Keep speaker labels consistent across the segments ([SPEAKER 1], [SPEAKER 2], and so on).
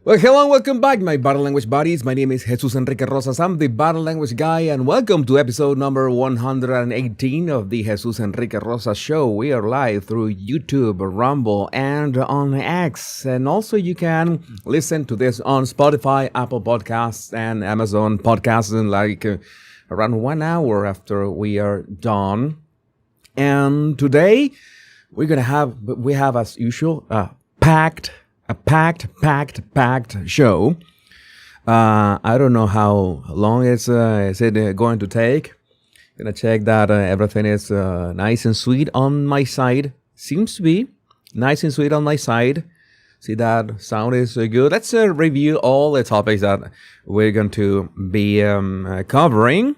[SPEAKER 1] Well, hello and welcome back, my body language buddies. My name is Jesus Enrique Rosas. I'm the body language guy, and welcome to episode number 118 of the Jesus Enrique Rosas Show. We are live through YouTube, Rumble, and on X. And also you can listen to this on Spotify, Apple Podcasts, and Amazon Podcasts in around 1 hour after we are done. And today we have as usual a packed show. I don't know how long is it going to take. Gonna check that everything is nice and sweet on my side. Seems to be nice and sweet on my side. See, that sound is good. Let's review all the topics that we're going to be covering.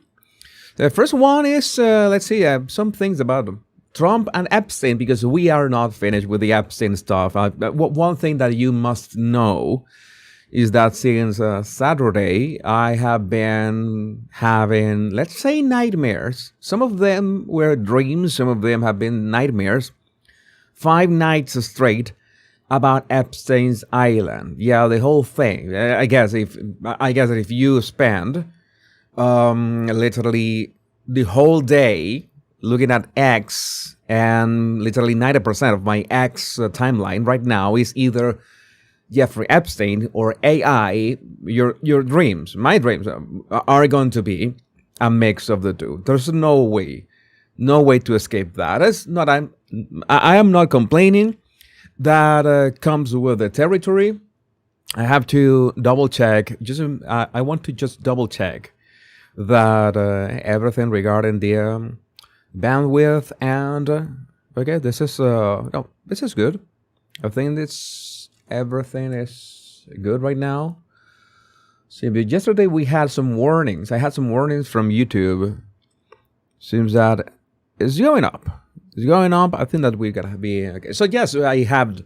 [SPEAKER 1] The first one is some things about Trump and Epstein, because we are not finished with the Epstein stuff. One thing that you must know is that since Saturday, I have been having, let's say, nightmares. Some of them were dreams, some of them have been nightmares. 5 nights straight about Epstein's Island. Yeah, the whole thing. I guess that if you spend literally the whole day looking at X, and literally 90% of my X timeline right now is either Jeffrey Epstein or AI. Your dreams, my dreams, are going to be a mix of the two. There's no way to escape that. I am not complaining. That comes with the territory. I have to double check. I want to just double check that everything regarding the bandwidth and okay, this is good. I think everything is good right now. See, but yesterday we had some warnings. I had some warnings from YouTube. Seems that it's going up. I think that we're gonna be okay. So yes, I have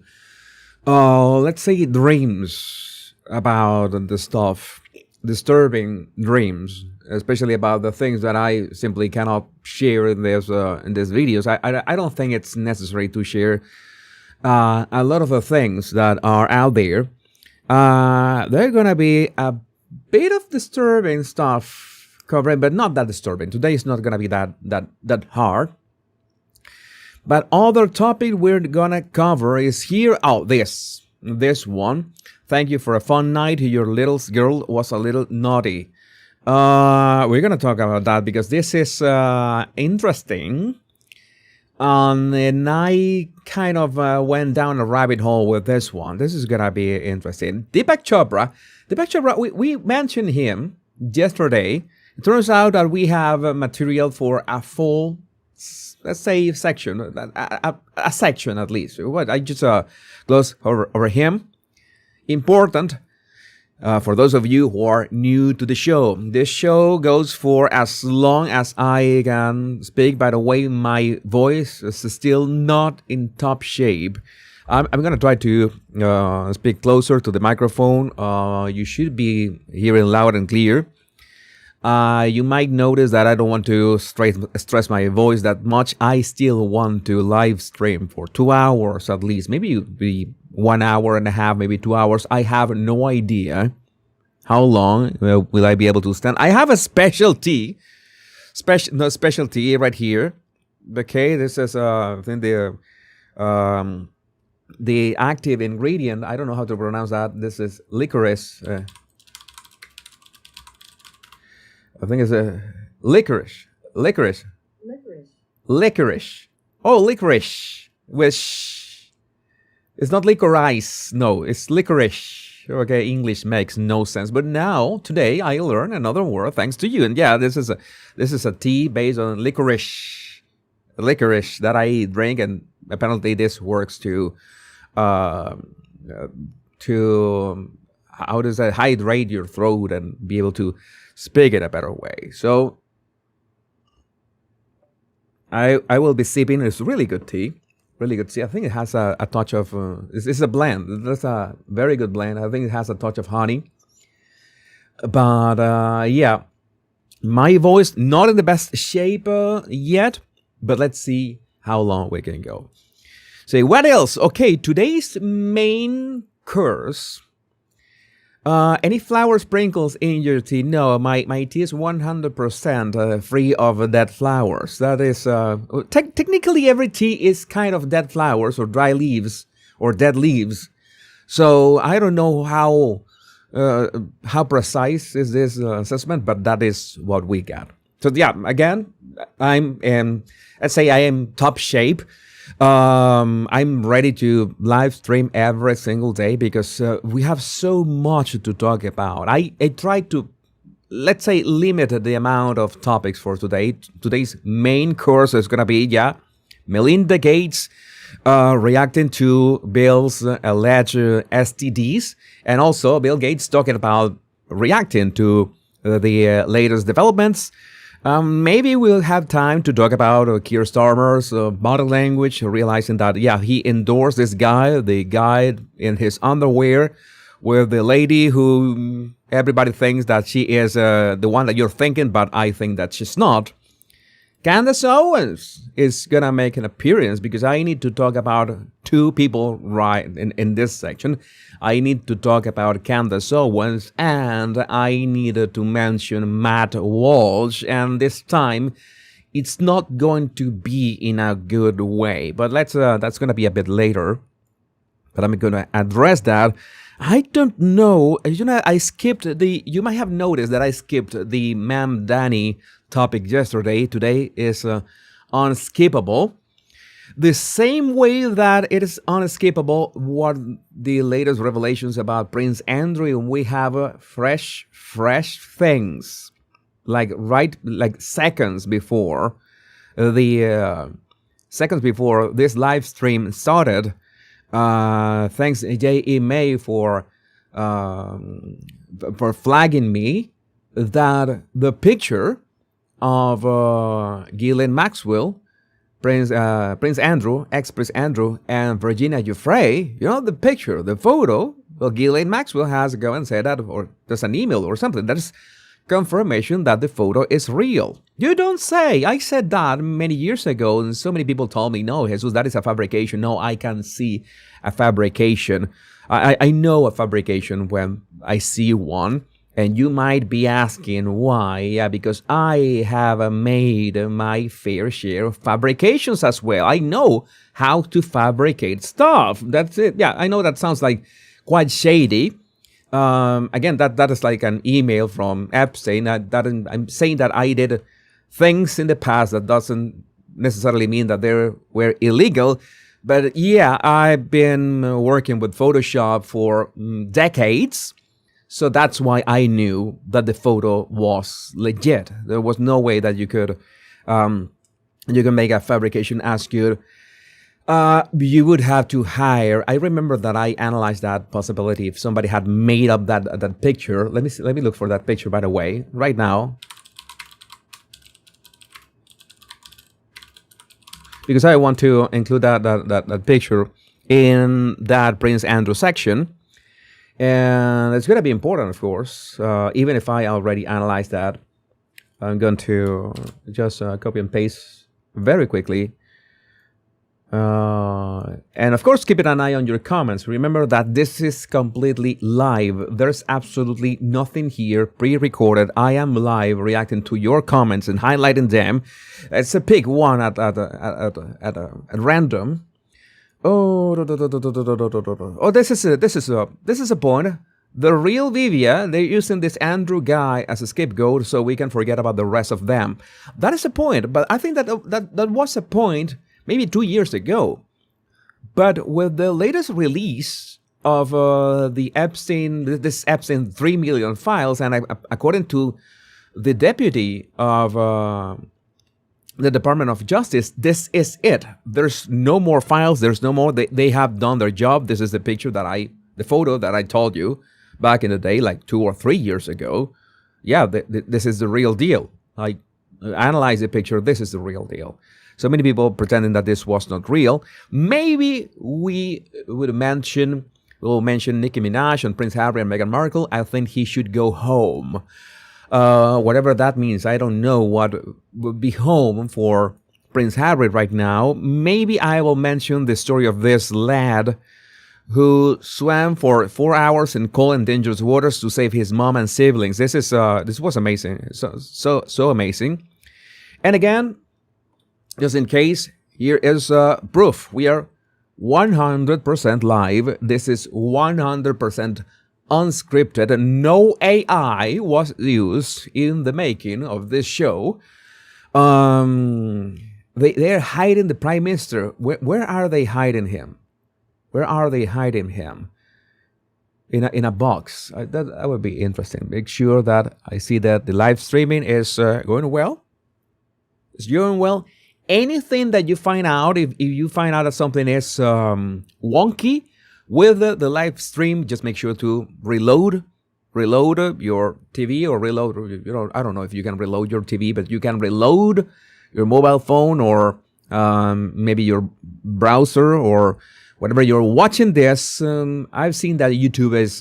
[SPEAKER 1] let's say dreams about the stuff, disturbing dreams, especially about the things that I simply cannot share in these videos. I don't think it's necessary to share a lot of the things that are out there. They're gonna be a bit of disturbing stuff covering, but not that disturbing. Today is not gonna be that hard. But other topic we're gonna cover is here. Oh, this one. Thank you for a fun night. Your little girl was a little naughty. We're going to talk about that because this is interesting. And I kind of went down a rabbit hole with this one. This is going to be interesting. Deepak Chopra, we mentioned him yesterday. It turns out that we have material for a full, let's say, section, a section at least. What I just glossed over him. Important. For those of you who are new to the show, this show goes for as long as I can speak. By the way, my voice is still not in top shape. I'm going to try to speak closer to the microphone. You should be hearing loud and clear. You might notice that I don't want to stress my voice that much. I still want to live stream for 2 hours at least. Maybe 1 hour and a half, maybe 2 hours. I have no idea how long will I be able to stand. I have a specialty right here. Okay, this is I think the active ingredient. I don't know how to pronounce that. This is licorice. I think it's a licorice. Oh, licorice. Which it's not licorice. No, it's licorice. Okay, English makes no sense. But now, today, I learned another word thanks to you. And yeah, this is a tea based on licorice that I drink, and apparently this works to how does that hydrate your throat and be able to speak in a better way. So I will be sipping. It's really good tea. Really good tea. I think it has a touch of, it's a blend. That's a very good blend. I think it has a touch of honey. But yeah, my voice not in the best shape yet, but let's see how long we can go. So what else? Okay, today's main curse Any flour sprinkles in your tea? No, my tea is 100% free of dead flowers. That is, technically every tea is kind of dead flowers or dry leaves or dead leaves. So I don't know how precise is this assessment, but that is what we got. So yeah, again, let's say I am top shape. I'm ready to live stream every single day because we have so much to talk about. I try to, let's say, limit the amount of topics for today. Today's main course is going to be, Melinda Gates reacting to Bill's alleged STDs, and also Bill Gates talking about reacting to the latest developments. Maybe we'll have time to talk about Keir Starmer's body language, realizing that, he endorsed this guy, the guy in his underwear, with the lady who everybody thinks that she is the one that you're thinking, but I think that she's not. Candace Owens is going to make an appearance because I need to talk about two people right in this section. I need to talk about Candace Owens, and I needed to mention Matt Walsh, and this time it's not going to be in a good way. But that's going to be a bit later. But I'm going to address that. I don't know. I skipped you might have noticed that I skipped the Ma'am Danny topic yesterday. Today is unskippable. The same way that it is unskippable what the latest revelations about Prince Andrew, we have fresh things. Like seconds before this live stream started. Thanks J.E. May for flagging me that the picture of Ghislaine Maxwell, Prince Andrew, ex-Prince Andrew, and Virginia Giuffre, the picture, the photo, well, Ghislaine Maxwell has to go and say that, or there's an email or something. That is confirmation that the photo is real. You don't say. I said that many years ago, and so many people told me, no, Jesus, that is a fabrication. No, I can see a fabrication. I know a fabrication when I see one. And you might be asking why. Yeah, because I have made my fair share of fabrications as well. I know how to fabricate stuff. That's it. Yeah, I know that sounds like quite shady. Again, that is like an email from Epstein. I'm saying that I did things in the past. That doesn't necessarily mean that they were illegal. But yeah, I've been working with Photoshop for decades. So that's why I knew that the photo was legit. There was no way that you could make a fabrication as good. You would have to hire. I remember that I analyzed that possibility if somebody had made up that picture. Let me look for that picture, by the way, right now, because I want to include that picture in that Prince Andrew section. And it's going to be important, of course, even if I already analyzed that. I'm going to just copy and paste very quickly. And of course, keep an eye on your comments. Remember that this is completely live. There's absolutely nothing here pre-recorded. I am live reacting to your comments and highlighting them. It's a pick one at random. Oh, this is a point. The real Vivia, they're using this Andrew guy as a scapegoat so we can forget about the rest of them. That is a point, but I think that was a point maybe 2 years ago. But with the latest release of this Epstein 3 million files, and according to the deputy of the Department of Justice, this is it. There's no more files. There's no more. They have done their job. This is the picture the photo that I told you back in the day, like 2 or 3 years ago. Yeah, this is the real deal. I analyze the picture. This is the real deal. So many people pretending that this was not real. Maybe we will mention Nicki Minaj and Prince Harry and Meghan Markle. I think he should go home. Whatever that means, I don't know what would be home for Prince Harry right now. Maybe I will mention the story of this lad who swam for 4 hours in cold and dangerous waters to save his mom and siblings. This was amazing, so amazing. And again, just in case, here is proof. We are 100% live. This is 100% unscripted. No AI was used in the making of this show. They're hiding the prime minister. Where are they hiding him? Where are they hiding him? In a box. That would be interesting. Make sure that I see that the live streaming is going well. It's going well. Anything that you find out, if you find out that something is wonky with the live stream, just make sure to reload your TV or reload, I don't know if you can reload your TV, but you can reload your mobile phone or maybe your browser or whatever you're watching this. I've seen that YouTube is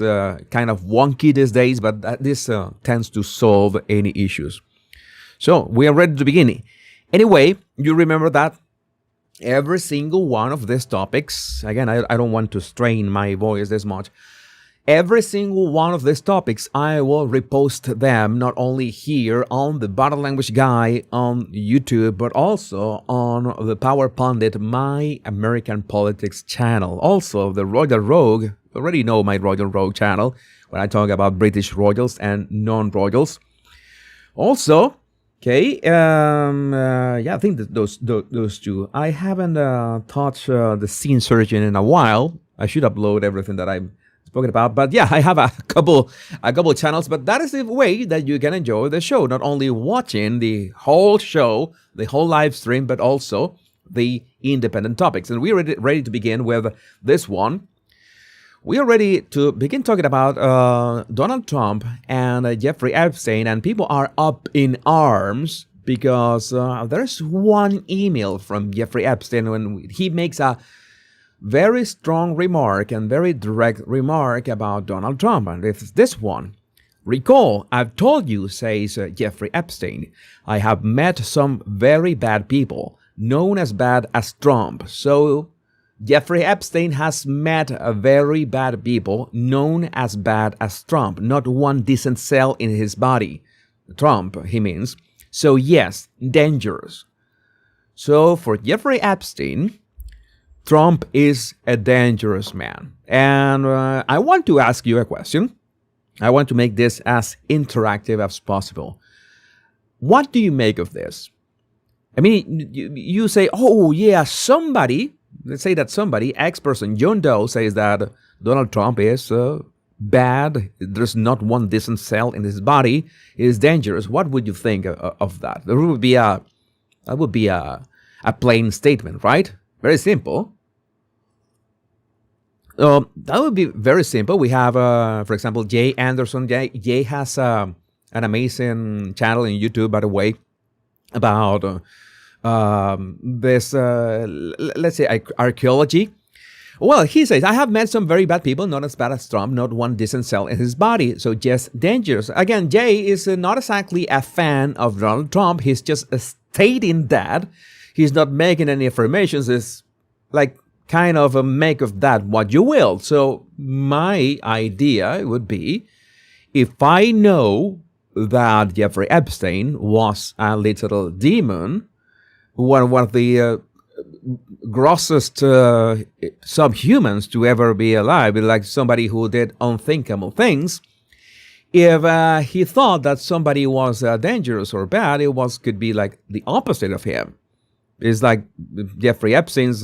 [SPEAKER 1] kind of wonky these days, but this tends to solve any issues. So we are ready to begin. Anyway, you remember that every single one of these topics, again, I don't want to strain my voice this much. Every single one of these topics, I will repost them not only here on the Bottle Language Guy on YouTube, but also on the Power Pundit, My American Politics channel. Also, the Royal Rogue, you already know my Royal Rogue channel, when I talk about British royals and non-royals. Also, okay, I think that those two. I haven't touched the scene surgeon in a while. I should upload everything that I've spoken about, but yeah, I have a couple channels. But that is the way that you can enjoy the show, not only watching the whole show, the whole live stream, but also the independent topics. And we're ready to begin with this one. We are ready to begin talking about Donald Trump and Jeffrey Epstein, and people are up in arms because there's one email from Jeffrey Epstein when he makes a very strong remark and very direct remark about Donald Trump, and it's this one. Recall, I've told you, says Jeffrey Epstein, I have met some very bad people, known as bad as Trump. So Jeffrey Epstein has met very bad people known as bad as Trump. Not one decent cell in his body. Trump, he means. So yes, dangerous. So for Jeffrey Epstein, Trump is a dangerous man. And I want to ask you a question. I want to make this as interactive as possible. What do you make of this? I mean, you say, oh yeah, somebody... Let's say that somebody, X person, John Doe, says that Donald Trump is bad. There's not one decent cell in his body. He is dangerous. What would you think of that? That would be a plain statement, right? Very simple. That would be very simple. We have, for example, Jay Anderson. Jay has an amazing channel on YouTube, by the way, about this, let's say, archaeology. Well, he says, I have met some very bad people, not as bad as Trump, not one decent cell in his body, so just dangerous. Again, Jay is not exactly a fan of Donald Trump. He's just stating that. He's not making any affirmations. It's like kind of a make of that what you will. So my idea would be, if I know that Jeffrey Epstein was a literal demon, one of the grossest subhumans to ever be alive, like somebody who did unthinkable things. If he thought that somebody was dangerous or bad, could be like the opposite of him. It's like Jeffrey Epstein's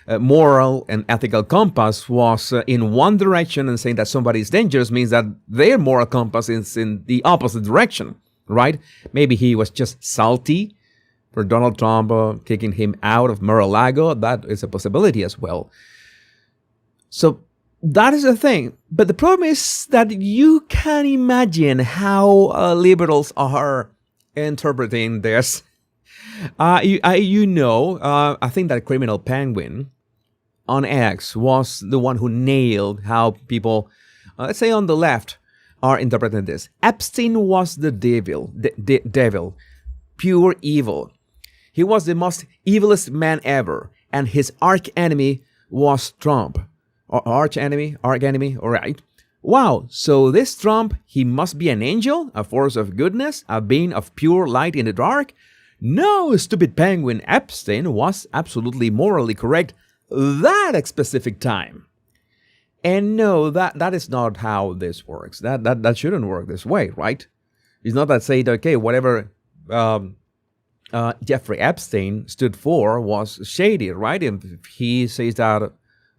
[SPEAKER 1] moral and ethical compass was in one direction, and saying that somebody is dangerous means that their moral compass is in the opposite direction, right? Maybe he was just salty for Donald Trump kicking him out of Mar-a-Lago. That is a possibility as well. So that is the thing. But the problem is that you can imagine how liberals are interpreting this. I think that Criminal Penguin on X was the one who nailed how people, let's say on the left, are interpreting this. Epstein was the devil, pure evil. He was the most evilest man ever, and his arch enemy was Trump. arch enemy, all right. Wow, so this Trump, he must be an angel, a force of goodness, a being of pure light in the dark? No, stupid penguin, Epstein was absolutely morally correct that specific time. And no, that is not how this works. That shouldn't work this way, right? It's not that say, okay, whatever Jeffrey Epstein stood for was shady, right? If he says that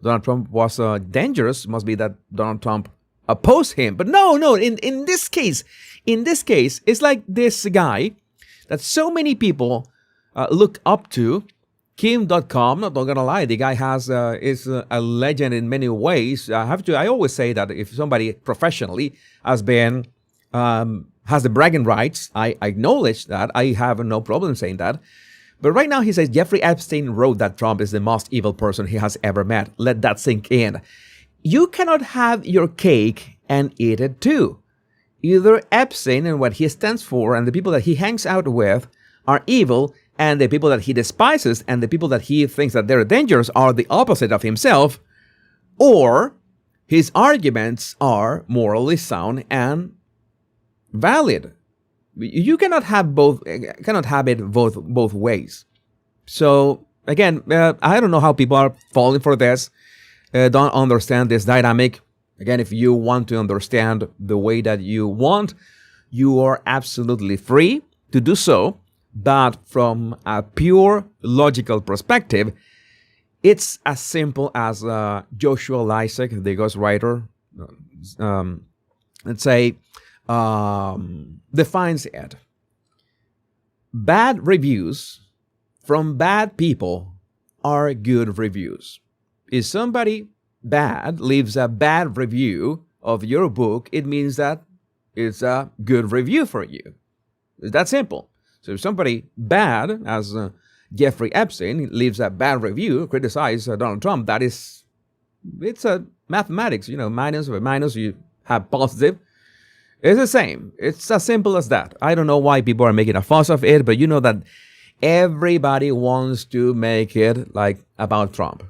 [SPEAKER 1] Donald Trump was dangerous, must be that Donald Trump opposed him. But no, in this case, it's like this guy that so many people look up to, Kim.com. Not gonna lie, the guy is a legend in many ways. I always say that if somebody professionally has been has the bragging rights, I acknowledge that. I have no problem saying that. But right now he says Jeffrey Epstein wrote that Trump is the most evil person he has ever met. Let that sink in. You cannot have your cake and eat it too. Either Epstein and what he stands for and the people that he hangs out with are evil, and the people that he despises and the people that he thinks that they're dangerous are the opposite of himself, or his arguments are morally sound and valid. You cannot have it both ways. So again, I don't know how people are falling for this. Don't understand this dynamic. Again, if you want to understand the way that you want, you are absolutely free to do so. But from a pure logical perspective, it's as simple as Joshua Lysak, the ghostwriter, let's say, defines it. Bad reviews from bad people are good reviews. If somebody bad leaves a bad review of your book, it means that it's a good review for you. It's that simple. So if somebody bad, as Jeffrey Epstein, leaves a bad review, criticize Donald Trump, it's a mathematics, minus with minus, you have positive. It's the same. It's as simple as that. I don't know why people are making a fuss of it, but you know that everybody wants to make it like about Trump.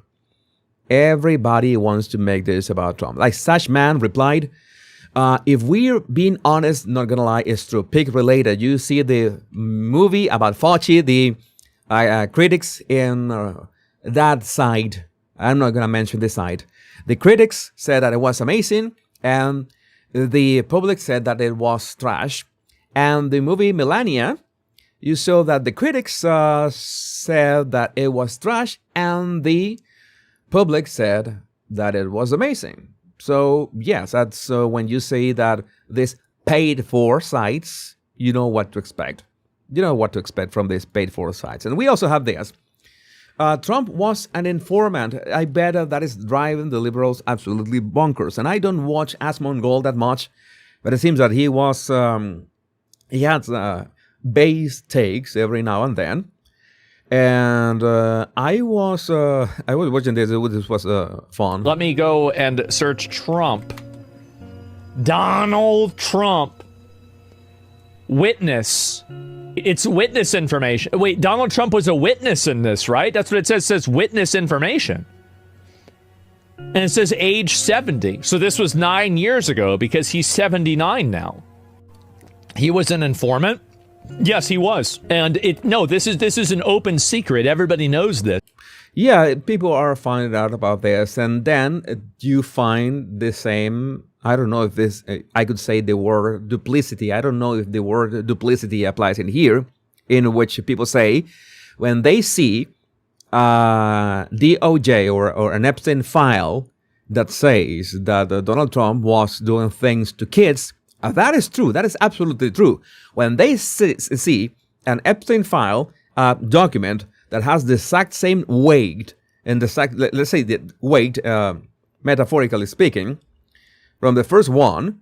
[SPEAKER 1] Everybody wants to make this about Trump. Like such man replied, if we're being honest, not gonna lie, it's true. Pig related. You see the movie about Fauci, the critics in that side. I'm not gonna mention this side. The critics said that it was amazing, and the public said that it was trash. And the movie Melania, you saw that the critics said that it was trash, and the public said that it was amazing. So yes, that's when you say that this paid for sites, you know what to expect. You know what to expect from these paid for sites. And we also have this. Trump was an informant. I bet that is driving the liberals absolutely bonkers. And I don't watch Asmongold that much, but it seems that he had base takes every now and then. And I was watching this. This was fun.
[SPEAKER 2] Let me go and search Trump. Donald Trump. Witness. It's witness information. Wait, Donald Trump was a witness in this, right? That's what it says. It says witness information. And it says age 70. So this was 9 years ago because he's 79 now. He was an informant. Yes, he was. And this is an open secret. Everybody knows this.
[SPEAKER 1] Yeah, people are finding out about this. And then you find the same, I don't know if this, I could say the word duplicity. I don't know if the word duplicity applies in here, in which people say when they see DOJ or an Epstein file that says that Donald Trump was doing things to kids, that is true. That is absolutely true. When they see an Epstein file document that has the exact same weight, and let's say the weight, metaphorically speaking, from the first one,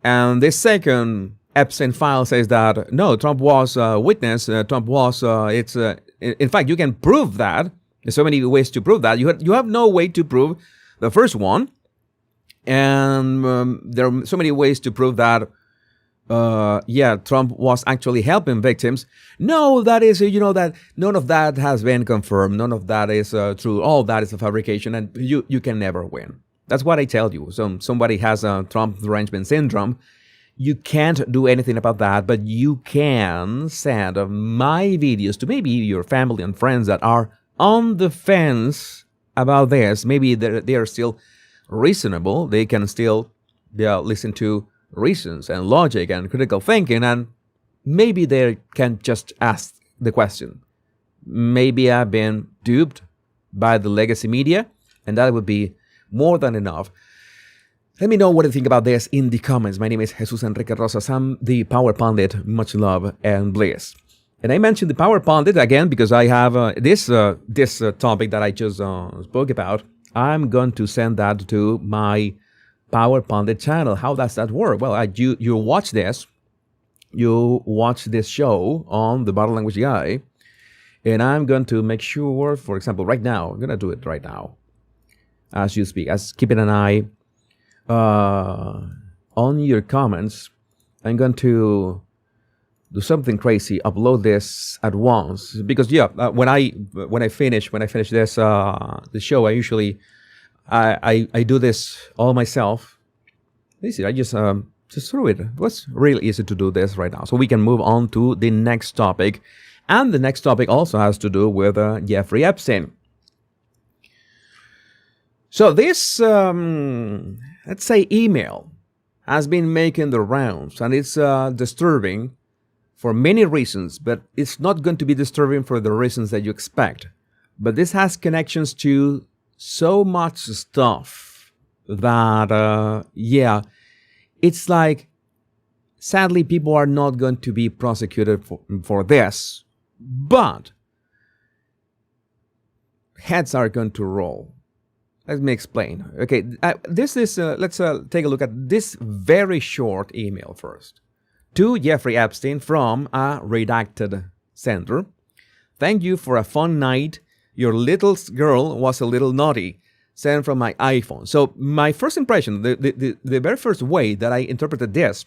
[SPEAKER 1] and the second Epstein file says that no, Trump was a witness. Trump was. In fact, you can prove that. There's so many ways to prove that. You have no way to prove the first one. And there are so many ways to prove that, Trump was actually helping victims. No, that is, that none of that has been confirmed. None of that is true. All that is a fabrication, and you can never win. That's what I tell you. So somebody has a Trump derangement syndrome. You can't do anything about that, but you can send my videos to maybe your family and friends that are on the fence about this. Maybe they are still reasonable. They can still listen to reasons and logic and critical thinking, and maybe they can just ask the question. Maybe I've been duped by the legacy media, and that would be more than enough. Let me know what you think about this in the comments. My name is Jesus Enrique Rosas. I'm the Power Pundit. Much love and bliss. And I mentioned the Power Pundit again because I have this topic that I just spoke about. I'm going to send that to my Power Pundit channel. How does that work? Well, you watch this. You watch this show on the Body Language Guy. And I'm going to make sure, for example, right now, I'm going to do it right now as you speak, as keeping an eye on your comments. I'm going to do something crazy, upload this at once, because when I finish this the show, I usually I do this all myself. Easy, I just throw it. It was really easy to do this right now, so we can move on to the next topic, and the next topic also has to do with Jeffrey Epstein. So this, let's say, email has been making the rounds, and it's disturbing for many reasons, but it's not going to be disturbing for the reasons that you expect. But this has connections to so much stuff that, it's like, sadly, people are not going to be prosecuted for this, but heads are going to roll. Let me explain. Okay, this is, let's take a look at this very short email first. To Jeffrey Epstein from a redacted sender. Thank you for a fun night. Your little girl was a little naughty. Sent from my iPhone. So my first impression, the very first way that I interpreted this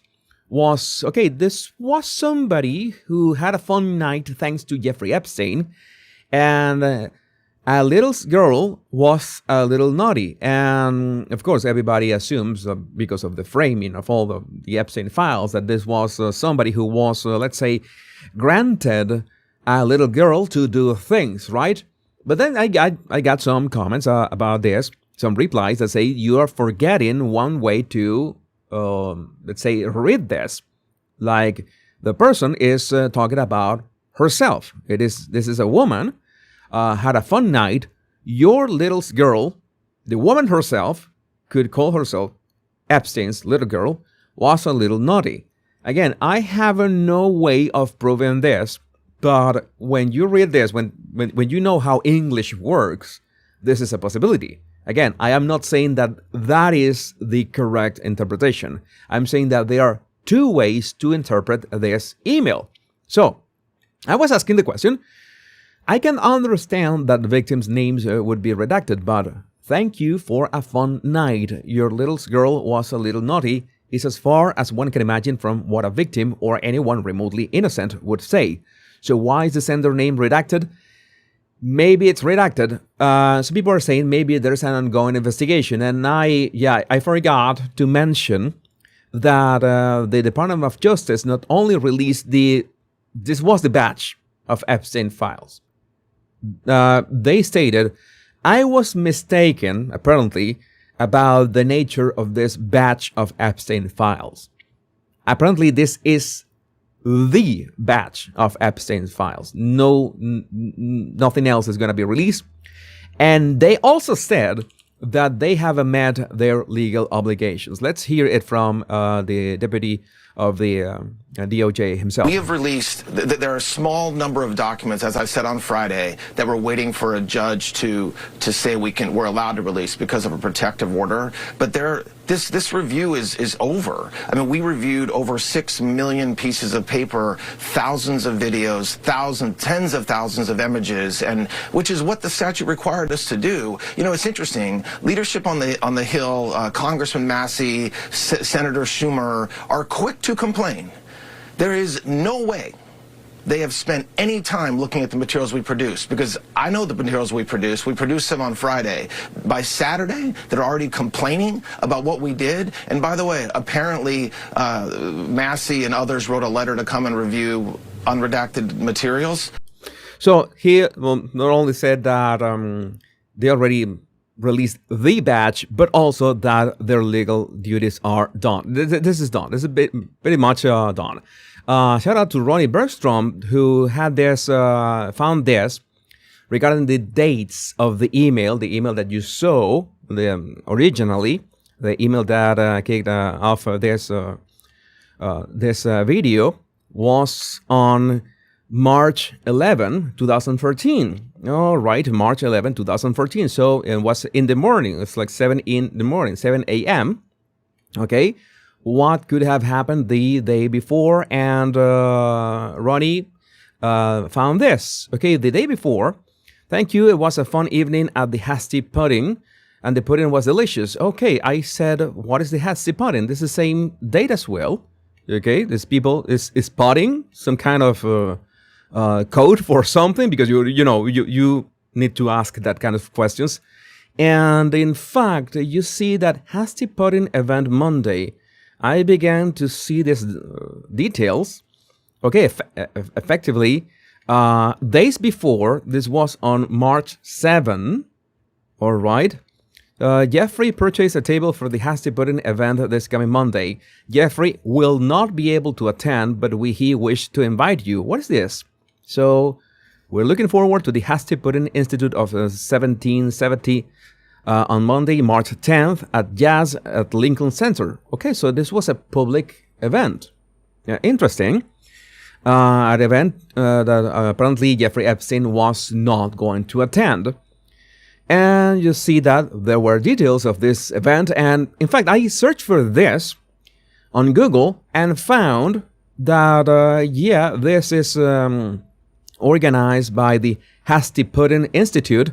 [SPEAKER 1] was, okay, this was somebody who had a fun night thanks to Jeffrey Epstein. And a little girl was a little naughty. And of course, everybody assumes, because of the framing of all the Epstein files, that this was somebody who was, let's say, granted a little girl to do things, right? But then I got some comments about this, some replies that say you are forgetting one way to, let's say, read this. Like the person is talking about herself. This is a woman. Had a fun night. Your little girl, the woman herself, could call herself Epstein's little girl, was a little naughty. Again, I have no way of proving this, but when you read this, when you know how English works, this is a possibility. Again, I am not saying that that is the correct interpretation. I'm saying that there are two ways to interpret this email. So, I was asking the question, I can understand that the victims' names would be redacted, but thank you for a fun night. Your little girl was a little naughty is as far as one can imagine from what a victim or anyone remotely innocent would say. So why is the sender name redacted? Maybe it's redacted. Some people are saying maybe there's an ongoing investigation, and I forgot to mention that the Department of Justice not only released this was the batch of Epstein files. They stated, I was mistaken, apparently, about the nature of this batch of Epstein files. Apparently, this is the batch of Epstein files. Nothing else is going to be released. And they also said that they have met their legal obligations. Let's hear it from the deputy of the DOJ himself.
[SPEAKER 3] We have released, there are a small number of documents, as I said on Friday, that we're waiting for a judge to say we're allowed to release because of a protective order. But this review is over. I mean, we reviewed over 6 million pieces of paper, thousands of videos, tens of thousands of images, and which is what the statute required us to do. You know, it's interesting. Leadership on the Hill, Congressman Massey, Senator Schumer, are quick to complain. There is no way they have spent any time looking at the materials we produce, because I know the materials we produce. We produce them on Friday. By Saturday, they're already complaining about what we did. And by the way, apparently Massey and others wrote a letter to come and review unredacted materials.
[SPEAKER 1] So he not only said that they already released the batch, but also that their legal duties are done. This is done. This is pretty much done. Shout out to Ronnie Bergstrom, who had this, found this regarding the dates of the email that you saw originally, the email that kicked off this video was on March 11, 2014. All right, March 11, 2014. So it was in the morning. It's like 7 in the morning, 7 a.m. Okay. What could have happened the day before? And Ronnie found this. Okay, the day before. Thank you. It was a fun evening at the Hasty Pudding, and the pudding was delicious. Okay, I said, what is the Hasty Pudding? This is the same date as well. Okay, this people is pudding some kind of code for something, because you need to ask that kind of questions. And in fact, you see that Hasty Pudding event Monday. I began to see these details. Okay, effectively, days before, this was on March 7. All right. Jeffrey purchased a table for the Hasty Pudding event this coming Monday. Jeffrey will not be able to attend, but he wished to invite you. What is this? So, we're looking forward to the Hasty Pudding Institute of 1770 on Monday, March 10th at Jazz at Lincoln Center. Okay, so this was a public event. Interesting. An event that apparently Jeffrey Epstein was not going to attend. And you see that there were details of this event. And in fact, I searched for this on Google and found that, this is organized by the Hasty Pudding Institute,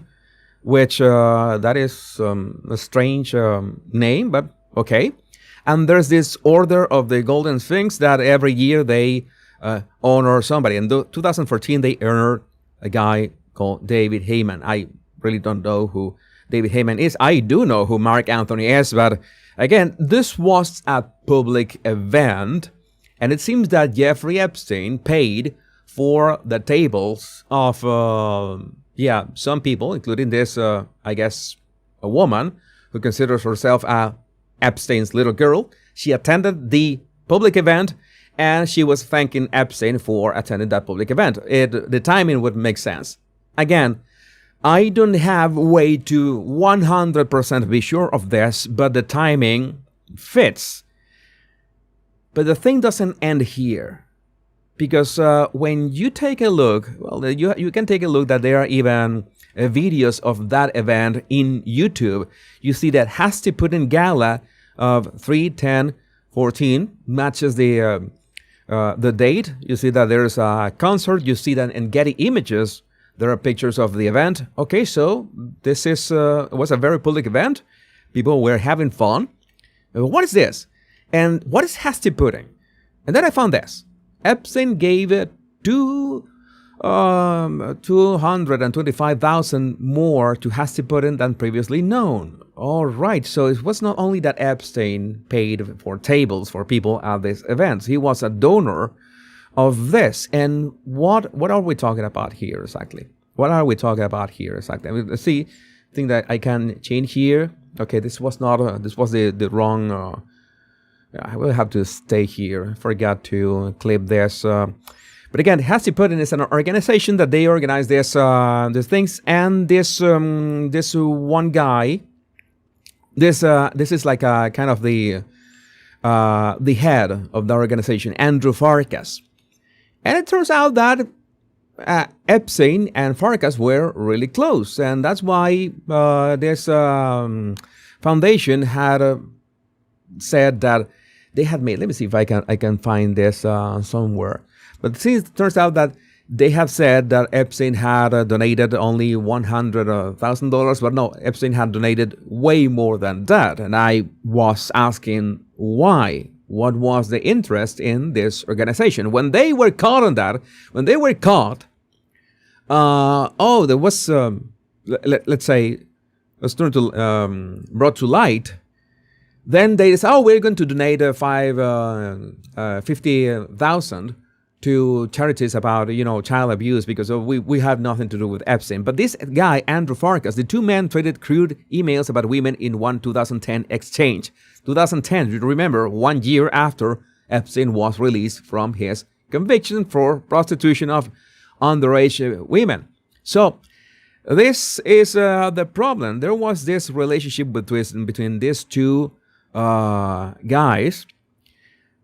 [SPEAKER 1] which that is a strange name, but okay. And there's this Order of the Golden Sphinx that every year they honor somebody. In 2014, they honored a guy called David Heyman. I really don't know who David Heyman is. I do know who Mark Anthony is, but again, this was a public event, and it seems that Jeffrey Epstein paid for the tables of some people, including this, I guess, a woman who considers herself Epstein's little girl. She attended the public event, and she was thanking Epstein for attending that public event. The timing would make sense. Again, I don't have way to 100% be sure of this, but the timing fits. But the thing doesn't end here. Because when you take a look, well, you can take a look that there are even videos of that event in YouTube. You see that Hasty Pudding Gala of 3/10/14 matches the date. You see that there's a concert. You see that in Getty Images, there are pictures of the event. Okay, so this was a very public event. People were having fun. What is this? And what is Hasty Pudding? And then I found this. Epstein gave it $225,000 more to Hasty Pudding than previously known. All right, so it was not only that Epstein paid for tables for people at these events. He was a donor of this. And what are we talking about here exactly? What are we talking about here exactly? I mean, let's see. I think that I can change here. Okay, this was not. This was the wrong. I will have to stay here. Forgot to clip this. But again, Hasty Pudding is an organization that they organize these things, and this one guy. This is like a kind of the head of the organization, Andrew Farkas. And it turns out that Epstein and Farkas were really close. And that's why this foundation had said that they had made, let me see if I can find this somewhere. But since it turns out that they have said that Epstein had donated only $100,000, but no, Epstein had donated way more than that. And I was asking why. what was the interest in this organization. When they were caught on that, there was, let's say, was turned to, brought to light. Then they said, we're going to donate 50,000 to charities about, child abuse because we have nothing to do with Epstein. But this guy, Andrew Farkas, the two men traded crude emails about women in one 2010 exchange. 2010, you remember, 1 year after Epstein was released from his conviction for prostitution of underage women. So this is the problem. There was this relationship between these two guys.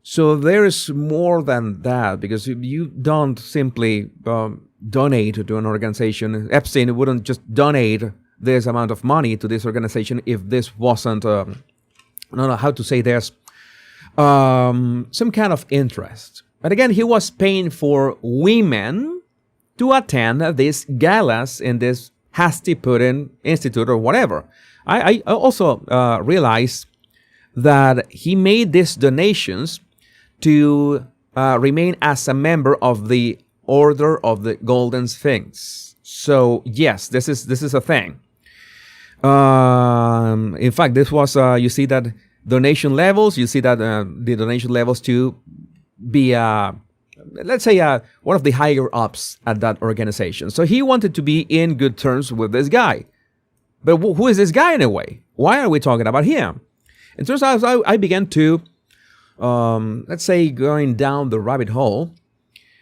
[SPEAKER 1] So there is more than that, because you don't simply donate to an organization. Epstein wouldn't just donate this amount of money to this organization if this wasn't, how to say this, some kind of interest. But again, he was paying for women to attend these galas in this Hasty Pudding Institute or whatever. I also realized that he made these donations to remain as a member of the Order of the Golden Sphinx. So yes, this is a thing. In fact, this was you see that donation levels. You see that the donation levels to be let's say one of the higher ups at that organization. So he wanted to be in good terms with this guy. But who is this guy anyway? Why are we talking about him? It turns out I began to, let's say, going down the rabbit hole.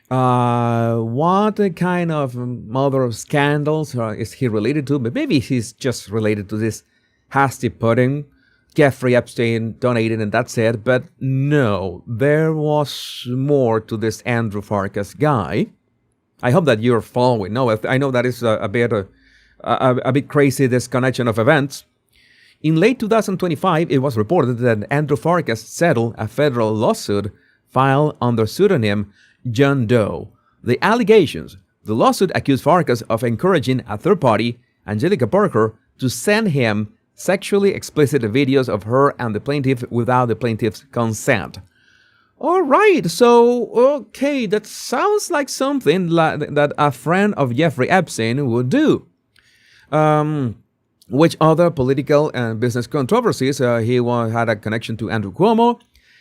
[SPEAKER 1] What kind of other scandals is he related to? But maybe he's just related to this Hasty Pudding. Jeffrey Epstein donated and that's it. But no, there was more to this Andrew Farkas guy. I hope that you're following. No, I know that is a bit crazy, this connection of events. In late 2025, it was reported that Andrew Farkas settled a federal lawsuit filed under pseudonym John Doe. The lawsuit accused Farkas of encouraging a third party, Angelica Parker, to send him sexually explicit videos of her and the plaintiff without the plaintiff's consent. All right, so, okay, that sounds like something that a friend of Jeffrey Epstein would do. Which other political and business controversies? He had a connection to Andrew Cuomo.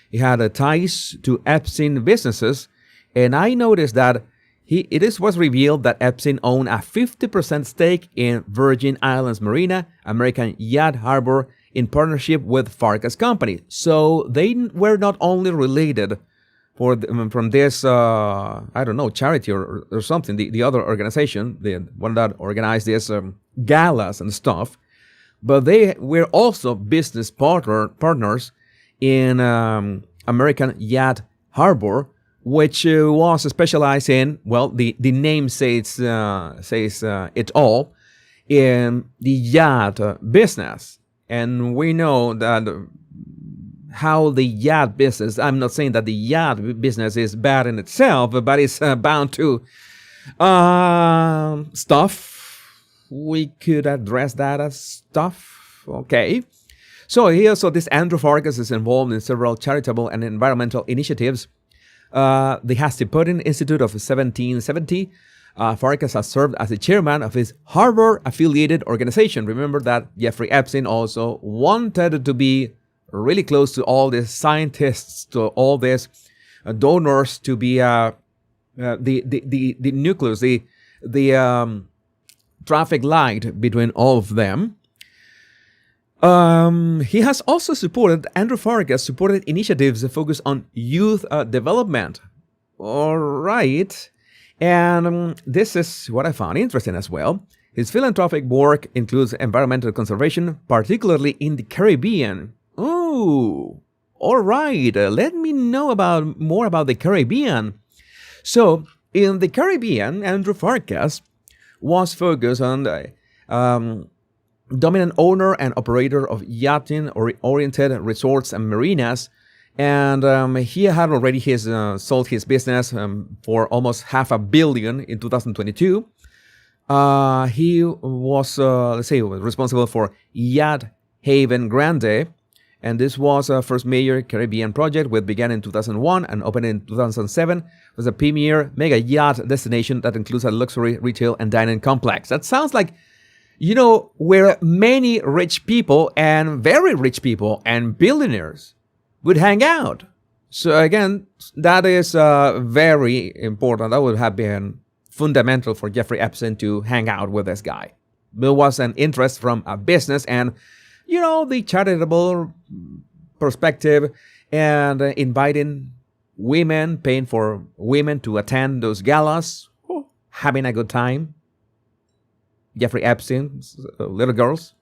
[SPEAKER 1] He had ties to Epstein businesses. And I noticed that it was revealed that Epstein owned a 50% stake in Virgin Islands Marina, American Yacht Harbor, in partnership with Farkas Company. So they were not only related from this, charity or something, the other organization, the one that organized these galas and stuff, but they were also business partners in American Yacht Harbor, which was specialized in, well, the name says it all, in the yacht business. And we know that how the yacht business, I'm not saying that the yacht business is bad in itself, but it's bound to stuff. We could address that as stuff. Okay. So this Andrew Farkas is involved in several charitable and environmental initiatives. The Hasty Pudding Institute of 1770. Farkas has served as the chairman of his Harvard-affiliated organization. Remember that Jeffrey Epstein also wanted to be really close to all these scientists, to all these donors, to be the nucleus, the traffic light between all of them. He has also Andrew Farkas supported initiatives that focus on youth development. All right. And this is what I found interesting as well. His philanthropic work includes environmental conservation, particularly in the Caribbean. Oh, all right. Let me know more about the Caribbean. So, in the Caribbean, Andrew Farkas was focused on the dominant owner and operator of yachting-oriented resorts and marinas. And he had already sold his business for almost $500 million in 2022. He was, responsible for Yacht Haven Grande And this was a first major Caribbean project, which began in 2001 and opened in 2007. It was a premier mega yacht destination that includes a luxury retail and dining complex. That sounds like, where many rich people and very rich people and billionaires would hang out. So again, that is very important. That would have been fundamental for Jeffrey Epstein to hang out with this guy. There was an interest from a business and, the charitable perspective and inviting women, paying for women to attend those galas, having a good time. Jeffrey Epstein, little girls.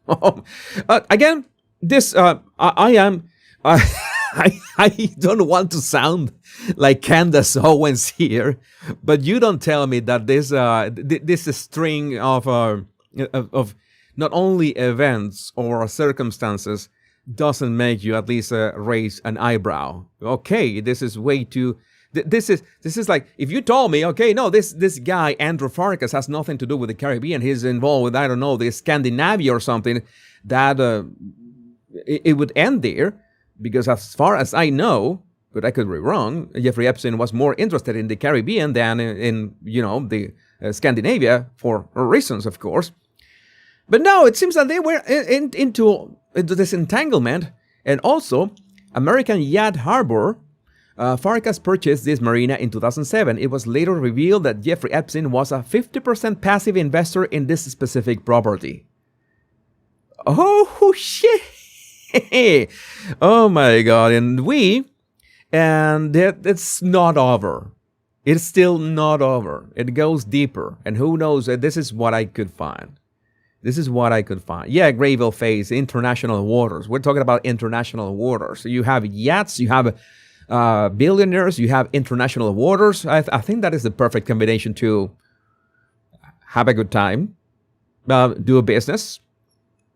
[SPEAKER 1] Again, this, I am... I don't want to sound like Candace Owens here, but you don't tell me that this string of not only events or circumstances doesn't make you at least raise an eyebrow. Okay, this is way too. This is like if you told me, okay, no, this guy Andrew Farkas has nothing to do with the Caribbean. He's involved with the Scandinavia or something. That it would end there. Because as far as I know, but I could be wrong, Jeffrey Epstein was more interested in the Caribbean than in the Scandinavia for reasons, of course. But no, it seems that they were into this entanglement. And also, American Yacht Harbor, Farkas purchased this marina in 2007. It was later revealed that Jeffrey Epstein was a 50% passive investor in this specific property. Oh, shit! Oh my God. And it's not over. It's still not over. It goes deeper. And who knows? This is what I could find. Yeah, Grayville Phase, international waters. We're talking about international waters. So you have yachts, you have billionaires, you have international waters. I think that is the perfect combination to have a good time, do a business,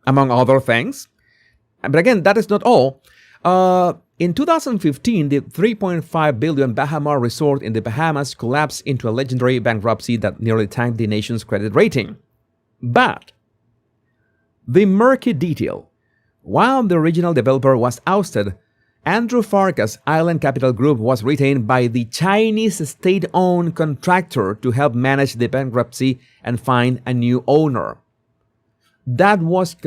[SPEAKER 1] among other things. But again, that is not all. In 2015, the $3.5 billion Bahamar resort in the Bahamas collapsed into a legendary bankruptcy that nearly tanked the nation's credit rating. But the murky detail: while the original developer was ousted, Andrew Farkas' Island Capital Group was retained by the Chinese state-owned contractor to help manage the bankruptcy and find a new owner. That was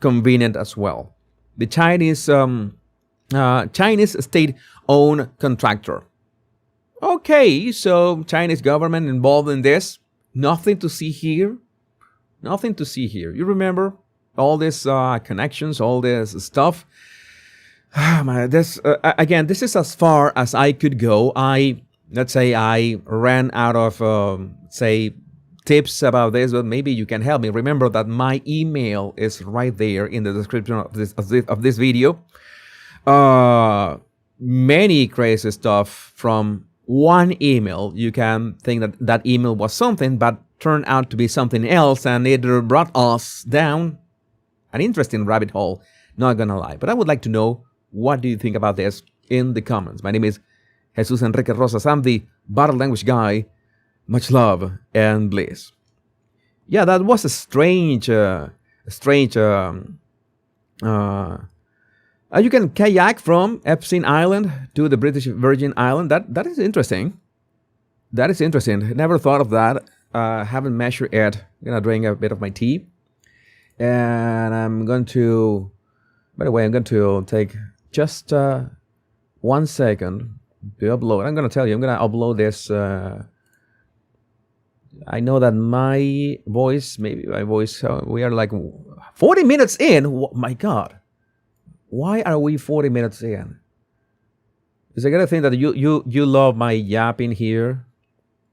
[SPEAKER 1] convenient as well. The Chinese state-owned contractor. Okay, so Chinese government involved in this. Nothing to see here. You remember all these connections, all this stuff. This is as far as I could go. Let's say I ran out of tips about this, but maybe you can help me. Remember that my email is right there in the description of this video. Many crazy stuff from one email. You can think that email was something, but turned out to be something else, and it brought us down an interesting rabbit hole, not gonna lie. But I would like to know, what do you think about this in the comments? My name is Jesus Enrique Rosas. I'm the bottle language guy. Much love and bliss. Yeah, that was a strange. You can kayak from Epstein Island to the British Virgin Island. That is interesting. Never thought of that. Haven't measured it. I'm gonna drink a bit of my tea, and I'm going to. By the way, I'm going to take just 1 second to upload. I'm gonna tell you. I'm gonna upload this. I know that my voice, we are like 40 minutes in. Oh my God. Why are we 40 minutes in? Is it gonna think that you love my yapping here?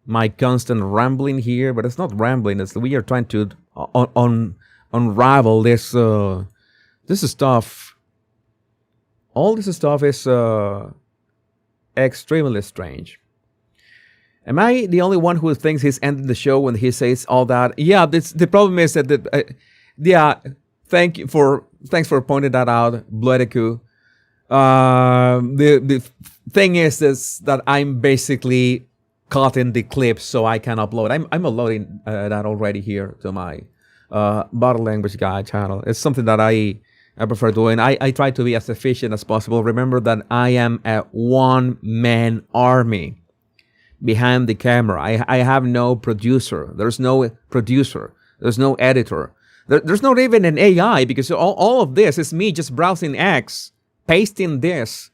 [SPEAKER 1] My constant rambling here? But it's not rambling. We are trying to unravel this stuff. All this stuff is extremely strange. Am I the only one who thinks he's ending the show when he says all that? Yeah, the problem is that thanks for pointing that out, Bloodiku. The thing is that I'm basically caught in the clip, so I can upload. I'm uploading that already here to my Bottle Language Guy channel. It's something that I I prefer doing. I try to be as efficient as possible. Remember that I am a one-man army behind the camera. I have no producer. There's no producer. There's no editor. There's not even an AI, because all of this is me just browsing X, pasting this.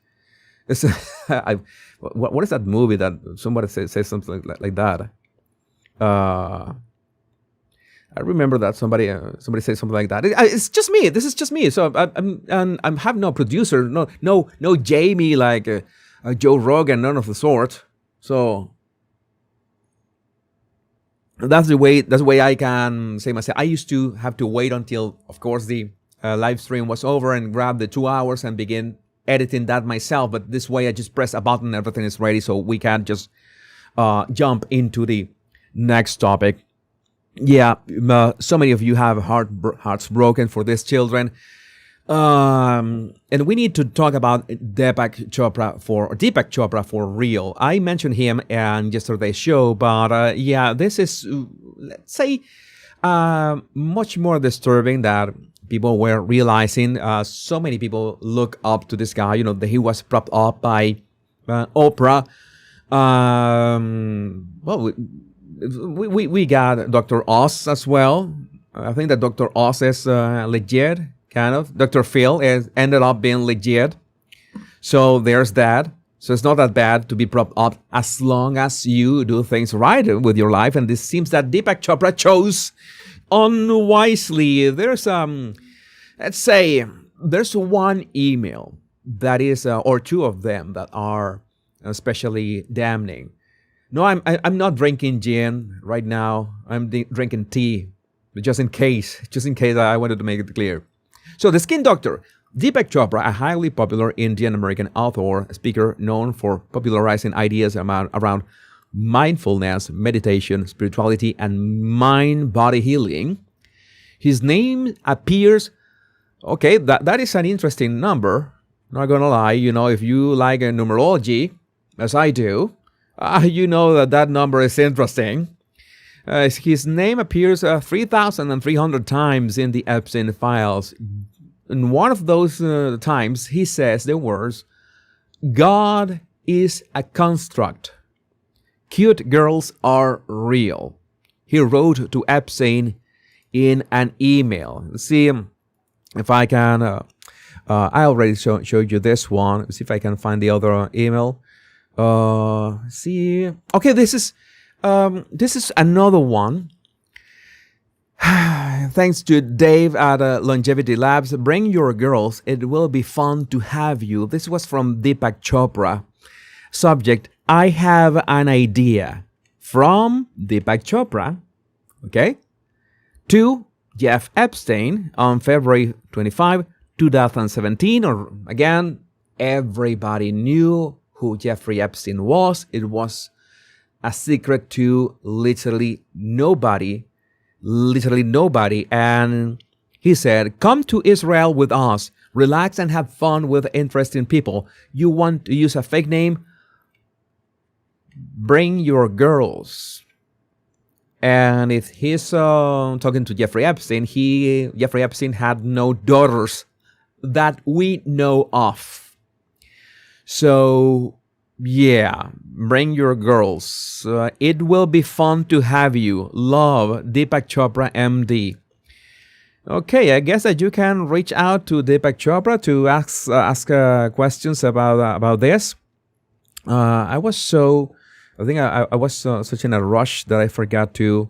[SPEAKER 1] What is that movie that somebody says something like that? I remember that somebody said something like that. It's just me. This is just me. So I have no producer, no Jamie like Joe Rogan, none of the sort. So that's the way I can say myself. I used to have to wait until, of course, the live stream was over and grab the 2 hours and begin editing that myself. But this way, I just press a button, everything is ready, so we can just jump into the next topic. Yeah, so many of you have hearts broken for these children. And we need to talk about Deepak Chopra for real. I mentioned him in yesterday's show, but yeah, this is, let's say, much more disturbing that people were realizing. So many people look up to this guy. That he was propped up by Oprah. Well, we got Dr. Oz as well. I think that Dr. Oz is legit, kind of. Dr. Phil ended up being legit. So there's that. So it's not that bad to be propped up as long as you do things right with your life. And this seems that Deepak Chopra chose unwisely. There's let's say there's one email that is, or two of them that are especially damning. No, I'm not drinking gin right now. I'm drinking tea, just in case I wanted to make it clear. So the skin doctor, Deepak Chopra, a highly popular Indian-American author, speaker known for popularizing ideas around mindfulness, meditation, spirituality, and mind-body healing. His name appears, okay, that is an interesting number. Not gonna lie, if you like numerology, as I do, you know that number is interesting. His name appears 3,300 times in the Epstein files. In one of those times, he says the words, "God is a construct. Cute girls are real." He wrote to Epstein in an email. See if I can. I already showed you this one. Let's see if I can find the other email. See. Okay, this is another one. Thanks to Dave at Longevity Labs. Bring your girls. It will be fun to have you. This was from Deepak Chopra. Subject: I have an idea. From Deepak Chopra. Okay. To Jeff Epstein on February 25, 2017. Or again, everybody knew who Jeffrey Epstein was. It was a secret to literally nobody. And he said, "Come to Israel with us. Relax and have fun with interesting people. You want to use a fake name? Bring your girls." And if he's talking to Jeffrey Epstein, Jeffrey Epstein had no daughters that we know of. So, yeah, bring your girls. It will be fun to have you. Love, Deepak Chopra, MD. Okay, I guess that you can reach out to Deepak Chopra to ask questions about this. I was such in a rush that I forgot to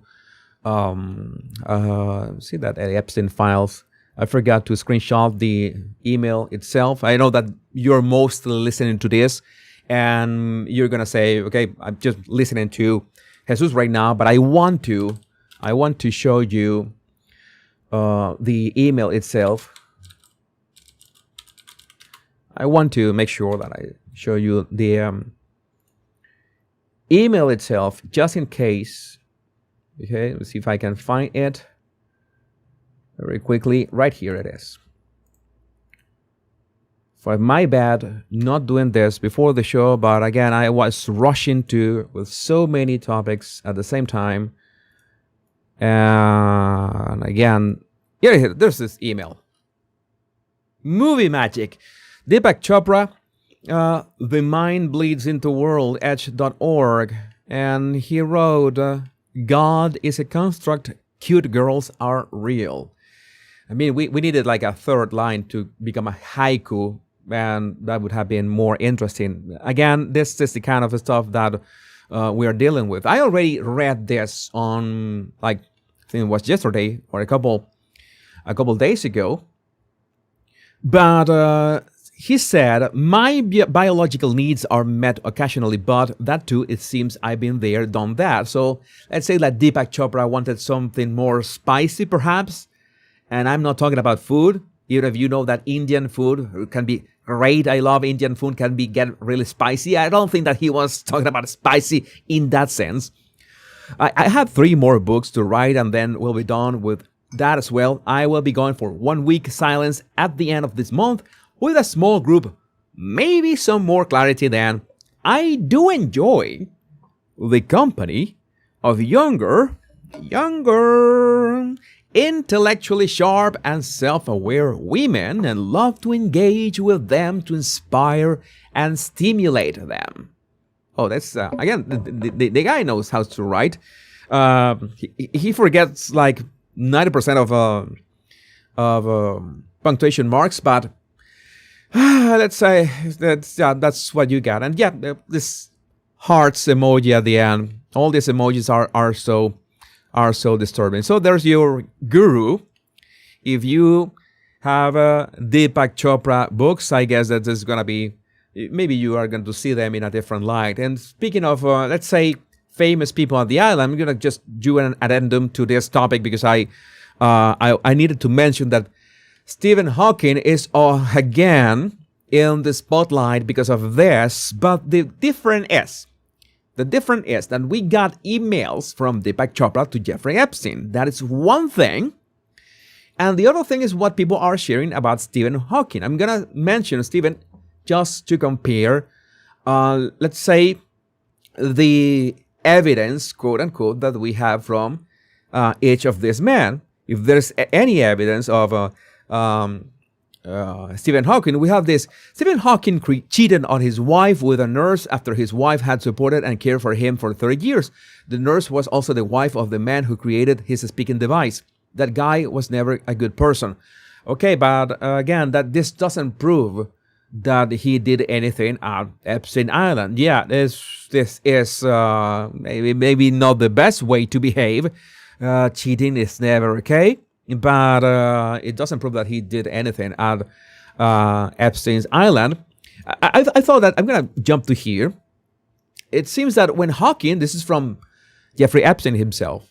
[SPEAKER 1] see that at Epstein files. I forgot to screenshot the email itself. I know that you're mostly listening to this and you're going to say, okay, I'm just listening to Jesus right now, but I want to show you the email itself. I want to make sure that I show you the email itself, just in case. Okay, let's see if I can find it very quickly. Right here it is. For my bad, not doing this before the show, but again, I was rushing with so many topics at the same time. And again, yeah, there's this email. movie magic. Deepak Chopra, The Mind Bleeds into World, edge.org. And he wrote, God is a construct, cute girls are real. I mean, we needed like a third line to become a haiku, and that would have been more interesting. Again, this is the kind of stuff that we are dealing with. I already read this on, like, I think it was yesterday or a couple days ago. But he said, my biological needs are met occasionally, but that too, it seems I've been there, done that. So let's say that Deepak Chopra wanted something more spicy, perhaps. And I'm not talking about food. Even if you know that Indian food can be great, I love Indian food, get really spicy. I don't think that he was talking about spicy in that sense. I have 3 more books to write, and then we'll be done with that as well. I will be going for 1 week silence at the end of this month with a small group, maybe some more clarity then. I do enjoy the company of younger, intellectually sharp and self-aware women, and love to engage with them to inspire and stimulate them. Oh, that's, again, the guy knows how to write. He forgets like 90% of punctuation marks, but let's say that's what you got. And yeah, this hearts emoji at the end. All these emojis are so disturbing. So there's your guru. If you have Deepak Chopra books, I guess that is going to be, maybe you are going to see them in a different light. And speaking of, let's say, famous people on the island, I'm going to just do an addendum to this topic because I needed to mention that Stephen Hawking is again in the spotlight because of this, but the difference is that we got emails from Deepak Chopra to Jeffrey Epstein. That is one thing. And the other thing is what people are sharing about Stephen Hawking. I'm going to mention Stephen just to compare, let's say, the evidence, quote unquote, that we have from each of these men. If there's any evidence of Stephen Hawking, we have this. Stephen Hawking cheated on his wife with a nurse after his wife had supported and cared for him for 30 years. The nurse was also the wife of the man who created his speaking device. That guy was never a good person. Okay, but again, that this doesn't prove that he did anything at Epstein Island. Yeah, this is maybe not the best way to behave. Cheating is never okay. But it doesn't prove that he did anything at Epstein's Island. I thought that I'm going to jump to here. It seems that when Hawking, this is from Jeffrey Epstein himself,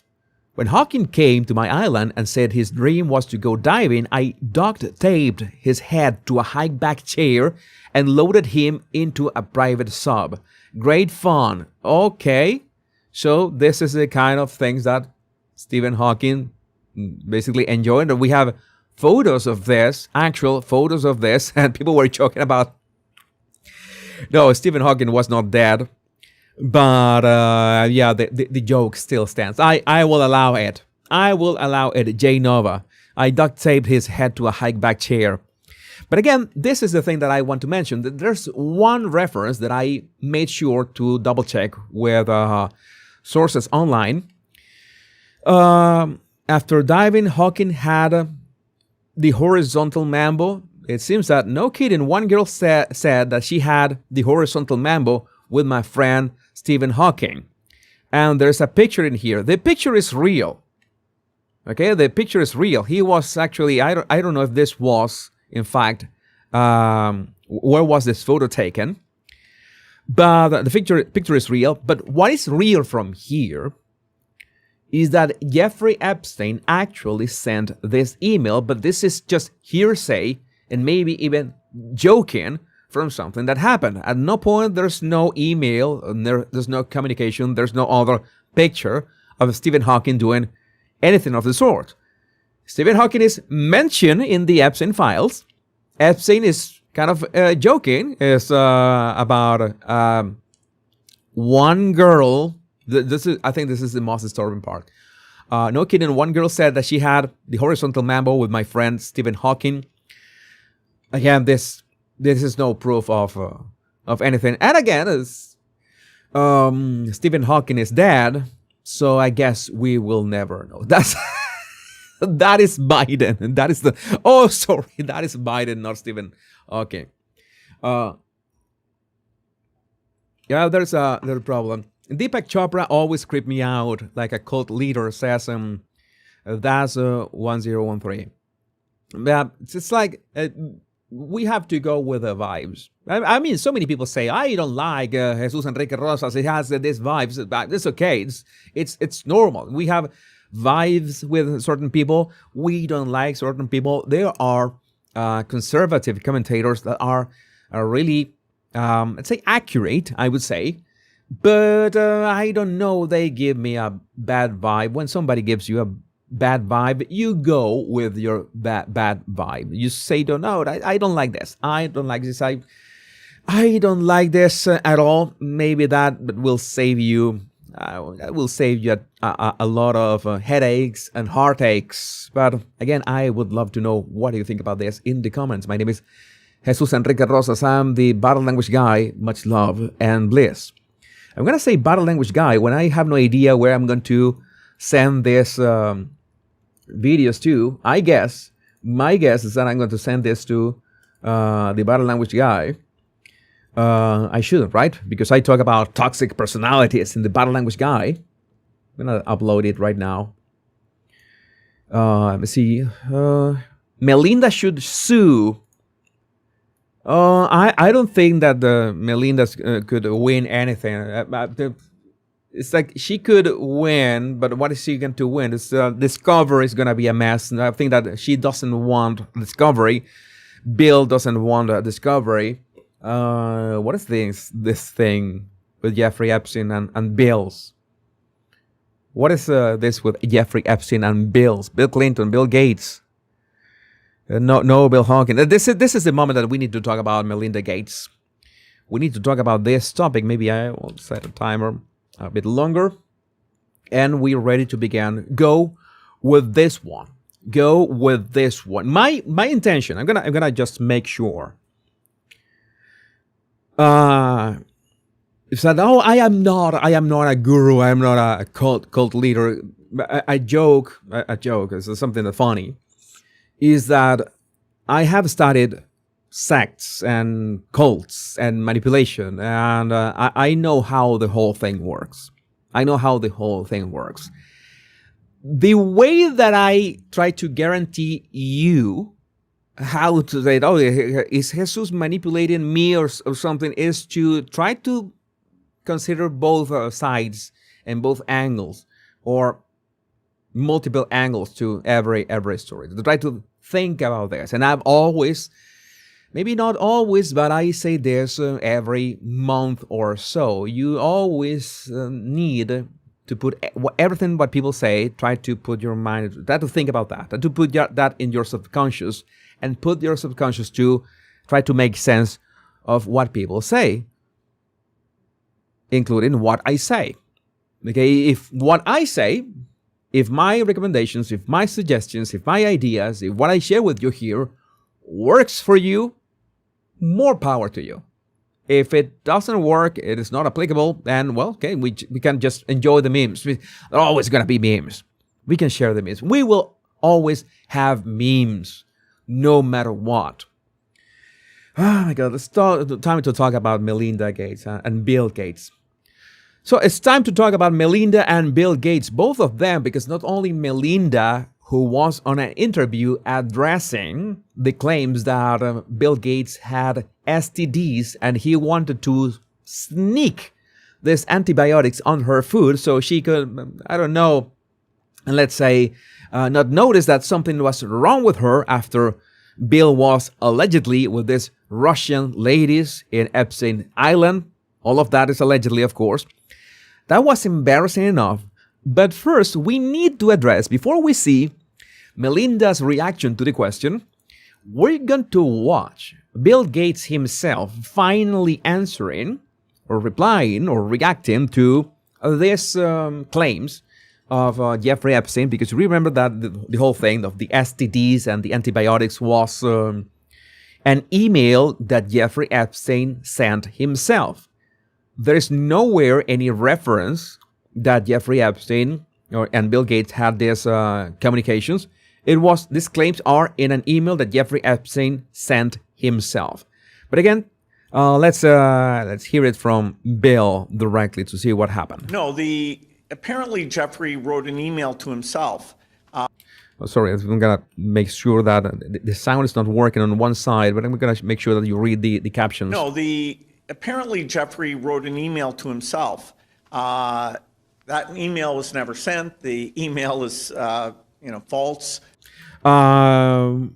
[SPEAKER 1] when Hawking came to my island and said his dream was to go diving, I duct taped his head to a high-back chair and loaded him into a private sub. Great fun. Okay. So this is the kind of things that Stephen Hawking basically enjoyed. We have photos of this, actual photos of this, and people were joking about, no, Stephen Hawking was not dead. But yeah, the joke still stands. I will allow it. I will allow it. J Nova. I duct taped his head to a high-back chair. But again, this is the thing that I want to mention. There's one reference that I made sure to double check with sources online. After diving, Hawking had the horizontal mambo. It seems that, no kidding, one girl said that she had the horizontal mambo with my friend Stephen Hawking. And there's a picture in here. The picture is real. Okay, the picture is real. He was actually, I don't know if this was, in fact, where was this photo taken? But the picture is real. But what is real from here is that Jeffrey Epstein actually sent this email, but this is just hearsay and maybe even joking from something that happened. At no point there's no email, there's no communication, there's no other picture of Stephen Hawking doing anything of the sort. Stephen Hawking is mentioned in the Epstein files. Epstein is kind of joking. It's about one girl. I think this is the most disturbing part. No kidding, one girl said that she had the horizontal mambo with my friend Stephen Hawking. again, this is no proof of anything. And again, it's, Stephen Hawking is dead, so I guess we will never know. That's that is Biden. That is that is Biden, not Stephen Hawking. Yeah, there's a problem. Deepak Chopra always creeped me out, like a cult leader says. That's 1013. Yeah, it's like we have to go with the vibes. I mean, so many people say I don't like Jesus Enrique Rosas. It has this vibes. It's okay. It's normal. We have vibes with certain people. We don't like certain people. There are conservative commentators that are really, let's say, accurate, I would say. But I don't know. They give me a bad vibe. When somebody gives you a bad vibe, you go with your bad vibe. You say, no, I don't like this. I don't like this. I don't like this at all. Maybe that will save you. Will save you a lot of headaches and heartaches. But again, I would love to know what do you think about this in the comments. My name is Jesus Enrique Rosas. I'm the bottle language guy. Much love and bliss. I'm going to say bottle language guy when I have no idea where I'm going to send this videos to. My guess is that I'm going to send this to the bottle language guy. I shouldn't, right? Because I talk about toxic personalities in the bottle language guy. I'm going to upload it right now. Let me see. Melinda should sue. I don't think that Melinda could win anything. It's like she could win, but what is she going to win? Discovery is going to be a mess. And I think that she doesn't want Discovery. Bill doesn't want Discovery. What is this thing with Jeffrey Epstein and Bill's? What is this with Jeffrey Epstein and Bill's? Bill Clinton, Bill Gates. No, Bill Hawkins. This is the moment that we need to talk about Melinda Gates. We need to talk about this topic. Maybe I will set a timer a bit longer. And we're ready to begin. Go with this one. Go with this one. My intention, I'm gonna just make sure. It's that I am not a guru, I am not a cult leader. A joke, is something that's funny. Is that I have studied sects and cults and manipulation, and I know how the whole thing works. The way that I try to guarantee you how to say, is Jesus manipulating me or something, is to try to consider both sides and both angles, or multiple angles to every story. To try to think about this. And I've always, maybe not always, but I say this every month or so. You always need to put everything what people say, try to put your mind, try to think about that, to put that in your subconscious, and put your subconscious to try to make sense of what people say, including what I say. Okay, if what I say, if my recommendations, if my suggestions, if my ideas, if what I share with you here works for you, more power to you. If it doesn't work, it is not applicable, then, well, okay, we can just enjoy the memes. There are always going to be memes. We can share the memes. We will always have memes, no matter what. Oh my God, it's time to talk about Melinda Gates and Bill Gates. So it's time to talk about Melinda and Bill Gates, both of them, because not only Melinda, who was on an interview addressing the claims that Bill Gates had STDs and he wanted to sneak these antibiotics on her food so she could, I don't know, let's say, not notice that something was wrong with her after Bill was allegedly with these Russian ladies in Epstein Island. All of that is allegedly, of course. That was embarrassing enough. But first, we need to address, before we see Melinda's reaction to the question, we're going to watch Bill Gates himself finally answering or replying or reacting to these claims of Jeffrey Epstein, because remember that the whole thing of the STDs and the antibiotics was an email that Jeffrey Epstein sent himself. There is nowhere any reference that Jeffrey Epstein and Bill Gates had these communications. These claims are in an email that Jeffrey Epstein sent himself. But again, let's hear it from Bill directly to see what happened.
[SPEAKER 4] No, apparently Jeffrey wrote an email to himself.
[SPEAKER 1] Sorry, I'm gonna make sure that the sound is not working on one side, but I'm gonna make sure that you read the captions.
[SPEAKER 4] No, apparently Jeffrey wrote an email to himself. That email was never sent. The email is, false.
[SPEAKER 1] Why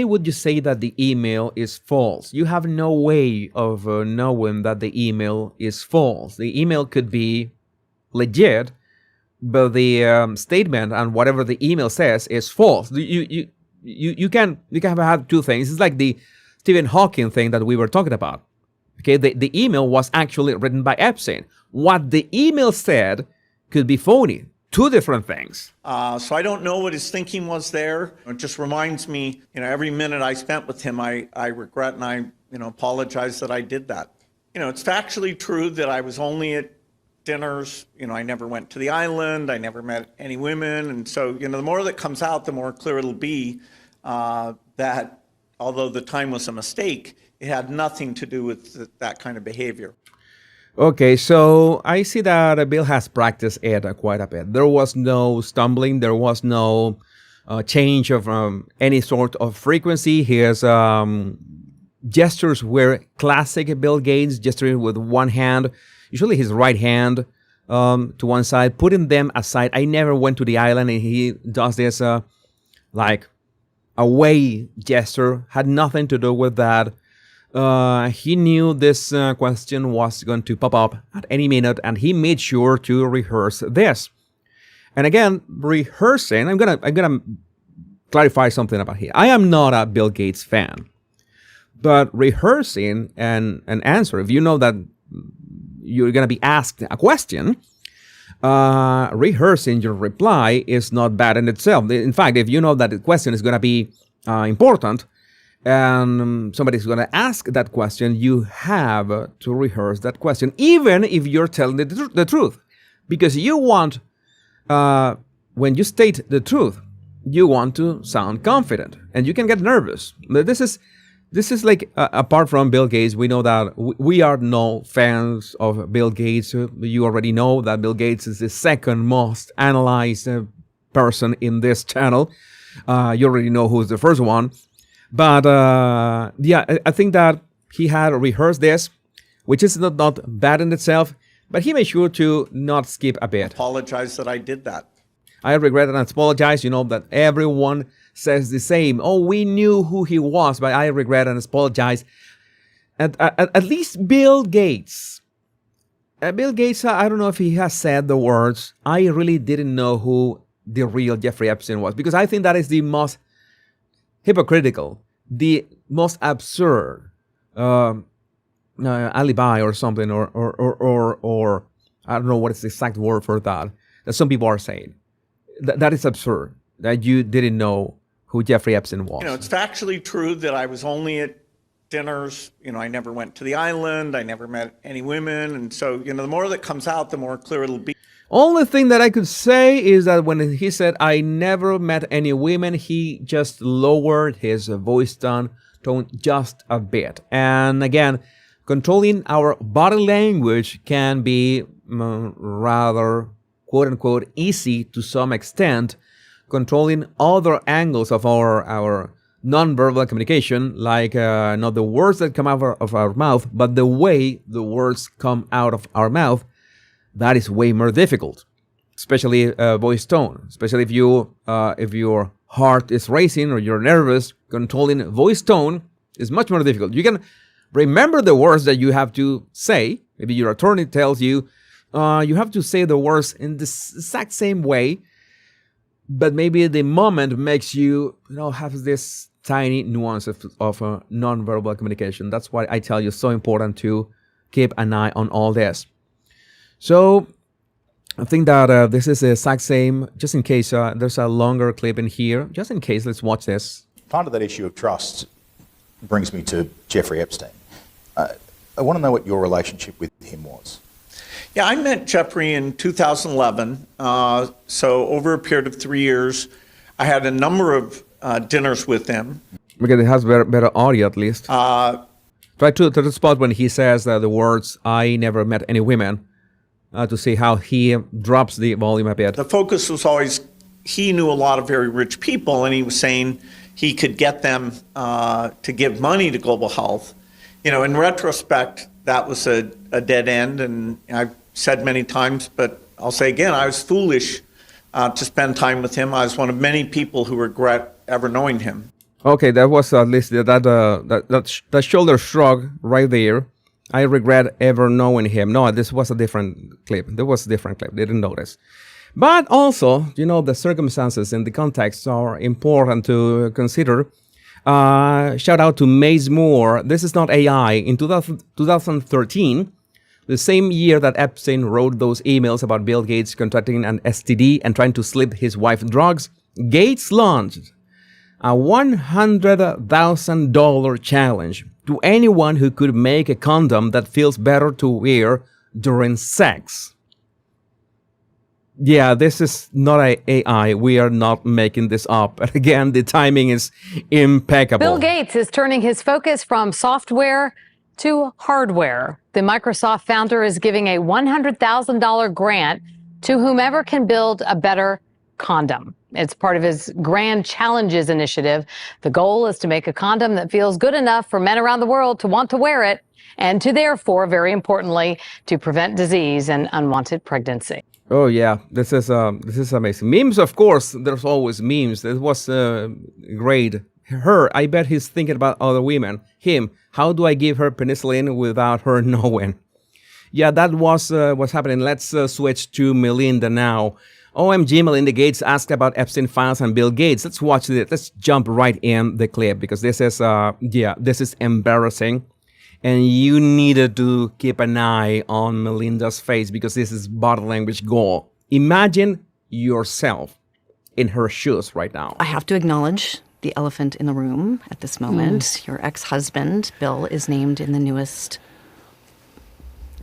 [SPEAKER 1] would you say that the email is false? You have no way of knowing that the email is false. The email could be legit, but the statement and whatever the email says is false. You can have two things. It's like the Stephen Hawking thing that we were talking about. Okay, the email was actually written by Epstein. What the email said could be phony. Two different things.
[SPEAKER 4] So I don't know what his thinking was there. It just reminds me, every minute I spent with him, I regret and I, apologize that I did that. It's factually true that I was only at dinners. I never went to the island. I never met any women. And so, the more that comes out, the more clear it'll be that although the time was a mistake, it had nothing to do with that kind of behavior.
[SPEAKER 1] Okay, so I see that Bill has practiced it quite a bit. There was no stumbling. There was no change of any sort of frequency. His gestures were classic Bill Gates, gesturing with one hand, usually his right hand to one side, putting them aside. I never went to the island, and he does this like away gesture. Had nothing to do with that. He knew this question was going to pop up at any minute, and he made sure to rehearse this. And again, rehearsing, I'm gonna clarify something about here. I am not a Bill Gates fan, but rehearsing an answer, if you know that you're gonna be asked a question, rehearsing your reply is not bad in itself. In fact, if you know that the question is gonna be important, and somebody's going to ask that question, you have to rehearse that question, even if you're telling the truth. Because you want, when you state the truth, you want to sound confident, and you can get nervous. This is like, apart from Bill Gates, we know that we are no fans of Bill Gates. You already know that Bill Gates is the second most analyzed person in this channel. You already know who's the first one. But I think that he had rehearsed this, which is not bad in itself, but he made sure to not skip a bit.
[SPEAKER 4] Apologize that I did that.
[SPEAKER 1] I regret and apologize. That everyone says the same. Oh, we knew who he was, but I regret and apologize. And at least Bill Gates. Bill Gates, I don't know if he has said the words, I really didn't know who the real Jeffrey Epstein was, because I think that is the most hypocritical, the most absurd alibi or something, or I don't know what is the exact word for that some people are saying. That is absurd, that you didn't know who Jeffrey Epstein was.
[SPEAKER 4] It's factually true that I was only at dinners. I never went to the island. I never met any women. And so, the more that comes out, the more clear it'll be.
[SPEAKER 1] Only thing that I could say is that when he said, I never met any women, he just lowered his voice tone just a bit. And again, controlling our body language can be rather, quote unquote, easy to some extent. Controlling other angles of our nonverbal communication, like not the words that come out of our mouth, but the way the words come out of our mouth, that is way more difficult, especially voice tone. Especially if your heart is racing or you're nervous, controlling voice tone is much more difficult. You can remember the words that you have to say. Maybe your attorney tells you you have to say the words in the exact same way, but maybe the moment makes you have this tiny nuance of nonverbal communication. That's why I tell you it's so important to keep an eye on all this. So I think that this is the exact same, just in case there's a longer clip in here. Just in case, let's watch this.
[SPEAKER 5] Onto that issue of trust. brings me to Jeffrey Epstein. I want to know what your relationship with him was.
[SPEAKER 4] Yeah, I met Jeffrey in 2011. So over a period of 3 years, I had a number of dinners with him.
[SPEAKER 1] Because it has better audio at least. Try to the spot when he says the words, "I never met any women," to see how he drops the volume a bit.
[SPEAKER 4] The focus was always, he knew a lot of very rich people, and he was saying he could get them to give money to global health. You know, in retrospect, that was a dead end, and I've said many times, but I'll say again, I was foolish to spend time with him. I was one of many people who regret ever knowing him.
[SPEAKER 1] Okay, that was at least that shoulder shrug right there. I regret ever knowing him. No, this was a different clip. There was a different clip. Didn't notice. But also, you know, the circumstances and the context are important to consider. Shout out to Maze Moore. This is not AI. In 2013, the same year that Epstein wrote those emails about Bill Gates contracting an STD and trying to slip his wife drugs, Gates launched a $100,000 challenge to anyone who could make a condom that feels better to wear during sex. Yeah, this is not AI. We are not making this up. And again, the timing is impeccable.
[SPEAKER 6] Bill Gates is turning his focus from software to hardware. The Microsoft founder is giving a $100,000 grant to whomever can build a better condom. It's part of his Grand Challenges initiative. The goal is to make a condom that feels good enough for men around the world to want to wear it and to therefore, very importantly, to prevent disease and unwanted pregnancy.
[SPEAKER 1] Oh yeah, this is amazing. Memes, of course. There's always memes. It was great. Her, I bet he's thinking about other women. Him, how do I give her penicillin without her knowing? Yeah, that was what's happening. Let's switch to Melinda now. OMG, Melinda Gates asked about Epstein files and Bill Gates. Let's watch it. Let's jump right in the clip because this is this is embarrassing. And you needed to keep an eye on Melinda's face because this is body language gold. Imagine yourself in her shoes right now.
[SPEAKER 7] I have to acknowledge the elephant in the room at this moment. Your ex-husband, Bill, is named in the newest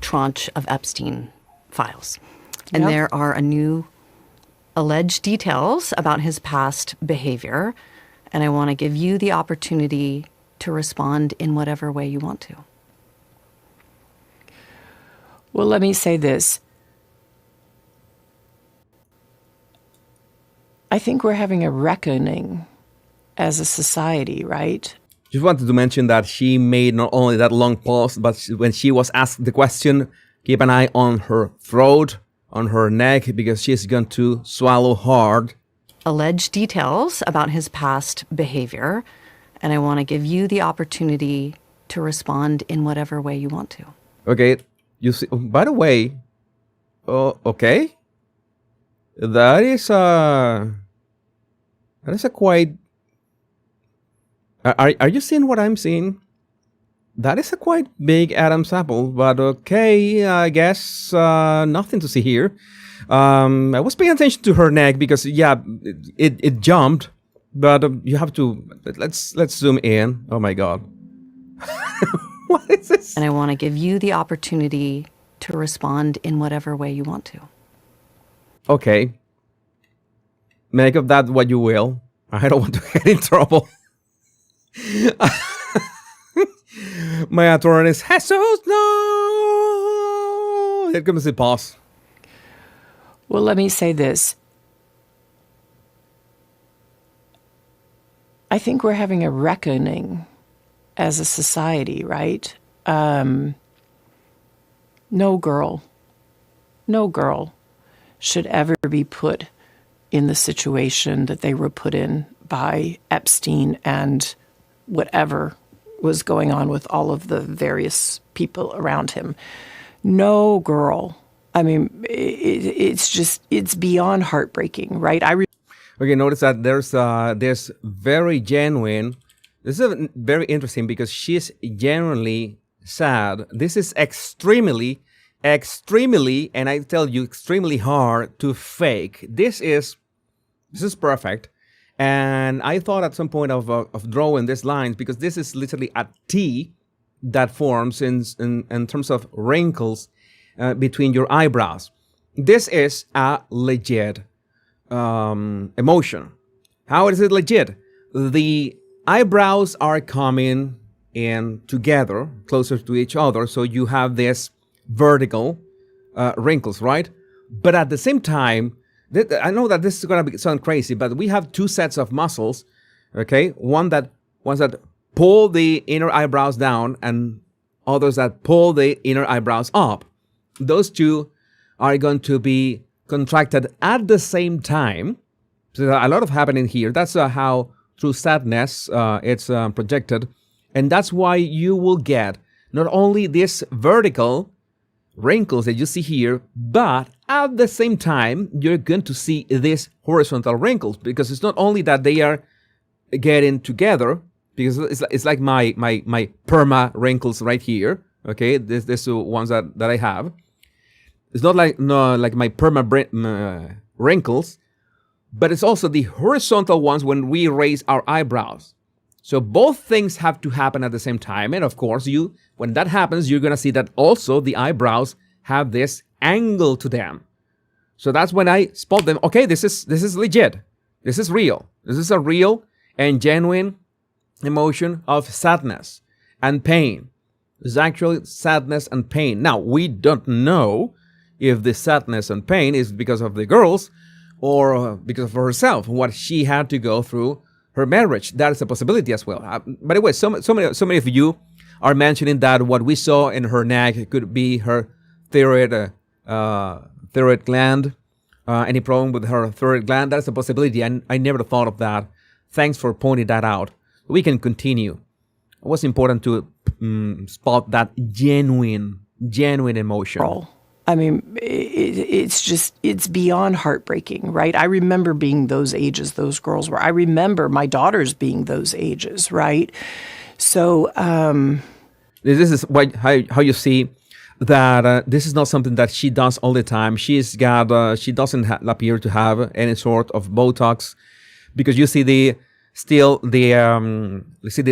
[SPEAKER 7] tranche of Epstein files. And there are a new alleged details about his past behavior. And I want to give you the opportunity to respond in whatever way you want to.
[SPEAKER 8] Well, let me say this. I think we're having a reckoning as a society, right?
[SPEAKER 1] Just wanted to mention that she made not only that long pause, but when she was asked the question, keep an eye on her throat, on her neck, because she's going to swallow hard.
[SPEAKER 7] Alleged details about his past behavior. And I want to give you the opportunity to respond in whatever way you want to.
[SPEAKER 1] Okay, you see. By the way, okay, that is a quite. Are you seeing what I'm seeing? That is a quite big Adam's apple, but okay, I guess nothing to see here. I was paying attention to her neck because it jumped. But you have to, let's zoom in. Oh my God. What is this?
[SPEAKER 7] And I want to give you the opportunity to respond in whatever way you want to.
[SPEAKER 1] Okay. Make of that what you will. I don't want to get in trouble. My attorney is, Jesus, no! Here comes the pause.
[SPEAKER 8] Well, let me say this. I think we're having a reckoning as a society, right? No girl should ever be put in the situation that they were put in by Epstein and whatever was going on with all of the various people around him. No girl. I mean, it's beyond heartbreaking, right?
[SPEAKER 1] Okay, notice that there's very genuine. This is very interesting because she's genuinely sad. This is extremely, and I tell you, extremely hard to fake. This is perfect. And I thought at some point of drawing these lines because this is literally a T that forms in terms of wrinkles between your eyebrows. This is a legit emotion. How is it legit? The eyebrows are coming in together, closer to each other, so you have this vertical wrinkles, right? But at the same time, I know that this is going to sound crazy, but we have two sets of muscles, okay? Ones that pull the inner eyebrows down and others that pull the inner eyebrows up. Those two are going to be contracted at the same time. So a lot of happening here. That's how through sadness it's projected. And that's why you will get not only this vertical wrinkles that you see here, but at the same time, you're going to see these horizontal wrinkles because it's not only that they are getting together, because it's like my perma wrinkles right here. Okay, this ones that I have. It's not like my perma wrinkles, but it's also the horizontal ones when we raise our eyebrows. So both things have to happen at the same time. And of course, when that happens, you're going to see that also the eyebrows have this angle to them. So that's when I spot them. Okay, this is legit. This is real. This is a real and genuine emotion of sadness and pain. It's actually sadness and pain. Now, we don't know if the sadness and pain is because of the girls or because of herself, what she had to go through her marriage. That is a possibility as well. By the way, so many of you are mentioning that what we saw in her neck could be her thyroid gland. Any problem with her thyroid gland? That is a possibility. I never thought of that. Thanks for pointing that out. We can continue. It was important to spot that genuine emotion.
[SPEAKER 8] I mean, it's beyond heartbreaking, right? I remember being those ages those girls were. I remember my daughters being those ages, right? So
[SPEAKER 1] this is how you see that this is not something that she does all the time. She doesn't appear to have any sort of Botox, because you see the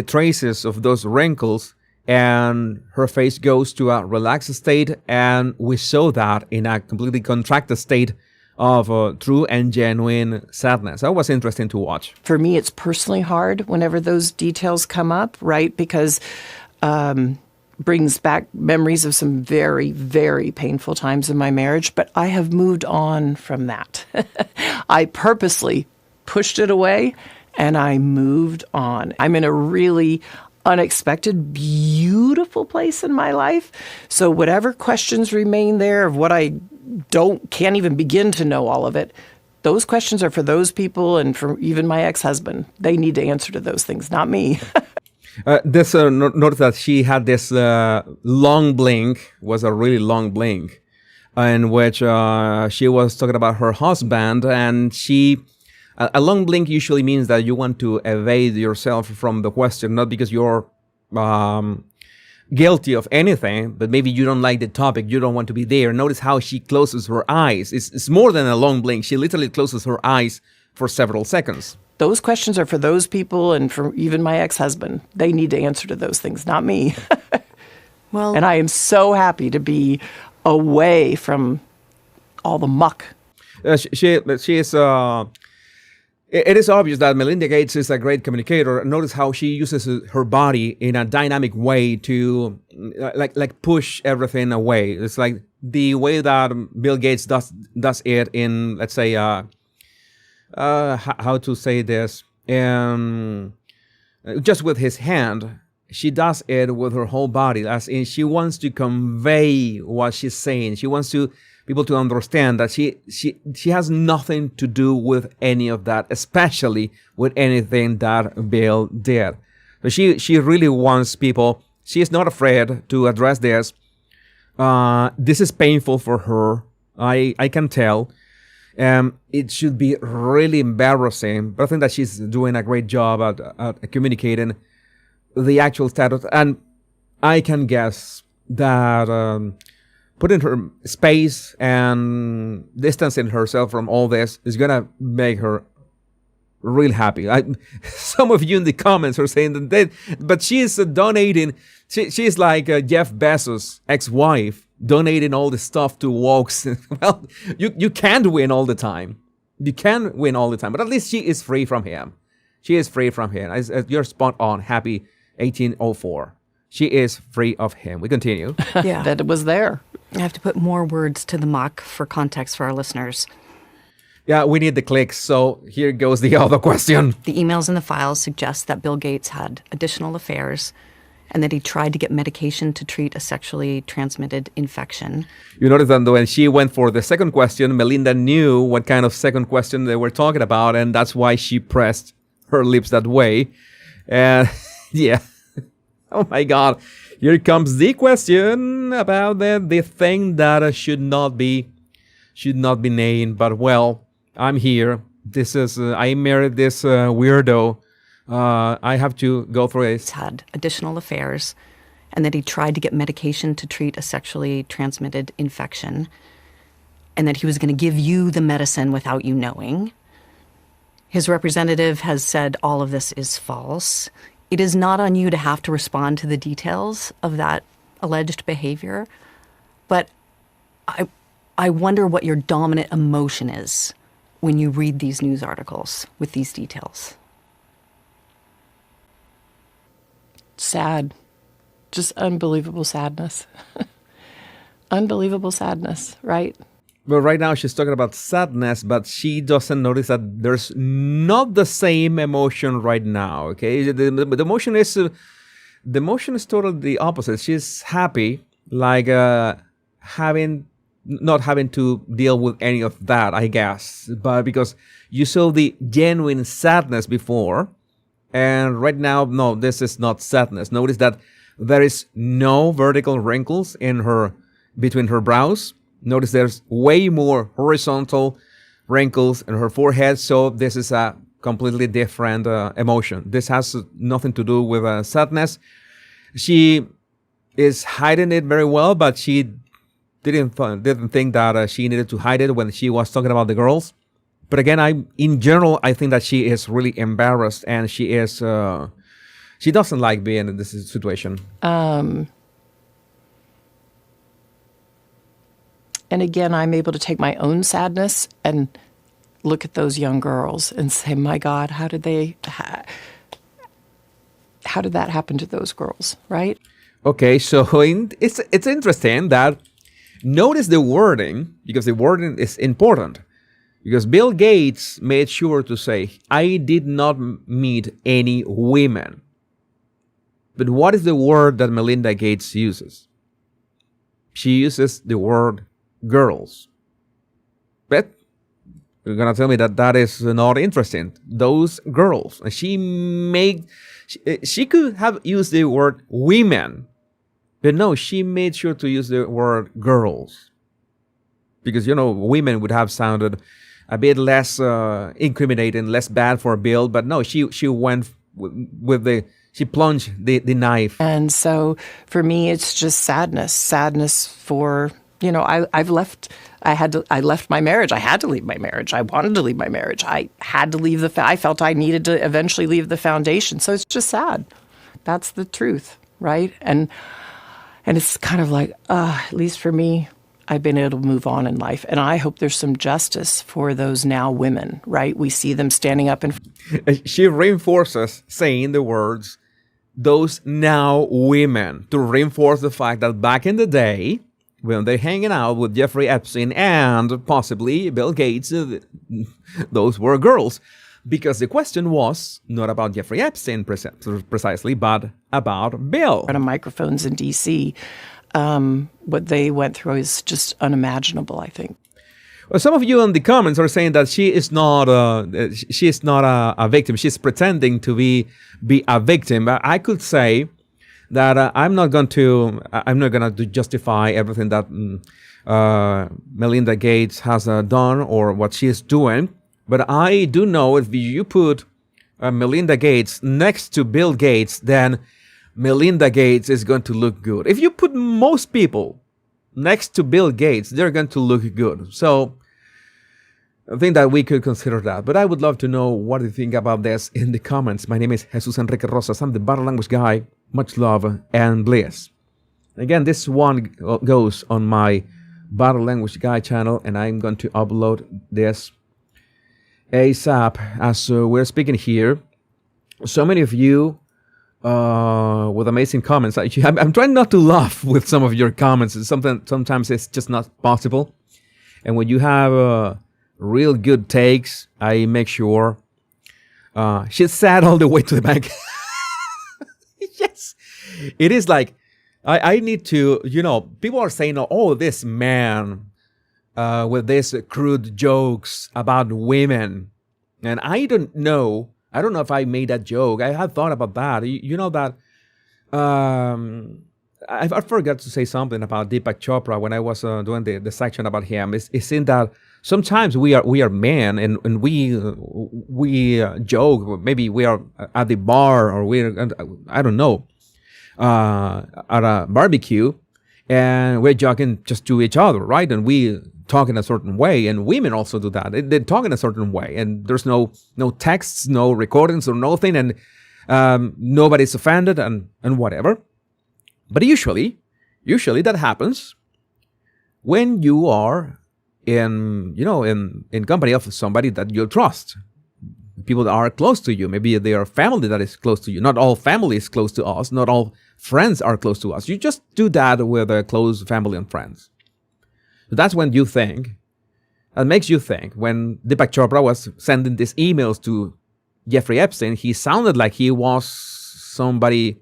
[SPEAKER 1] traces of those wrinkles. And her face goes to a relaxed state, and we saw that in a completely contracted state of true and genuine sadness. That was interesting to watch.
[SPEAKER 8] For me, it's personally hard whenever those details come up, right? Because brings back memories of some very, very painful times in my marriage, but I have moved on from that. I purposely pushed it away, and I moved on. I'm in a really unexpected, beautiful place in my life. So whatever questions remain there of what I can't even begin to know all of it, those questions are for those people and for even my ex-husband. They need to answer to those things, not me.
[SPEAKER 1] Notice that she had this long blink, was a really long blink, in which she was talking about her husband, and a long blink usually means that you want to evade yourself from the question, not because you're guilty of anything, but maybe you don't like the topic, you don't want to be there. Notice how she closes her eyes. It's more than a long blink. She literally closes her eyes for several seconds.
[SPEAKER 8] Those questions are for those people and for even my ex-husband. They need to answer to those things, not me.
[SPEAKER 7] Well,
[SPEAKER 8] and I am so happy to be away from all the muck.
[SPEAKER 1] It is obvious that Melinda Gates is a great communicator. Notice how she uses her body in a dynamic way to like push everything away. It's like the way that Bill Gates does it in, let's say, how to say this, just with his hand. She does it with her whole body, as in she wants to convey what she's saying. She wants people to understand that she has nothing to do with any of that, especially with anything that Bill did. So she really wants people. She is not afraid to address this. This is painful for her. I can tell. It should be really embarrassing, but I think that she's doing a great job at communicating the actual status. And I can guess that putting her space and distancing herself from all this is going to make her real happy. Some of you in the comments are saying but she is donating. She's like Jeff Bezos' ex-wife, donating all the stuff to walks. Well, you can't win all the time. You can win all the time, but at least she is free from him. She is free from him. You're spot on. Happy 1804. She is free of him. We continue.
[SPEAKER 7] Yeah.
[SPEAKER 8] That it was there.
[SPEAKER 7] I have to put more words to the mock for context for our listeners.
[SPEAKER 1] Yeah, we need the clicks. So here goes the other question.
[SPEAKER 7] The emails in the files suggest that Bill Gates had additional affairs and that he tried to get medication to treat a sexually transmitted infection.
[SPEAKER 1] You notice that when she went for the second question, Melinda knew what kind of second question they were talking about, and that's why she pressed her lips that way. And yeah, oh my God, here comes the question about the thing that should not be named. But well, I'm here. This is I married this weirdo. I have to go through it.
[SPEAKER 7] Had additional affairs and that he tried to get medication to treat a sexually transmitted infection and that he was going to give you the medicine without you knowing. His representative has said all of this is false. It is not on you to have to respond to the details of that alleged behavior, but I wonder what your dominant emotion is when you read these news articles with these details.
[SPEAKER 8] Sad. Just unbelievable sadness. Unbelievable sadness, right?
[SPEAKER 1] Well, right now she's talking about sadness, but she doesn't notice that there's not the same emotion right now. Okay, the emotion is totally the opposite. She's happy, like not having to deal with any of that, I guess. But because you saw the genuine sadness before, and right now, no, this is not sadness. Notice that there is no vertical wrinkles between her brows. Notice there's way more horizontal wrinkles in her forehead. So this is a completely different emotion. This has nothing to do with sadness. She is hiding it very well, but she didn't think that she needed to hide it when she was talking about the girls. But again, in general, I think that she is really embarrassed, and she doesn't like being in this situation.
[SPEAKER 8] And again, I'm able to take my own sadness and look at those young girls and say, my God, how did that happen to those girls, right?
[SPEAKER 1] Okay, so it's interesting that notice the wording, because the wording is important. Because Bill Gates made sure to say, I did not meet any women. But what is the word that Melinda Gates uses? She uses the word girls. But you're going to tell me that is not interesting. Those girls. And she could have used the word women. But no, she made sure to use the word girls. Because, women would have sounded a bit less incriminating, less bad for Bill. But no, she went she plunged the knife.
[SPEAKER 8] And so for me, it's just sadness for, I left my marriage. I had to leave my marriage. I wanted to leave my marriage. I had to leave I felt I needed to eventually leave the foundation. So it's just sad. That's the truth, right? And it's kind of like, at least for me, I've been able to move on in life. And I hope there's some justice for those now women, right? We see them standing up and
[SPEAKER 1] she reinforces saying the words, those now women, to reinforce the fact that back in the day, when they're hanging out with Jeffrey Epstein and possibly Bill Gates, those were girls. Because the question was not about Jeffrey Epstein precisely, but about Bill.
[SPEAKER 8] On microphones in D.C., what they went through is just unimaginable, I think.
[SPEAKER 1] Well, some of you in the comments are saying that she is not a victim. She's pretending to be a victim. I could say that I'm not going to justify everything that Melinda Gates has done or what she is doing. But I do know if you put Melinda Gates next to Bill Gates, then Melinda Gates is going to look good. If you put most people next to Bill Gates, they're going to look good. So I think that we could consider that. But I would love to know what you think about this in the comments. My name is Jesus Enrique Rosas. I'm the Body Language Guy. Much love and bliss. Again, this one goes on my Body Language Guy channel, and I'm going to upload this ASAP as we're speaking here. So many of you with amazing comments. I'm trying not to laugh with some of your comments. Sometimes it's just not possible. And when you have real good takes, I make sure. She's sad all the way to the bank. Yes. It is like, I need to, people are saying, oh, this man with these crude jokes about women. And I don't know if I made that joke. I had thought about that. You know that I forgot to say something about Deepak Chopra when I was doing the section about him. It's in that sometimes we are men and we joke. Maybe we are at the bar or I don't know, at a barbecue, and we're joking just to each other, right? And we talk in a certain way, and women also do that. They talk in a certain way, and there's no texts, no recordings or nothing, and nobody's offended and whatever. But usually that happens when you are in company of somebody that you trust. People that are close to you. Maybe they are family that is close to you. Not all family is close to us. Not all friends are close to us. You just do that with a close family and friends. So that's when you think. That makes you think. When Deepak Chopra was sending these emails to Jeffrey Epstein, he sounded like he was somebody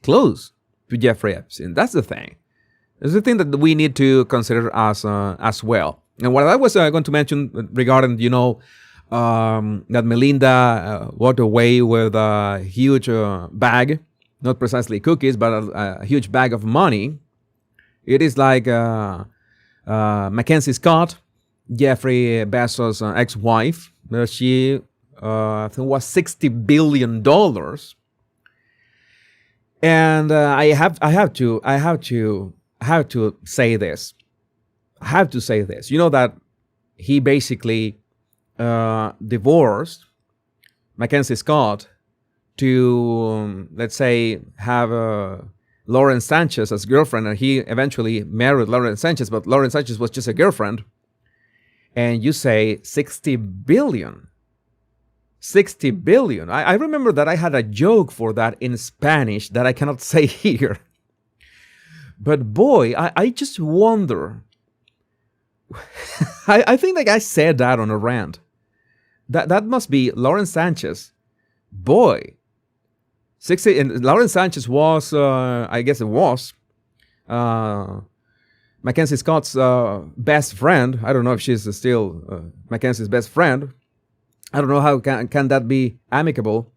[SPEAKER 1] close to Jeffrey Epstein. That's the thing. It's the thing that we need to consider as well. And what I was going to mention regarding, that Melinda walked away with a huge bag, not precisely cookies, but a huge bag of money. It is like Mackenzie Scott, Jeffrey Bezos' ex-wife. She, I think, was $60 billion. And I have to say this. I have to say this. You know that he basically divorced Mackenzie Scott to, let's say, have Lauren Sanchez as girlfriend, and he eventually married Lauren Sanchez, but Lauren Sanchez was just a girlfriend. And you say 60 billion. 60 billion. I remember that I had a joke for that in Spanish that I cannot say here. But boy, I just wonder. I think the guy said that on a rant. That must be Lauren Sanchez. Boy. 60, and Lauren Sanchez was, I guess it was, Mackenzie Scott's best friend. I don't know if she's still Mackenzie's best friend. I don't know how can that be amicable.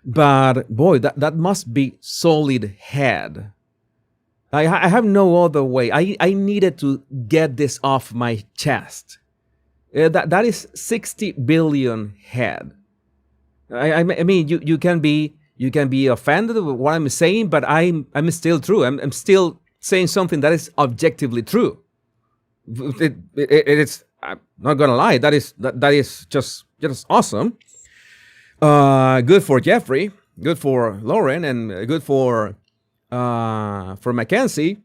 [SPEAKER 1] But boy, that must be solid head. I have no other way. I needed to get this off my chest. That is 60 billion head. I mean, you can be offended with what I'm saying, but I'm still true. I'm still saying something that is objectively true. It is. I'm not gonna lie. That is just awesome. Good for Jeffrey. Good for Lauren, and good for Mackenzie,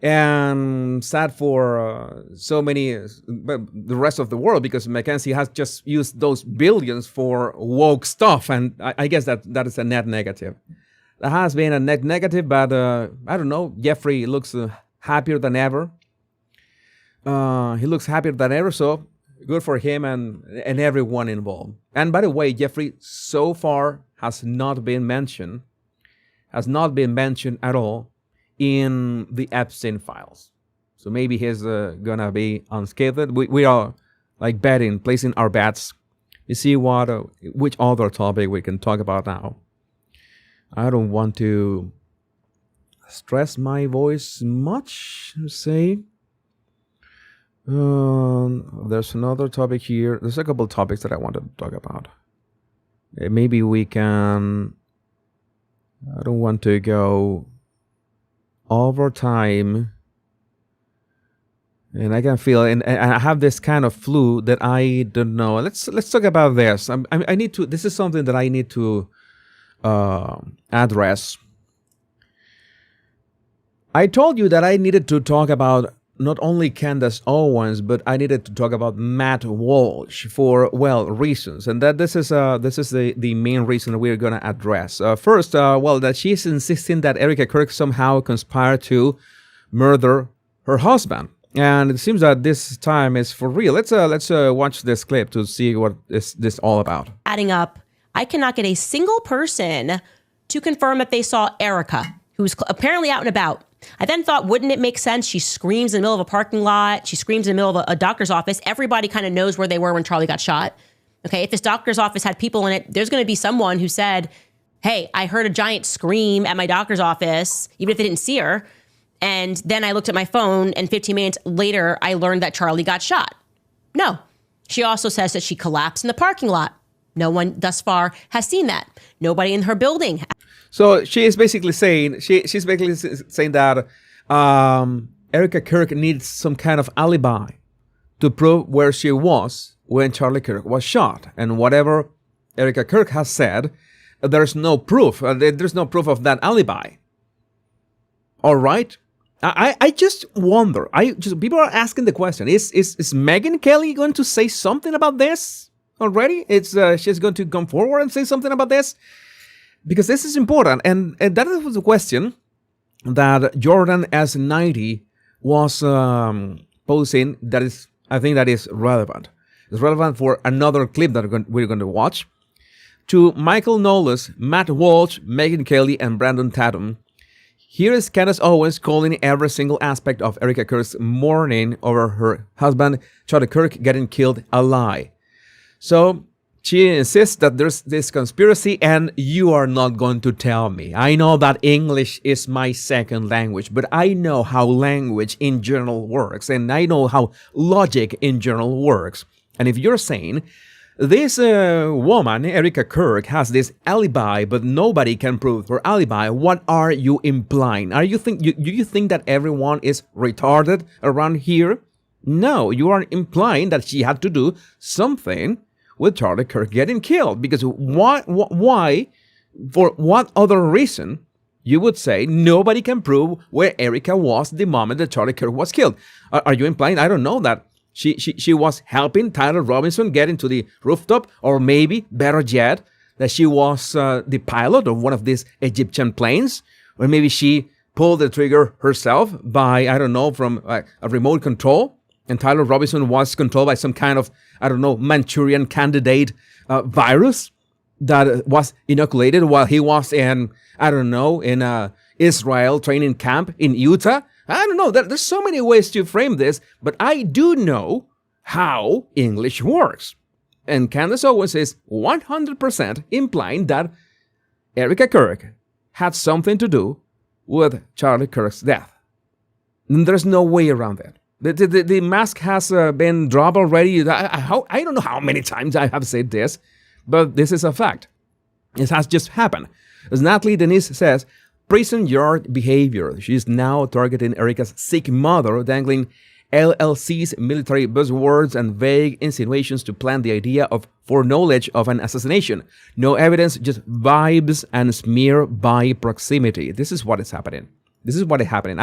[SPEAKER 1] and sad for so many, the rest of the world, because Mackenzie has just used those billions for woke stuff, and I guess that is a net negative. That has been a net negative, but I don't know. Jeffrey looks happier than ever. He looks happier than ever, so good for him and everyone involved. And by the way, Jeffrey so far has not been mentioned at all in the Epstein files. So maybe he's gonna be unscathed. We are like placing our bets. You see which other topic we can talk about now. I don't want to stress my voice much, say. There's another topic here. There's a couple topics that I wanted to talk about. Maybe we can... I don't want to go over time. And I can feel, and I have this kind of flu that I don't know. Let's talk about this. I need to. This is something that I need to address. I told you that I needed to talk about not only Candace Owens, but I needed to talk about Matt Walsh for, well, reasons, and that this is the main reason we're going to address. First, that she's insisting that Erica Kirk somehow conspired to murder her husband. And it seems that this time is for real. Let's watch this clip to see what is this all about.
[SPEAKER 9] Adding up, I cannot get a single person to confirm that they saw Erica, who's apparently out and about. I then thought, wouldn't it make sense? She screams in the middle of a parking lot. She screams in the middle of a doctor's office. Everybody kind of knows where they were when Charlie got shot. Okay, if this doctor's office had people in it, there's going to be someone who said, hey, I heard a giant scream at my doctor's office, even if they didn't see her. And then I looked at my phone, and 15 minutes later, I learned that Charlie got shot. No. She also says that she collapsed in the parking lot. No one thus far has seen that. Nobody in her building.
[SPEAKER 1] So she is basically saying she's basically saying that Erica Kirk needs some kind of alibi to prove where she was when Charlie Kirk was shot. And whatever Erica Kirk has said, there's no proof. There's no proof of that alibi. All right. I just wonder. People are asking the question: Is Megyn Kelly going to say something about this already? She's going to come forward and say something about this, because this is important, and that was a question that Jordan S90 was posing. I think that is relevant. It's relevant for another clip that we're going to watch. To Michael Knowles, Matt Walsh, Megyn Kelly, and Brandon Tatum. Here is Candace Owens calling every single aspect of Erica Kirk's mourning over her husband, Charlie Kirk, getting killed a lie. So she insists that there's this conspiracy and you are not going to tell me. I know that English is my second language, but I know how language in general works, and I know how logic in general works. And if you're saying this woman, Erica Kirk, has this alibi, but nobody can prove her alibi, what are you implying? Do you think that everyone is retarded around here? No, you are implying that she had to do something with Charlie Kirk getting killed. Because why, for what other reason, you would say nobody can prove where Erica was the moment that Charlie Kirk was killed? Are you implying, I don't know, that she was helping Tyler Robinson get into the rooftop, or maybe, better yet, that she was the pilot of one of these Egyptian planes, or maybe she pulled the trigger herself by, I don't know, from a remote control, and Tyler Robinson was controlled by some kind of, I don't know, Manchurian candidate virus that was inoculated while he was in, I don't know, in Israel training camp in Utah. I don't know. There's so many ways to frame this, but I do know how English works. And Candace Owens is 100% implying that Erica Kirk had something to do with Charlie Kirk's death. And there's no way around that. The mask has been dropped already. I don't know how many times I have said this, but this is a fact. It has just happened. As Natalie Denise says, prison yard behavior. She is now targeting Erica's sick mother, dangling LLC's military buzzwords and vague insinuations to plant the idea of foreknowledge of an assassination. No evidence, just vibes and smear by proximity. This is what is happening. This is what is happening.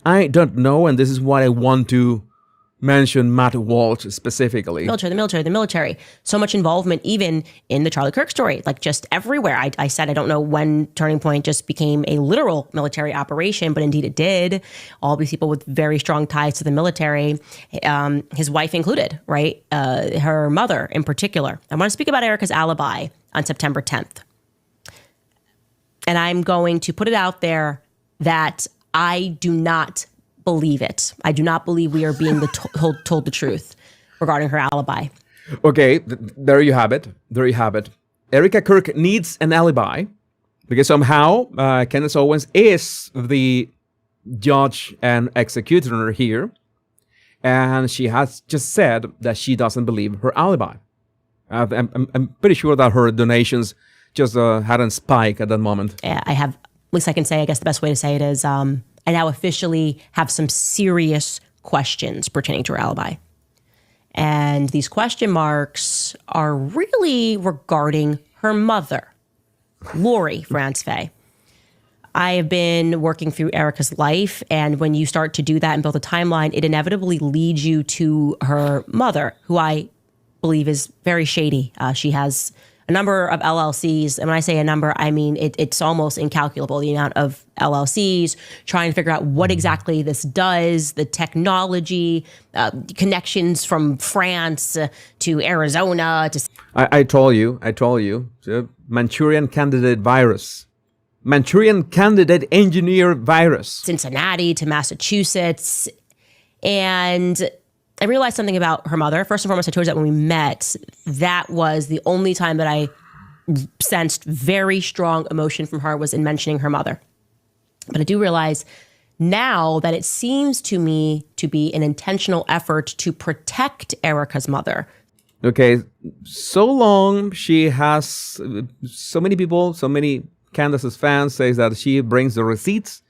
[SPEAKER 1] I don't know, and this is what I want to mention Matt Walsh specifically.
[SPEAKER 9] The military. So much involvement even in the Charlie Kirk story, like just everywhere. I said I don't know when Turning Point just became a literal military operation, but indeed it did. All these people with very strong ties to the military, his wife included, right? Her mother in particular. I want to speak about Erica's alibi on September 10th. And I'm going to put it out there that I do not believe it. I do not believe we are being told the truth regarding her alibi.
[SPEAKER 1] Okay, there you have it. There you have it. Erica Kirk needs an alibi because somehow Candace Owens is the judge and executioner here, and she has just said that she doesn't believe her alibi. I'm pretty sure that her donations just hadn't spiked at that moment.
[SPEAKER 9] Yeah, I have, at least I can say, I guess the best way to say it is, I now officially have some serious questions pertaining to her alibi. And these question marks are really regarding her mother, Lori France Faye. I have been working through Erica's life, and when you start to do that and build a timeline, it inevitably leads you to her mother, who I believe is very shady. She has a number of LLCs, and when I say a number, I mean it's almost incalculable, the amount of LLCs, trying to figure out what exactly this does, the technology, connections from France to Arizona.
[SPEAKER 1] I told you, the Manchurian candidate virus. Manchurian candidate engineer virus.
[SPEAKER 9] Cincinnati to Massachusetts. And I realized something about her mother. First and foremost, I told you that when we met, that was the only time that I sensed very strong emotion from her was in mentioning her mother. But I do realize now that it seems to me to be an intentional effort to protect Erica's mother.
[SPEAKER 1] Okay, so long she has so many people, so many Candace's fans says that she brings the receipts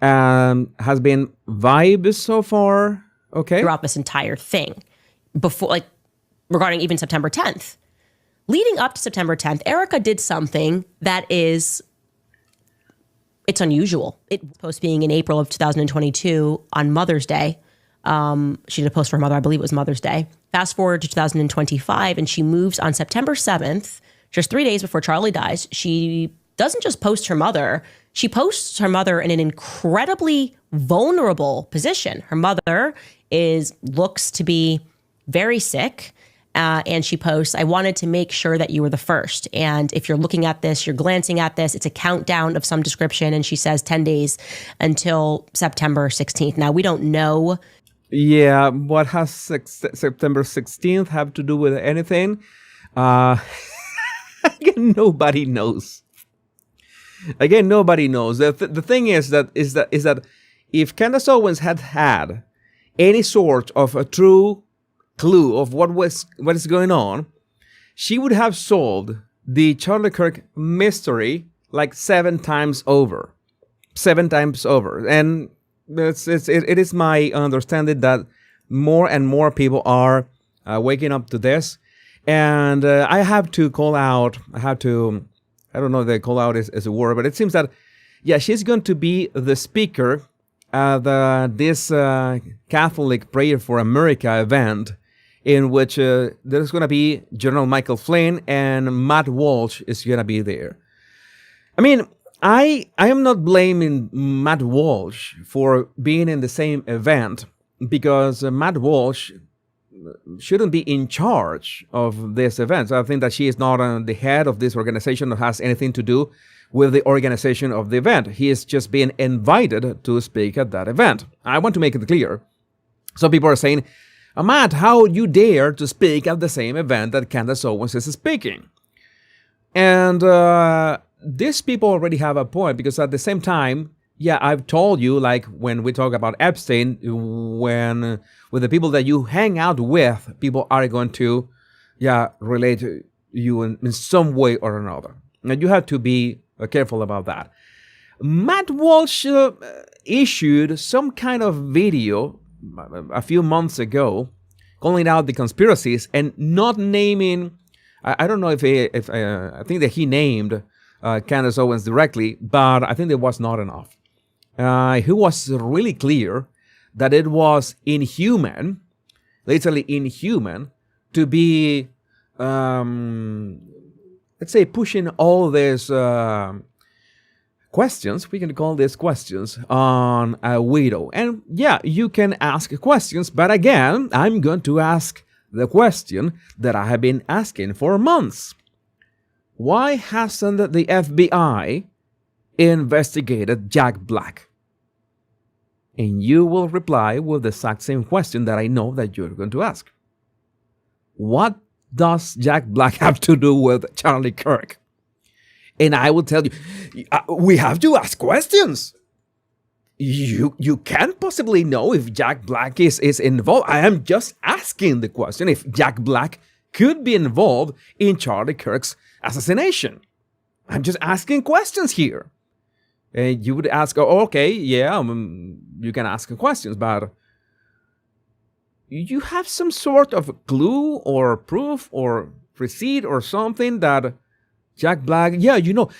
[SPEAKER 1] and has been vibes so far. Okay.
[SPEAKER 9] Throughout this entire thing before, like regarding even September 10th, leading up to September 10th, Erica did something that it's unusual. It was supposed to being in April of 2022 on Mother's Day. She did a post for her mother. I believe it was Mother's Day. Fast forward to 2025 and she moves on September 7th, just 3 days before Charlie dies. She doesn't just post her mother, she posts her mother in an incredibly vulnerable position. Her mother looks to be very sick, and she posts, "I wanted to make sure that you were the first. And if you're looking at this, you're glancing at this, it's a countdown of some description." And she says 10 days until September 16th. Now, we don't know.
[SPEAKER 1] Yeah, what has September 16th have to do with anything? Again, nobody knows. Again, nobody knows. The thing is that if Candace Owens had any sort of a true clue of what is going on, she would have solved the Charlie Kirk mystery like 7 times over. 7 times over. And it is my understanding that more and more people are waking up to this. And I have to call out, I don't know if they call out is a word, but it seems that, yeah, she's going to be the speaker at this Catholic Prayer for America event, in which there's going to be General Michael Flynn and Matt Walsh is going to be there. I mean, I am not blaming Matt Walsh for being in the same event, because Matt Walsh shouldn't be in charge of this event. So I think that she is not the head of this organization that has anything to do with the organization of the event. He is just being invited to speak at that event. I want to make it clear. Some people are saying, Matt, how you dare to speak at the same event that Candace Owens is speaking? And these people already have a point, because at the same time, yeah, I've told you, like when we talk about Epstein, when with the people that you hang out with, people are going to, relate to you in some way or another. And you have to be careful about that. Matt Walsh issued some kind of video a few months ago, calling out the conspiracies and not naming. I don't know if I think that he named Candace Owens directly, but I think that was not enough. He was really clear that it was inhuman, literally inhuman, to be, let's say, pushing all these questions, we can call these questions, on a widow. And yeah, you can ask questions, but again, I'm going to ask the question that I have been asking for months. Why hasn't the FBI investigated Jack Black? And you will reply with the exact same question that I know that you're going to ask. What does Jack Black have to do with Charlie Kirk? And I will tell you, we have to ask questions. You can't possibly know if Jack Black is involved. I am just asking the question if Jack Black could be involved in Charlie Kirk's assassination. I'm just asking questions here. And you would ask, oh, okay, yeah, you can ask questions, but you have some sort of clue or proof or receipt or something that Jack Black, you know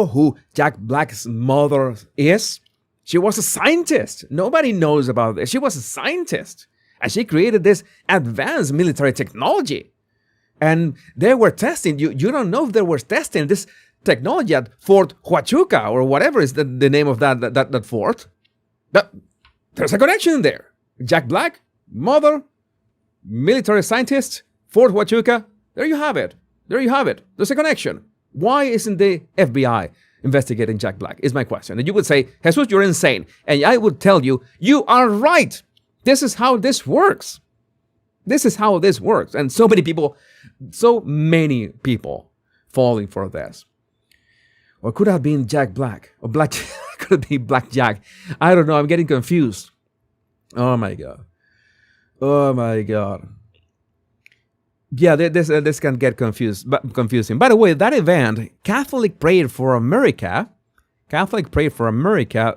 [SPEAKER 1] who Jack Black's mother is? She was a scientist. Nobody knows about this. She was a scientist. And she created this advanced military technology. And they were testing, you don't know if they were testing this technology at Fort Huachuca or whatever is the name of that fort. But there's a connection there. Jack Black, mother, military scientist, Fort Huachuca. There you have it. There's a connection. Why isn't the FBI investigating Jack Black is my question. And you would say, Jesus, you're insane. And I would tell you, you are right. This is how this works. And so many people falling for this. Or could have been Jack Black. Or Black could be Black Jack. I don't know. I'm getting confused. Oh my God. Yeah, this can get confusing. By the way, that event, Catholic Prayed for America,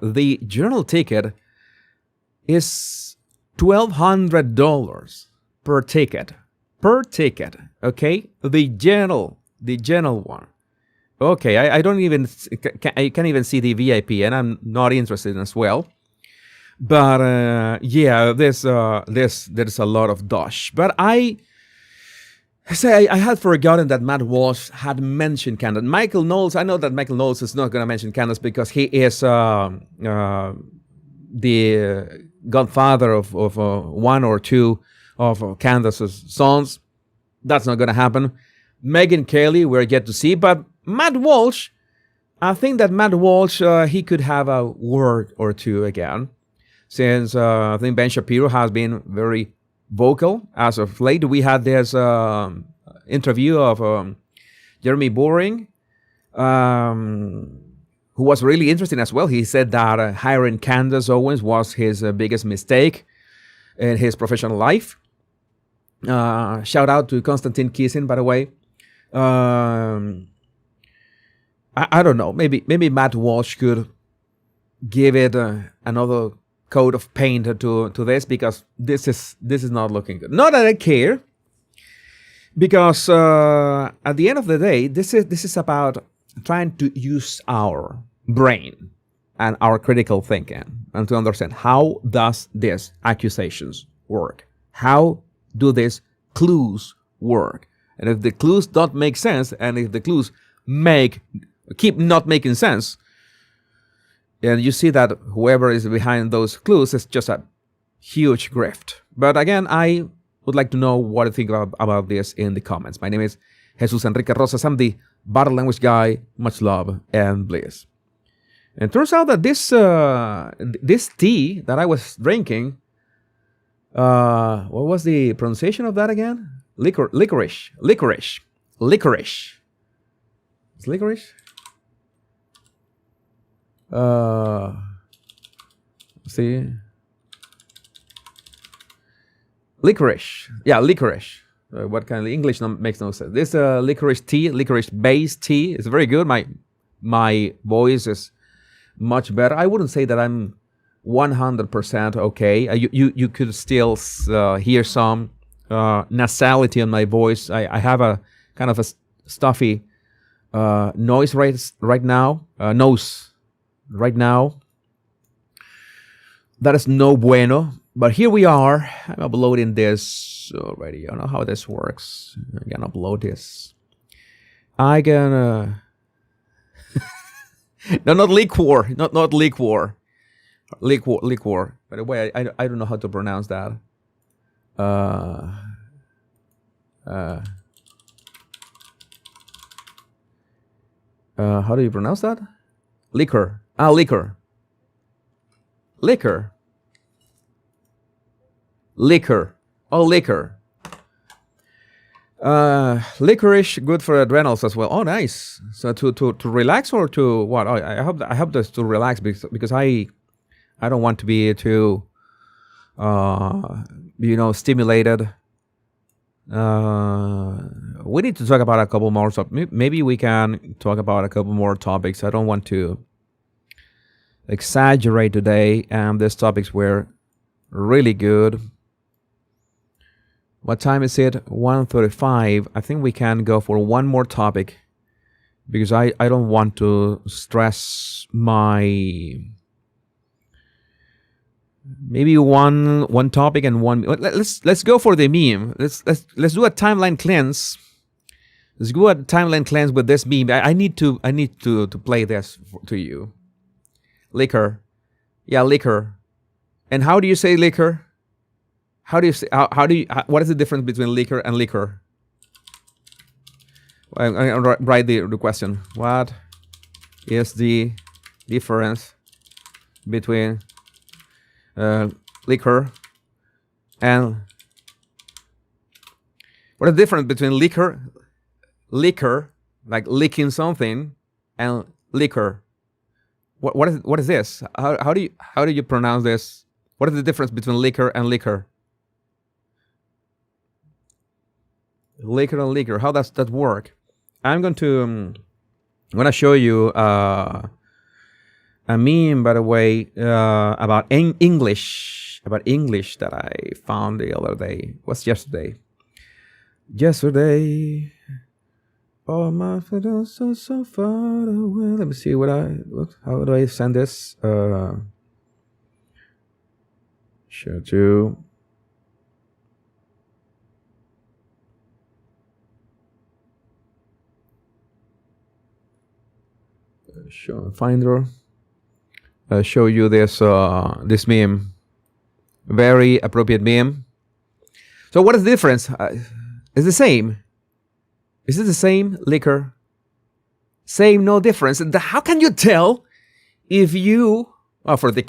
[SPEAKER 1] the journal ticket is $1,200 per ticket. Okay, the journal one. Okay, I can't even see the VIP, and I'm not interested as well. But there's a lot of dosh. But I had forgotten that Matt Walsh had mentioned Candace. Michael Knowles, I know that Michael Knowles is not going to mention Candace because he is the godfather of one or two of Candace's sons. That's not going to happen. Megyn Kelly, we're yet to see. But Matt Walsh, I think that Matt Walsh, he could have a word or two again. Since I think Ben Shapiro has been very vocal as of late. We had this interview of Jeremy Boring, who was really interesting as well. He said that hiring Candace Owens was his biggest mistake in his professional life. Shout out to Konstantin Kisin, by the way. I don't know. Maybe Matt Walsh could give it another coat of paint to this, because this is not looking good. Not that I care, because at the end of the day, this is about trying to use our brain and our critical thinking and to understand how does these accusations work, how do these clues work, and if the clues don't make sense, and if the clues keep not making sense, and you see that whoever is behind those clues is just a huge grift. But again, I would like to know what you think about this in the comments. My name is Jesus Enrique Rosas. I'm the bottle language guy. Much love and bliss. And it turns out that this tea that I was drinking, what was the pronunciation of that again? Licorice. It's licorice? See, licorice. Yeah, licorice. What kind of English makes no sense? This licorice tea, licorice-based tea is very good. My voice is much better. I wouldn't say that I'm 100% okay. You could still hear some nasality on my voice. I have a kind of a stuffy nose right now. That is no bueno. But here we are. I'm uploading this already. I don't know how this works. I'm gonna upload this. No, not liquor. Not liquor. Liquor. By the way, I don't know how to pronounce that. How do you pronounce that? Liquor. Liquor. Oh, liquor. Licorice, good for adrenals as well. Oh, nice. So to relax or to what? Oh, I hope this to relax because I don't want to be too stimulated. We need to talk about a couple more. Maybe we can talk about a couple more topics. I don't want to exaggerate today. These topics were really good. What time is it? 1:35. I think we can go for one more topic because I don't want to stress my maybe one topic and one. Let's go for the meme. Let's do a timeline cleanse. Let's do a timeline cleanse with this meme. I need to play this to you. Liquor, yeah, liquor. And how do you say liquor? How do you say? What is the difference between liquor and liquor? I'll write the question. What is the difference between liquor and what is the difference between liquor like licking something and liquor? What is this? How do you pronounce this? What is the difference between liquor and liquor? Liquor and liquor. How does that work? I'm going to show you a meme, by the way, about English that I found the other day. What's yesterday? Yesterday, oh my feet are so far away. Let me see how do I send this? Show to. Show Finder. Show you this meme. Very appropriate meme. So what is the difference? It's the same. Is it the same? Liquor. Same, no difference. How can you tell if you from the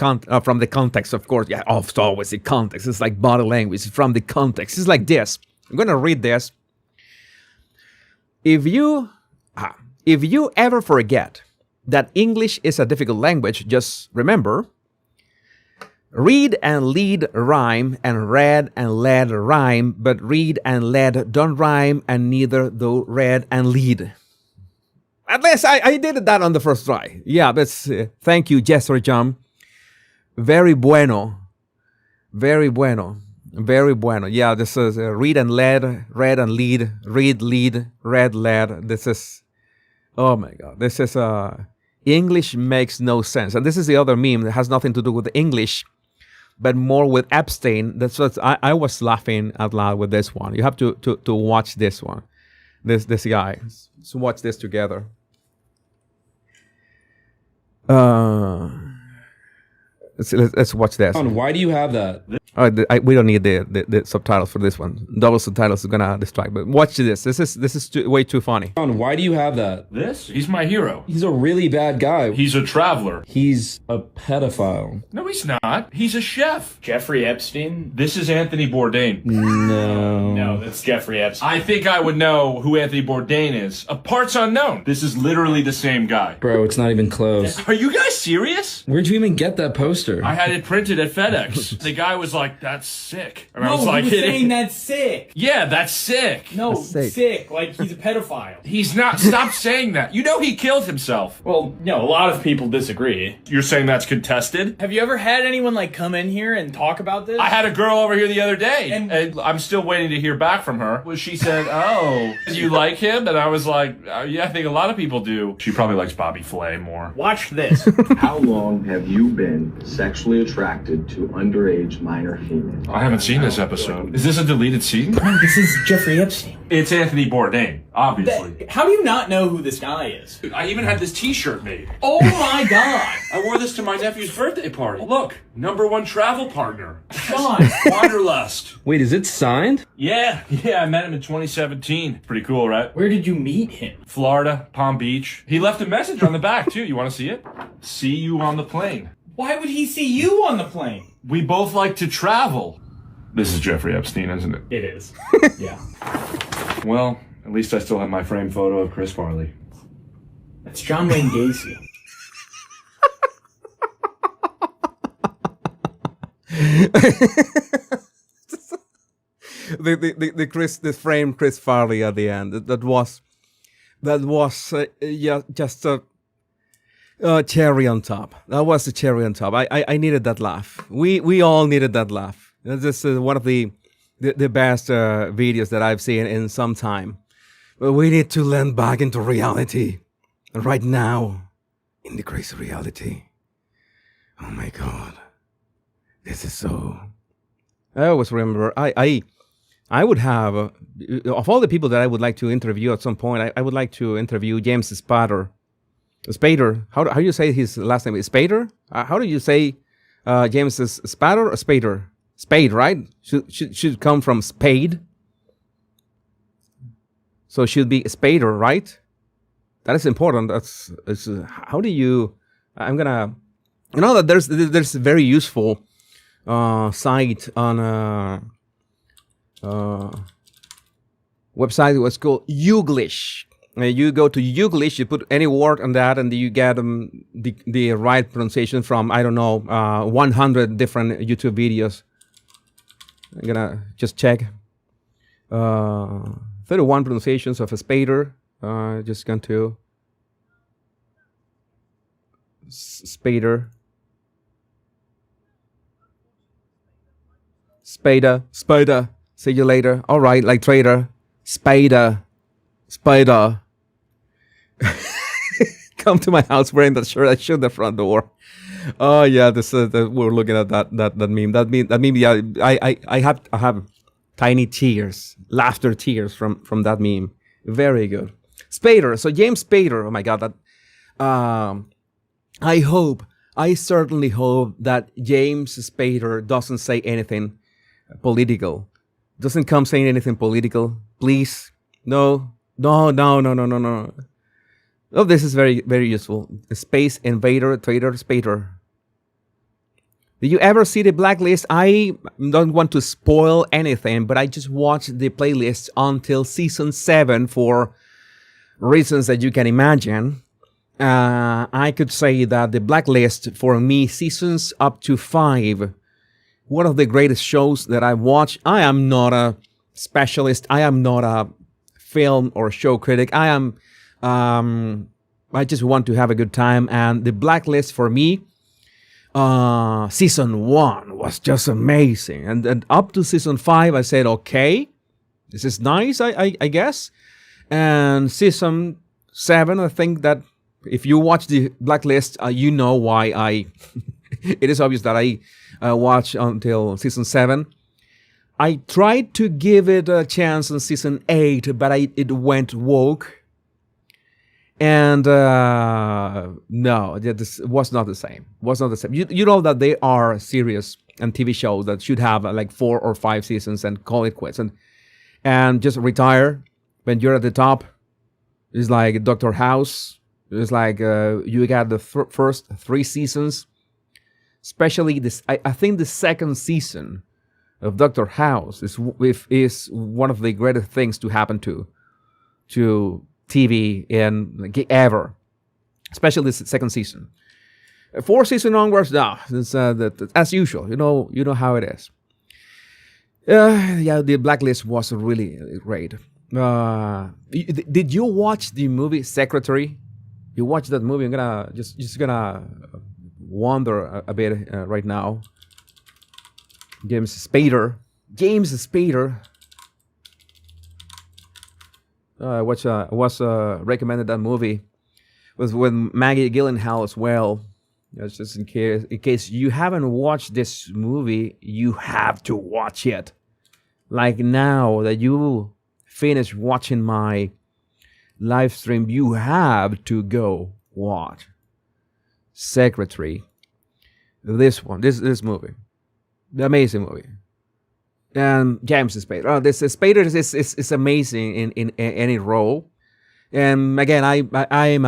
[SPEAKER 1] context, of course. Yeah, it's always the context. It's like body language. From the context. It's like this. I'm gonna read this. If you ever forget that English is a difficult language, just remember, read and lead rhyme, and read and led rhyme, but read and led don't rhyme, and neither do read and lead. At least I did that on the first try. Yeah, that's thank you, Jester Jump. Very bueno. Very bueno. Very bueno. Yeah, this is read and led, read and lead, read, lead, read, led. This is, oh my God, this is English makes no sense. And this is the other meme that has nothing to do with English, but more with abstain. That's what I was laughing out loud with this one. You have to watch this one. This guy. Let's watch this together. Let's watch this.
[SPEAKER 10] Why do you have that?
[SPEAKER 1] We don't need the subtitles for this one. Double subtitles is gonna distract. But watch this. This is way too funny.
[SPEAKER 10] Why do you have that?
[SPEAKER 11] This? He's my hero.
[SPEAKER 10] He's a really bad guy.
[SPEAKER 11] He's a traveler.
[SPEAKER 10] He's a pedophile.
[SPEAKER 11] No, he's not. He's a chef.
[SPEAKER 12] Jeffrey Epstein?
[SPEAKER 11] This is Anthony Bourdain.
[SPEAKER 12] No, that's Jeffrey Epstein.
[SPEAKER 11] I think I would know who Anthony Bourdain is. A part's unknown. This is literally the same guy.
[SPEAKER 10] Bro, it's not even close.
[SPEAKER 11] Are you guys serious?
[SPEAKER 10] Where'd you even get that poster?
[SPEAKER 11] I had it printed at FedEx. The guy was like, that's sick. And I was
[SPEAKER 12] he
[SPEAKER 11] like,
[SPEAKER 12] was saying that's sick.
[SPEAKER 11] Yeah, that's sick.
[SPEAKER 12] No,
[SPEAKER 1] That's
[SPEAKER 12] sick. Like he's a pedophile.
[SPEAKER 11] He's not. Stop saying that. You know he killed himself.
[SPEAKER 12] Well, no, a lot of people disagree.
[SPEAKER 11] You're saying that's contested?
[SPEAKER 12] Have you ever had anyone like come in here and talk about this?
[SPEAKER 11] I had a girl over here the other day, and I'm still waiting to hear back from her. Well, she said, oh, you like him? And I was like, yeah, I think a lot of people do. She probably likes Bobby Flay more.
[SPEAKER 12] Watch this.
[SPEAKER 13] How long have you been sexually attracted to underage minor females?
[SPEAKER 11] I haven't seen this episode. Is this a deleted scene?
[SPEAKER 12] This is Jeffrey Epstein.
[SPEAKER 11] It's Anthony Bourdain, obviously.
[SPEAKER 12] How do you not know who this guy is?
[SPEAKER 11] I even had this t-shirt made.
[SPEAKER 12] Oh my God.
[SPEAKER 11] I wore this to my nephew's birthday party. Look, #1 travel partner.
[SPEAKER 12] Sean.
[SPEAKER 11] Wanderlust.
[SPEAKER 10] Wait, is it signed?
[SPEAKER 11] Yeah, I met him in 2017. Pretty cool, right?
[SPEAKER 12] Where did you meet him?
[SPEAKER 11] Florida, Palm Beach. He left a message on the back, too. You want to see it? See you on the plane.
[SPEAKER 12] Why would he see you on the plane?
[SPEAKER 11] We both like to travel. This is Jeffrey Epstein, isn't it?
[SPEAKER 12] It is. Yeah.
[SPEAKER 11] Well, at least I still have my framed photo of Chris Farley.
[SPEAKER 12] That's John Wayne Gacy.
[SPEAKER 1] the framed Chris Farley at the end. That was just a cherry on top. That was the cherry on top. I needed that laugh. We all needed that laugh. This is one of the the best videos that I've seen in some time. But we need to land back into reality. Right now, in the crazy reality. Oh my God. This is so... I always remember, I would have, of all the people that I would like to interview at some point, I would like to interview James Spader. Spader, how do you say his last name? Is Spader? How do you say James Spader or Spader? Spade, right? Should come from spade. So it should be Spader, right? That is important. It's how do you... I'm gonna... You know that there's a very useful site on website. What's called Youglish. You go to Youglish, you put any word on that, and you get the right pronunciation from, I don't know, 100 different YouTube videos. I'm gonna just check. 31 pronunciations of a Spader. Just going to Spader. Spader. See you later. All right, like trader. Spader. Come to my house wearing that shirt. I shut the front door. Oh yeah, this we're looking at that meme. That meme. Yeah, I have tiny tears, laughter tears from that meme. Very good. Spader. So James Spader. Oh my God, that. I certainly hope that James Spader doesn't say anything political. Doesn't come saying anything political. Please. No. Oh, this is very, very useful. Space Invader Trader Spader. Did you ever see the blacklist? I don't want to spoil anything, but I just watched the playlist until season 7 for reasons that you can imagine. I could say that the blacklist for me, seasons up to 5, one of the greatest shows that I've watched. I am not a specialist. I am not a film or show critic. I just want to have a good time. And the blacklist for me, season 1 was just amazing. And up to season 5, I said, okay, this is nice, I guess. And season 7, I think that if you watch the blacklist, you know why it is obvious that I watched until season 7. I tried to give it a chance in season 8, but it went woke. And no, this was not the same. You know that they are series and TV shows that should have like 4 or 5 seasons and call it quits and just retire when you're at the top. It's like Dr. House. It's like you got the first 3 seasons, especially this. I think the second season of Dr. House is one of the greatest things to happen to TV in ever, especially this second season. 4th season onwards, no, it's as usual. You know how it is. Yeah, the blacklist was really great. Did you watch the movie Secretary? You watched that movie? I'm gonna just gonna wander a bit right now. James Spader. I was recommended that movie. It was with Maggie Gyllenhaal as well. That's just in case you haven't watched this movie, you have to watch it. Like now that you finish watching my live stream, you have to go watch Secretary. This movie, the amazing movie. And James Spader. Oh, this Spader is amazing in any role. And again, I'm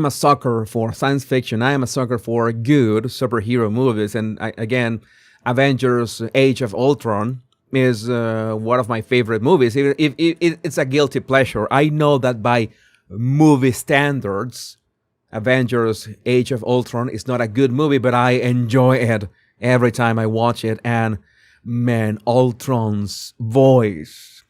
[SPEAKER 1] a sucker for science fiction. I am a sucker for good superhero movies. And again, Avengers: Age of Ultron is one of my favorite movies. If it's a guilty pleasure, I know that by movie standards, Avengers: Age of Ultron is not a good movie, but I enjoy it every time I watch it. And man, Ultron's voice.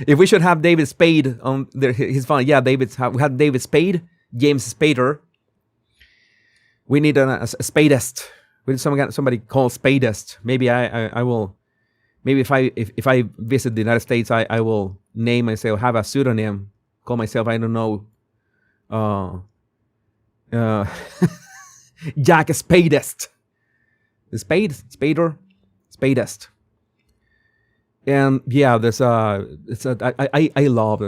[SPEAKER 1] If we should have David Spade on there, he's fine. Yeah, we have David Spade, James Spader. We need a spadist with somebody called Spadest. Maybe I will. Maybe if I visit the United States, I will name myself, have a pseudonym, call myself, I don't know, Jack Spadest. Spadest. And yeah, there's I love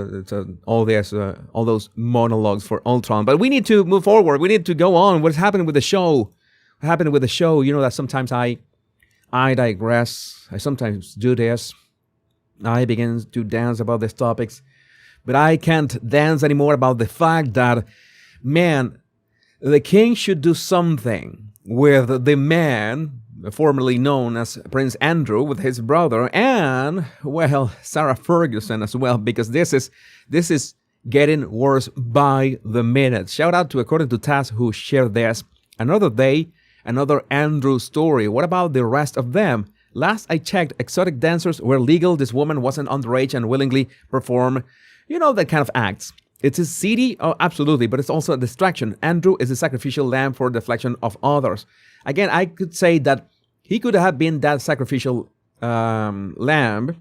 [SPEAKER 1] all those monologues for Ultron. But we need to move forward. We need to go on. What's happening with the show? What happened with the show? You know that sometimes I digress. I sometimes do this. I begin to dance about these topics, but I can't dance anymore about the fact that, man, the king should do something with the man formerly known as Prince Andrew, with his brother, and, well, Sarah Ferguson as well, because this is getting worse by the minute. Shout out to According to Taz, who shared this. Another day, another Andrew story. What about the rest of them? Last I checked, exotic dancers were legal. This woman wasn't underage and willingly performed, that kind of acts. It's a seedy, oh, absolutely, but it's also a distraction. Andrew is a sacrificial lamb for deflection of others. Again, I could say that he could have been that sacrificial lamb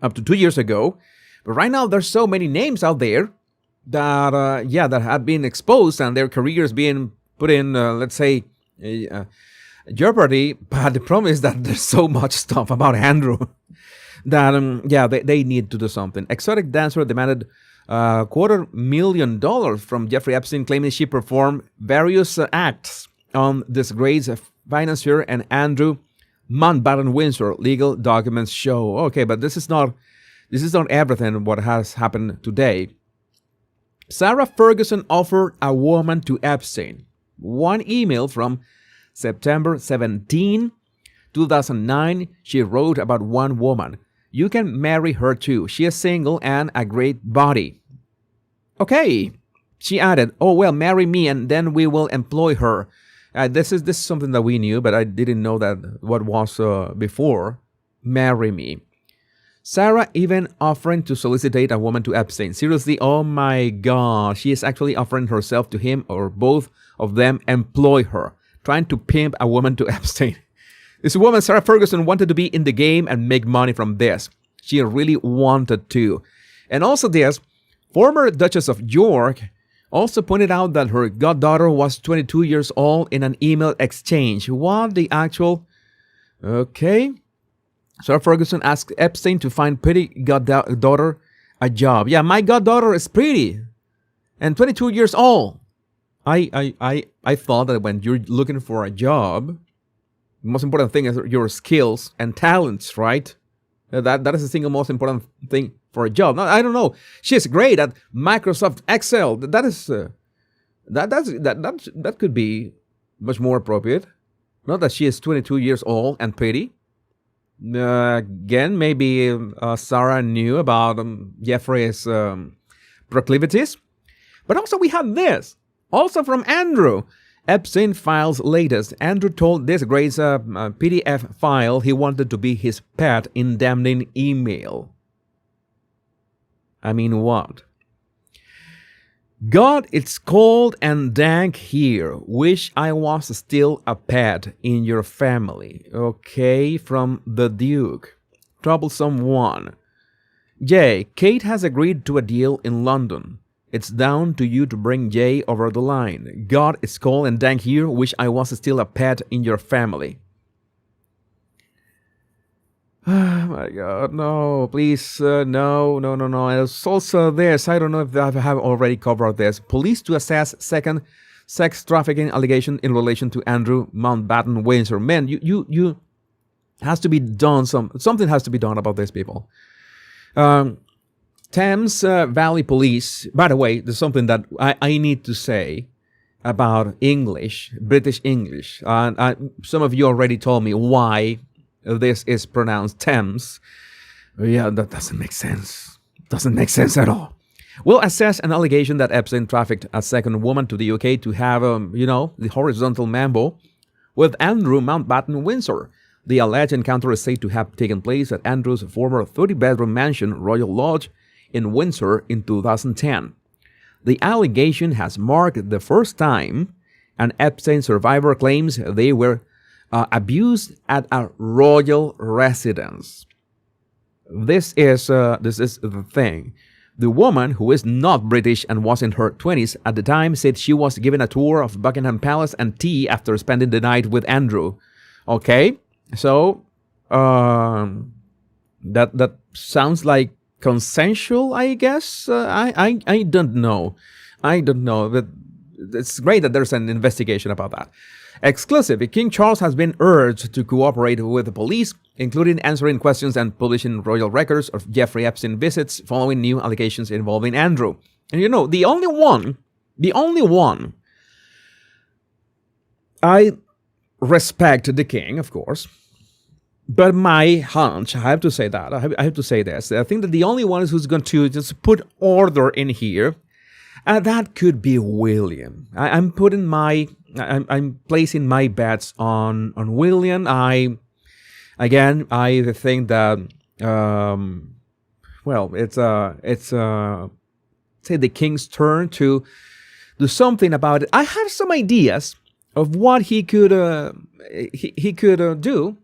[SPEAKER 1] up to 2 years ago, but right now there's so many names out there that, that have been exposed and their careers being put in, let's say, jeopardy. But the problem is that there's so much stuff about Andrew that they need to do something. Exotic dancer demanded $250,000 from Jeffrey Epstein, claiming she performed various acts on disgraced financier and Andrew Mountbatten Windsor. Legal documents show. Okay, but this is not everything what has happened today. Sarah Ferguson offered a woman to Epstein. One email from September 17, 2009, she wrote about one woman. You can marry her too. She is single and a great body. Okay. She added, oh, well, marry me and then we will employ her. This is something that we knew, but I didn't know that what was before. Marry me. Sarah even offering to solicitate a woman to Epstein. Seriously, oh my God. She is actually offering herself to him or both of them employ her. Trying to pimp a woman to Epstein. This woman, Sarah Ferguson, wanted to be in the game and make money from this. She really wanted to. And also this, former Duchess of York also pointed out that her goddaughter was 22 years old in an email exchange. What the actual... Okay. Sarah Ferguson asked Epstein to find pretty goddaughter a job. Yeah, my goddaughter is pretty. And 22 years old. I thought that when you're looking for a job, the most important thing is your skills and talents, right? That is the single most important thing for a job. Now, I don't know. She's great at Microsoft Excel. That could be much more appropriate. Not that she is 22 years old and pretty. Again, maybe Sarah knew about Jeffrey's proclivities. But also we have this. Also from Andrew. Epstein files latest. Andrew told this Grace PDF file he wanted to be his pet in damning email. I mean, what? God, it's cold and dank here. Wish I was still a pet in your family. Okay, from the Duke. Troublesome one. Jay, Kate has agreed to a deal in London. It's down to you to bring Jay over the line. God, it's cold and dank here. Wish I was still a pet in your family. Oh my God, no, please, no. There's also this, I don't know if I have already covered this. Police to assess second sex trafficking allegation in relation to Andrew Mountbatten Windsor. Man, you has to be done, something has to be done about these people. Thames Valley Police, by the way, there's something that I need to say about English, British English. Some of you already told me why this is pronounced Thames. Yeah, that doesn't make sense. Doesn't make sense at all. Will assess an allegation that Epstein trafficked a second woman to the UK to have, the horizontal mambo with Andrew Mountbatten Windsor. The alleged encounter is said to have taken place at Andrew's former 30-bedroom mansion, Royal Lodge, in Windsor in 2010. The allegation has marked the first time An Epstein survivor claims they were abused at a royal residence. This is the thing. The woman, who is not British and was in her 20s at the time, said she was given a tour of Buckingham Palace and tea after spending the night with Andrew. Okay, so that sounds like consensual, I guess. I don't know. But it's great that there's an investigation about that. Exclusive. King Charles has been urged to cooperate with the police, including answering questions and publishing royal records of Jeffrey Epstein visits following new allegations involving Andrew. And you know, the only one I respect the king, of course, but my hunch, I have to say that, I have to say this, I think that the only one who's going to just put order in here, that could be William. I'm placing my bets on William. I think that it's say the king's turn to do something about it. I have some ideas of what he could do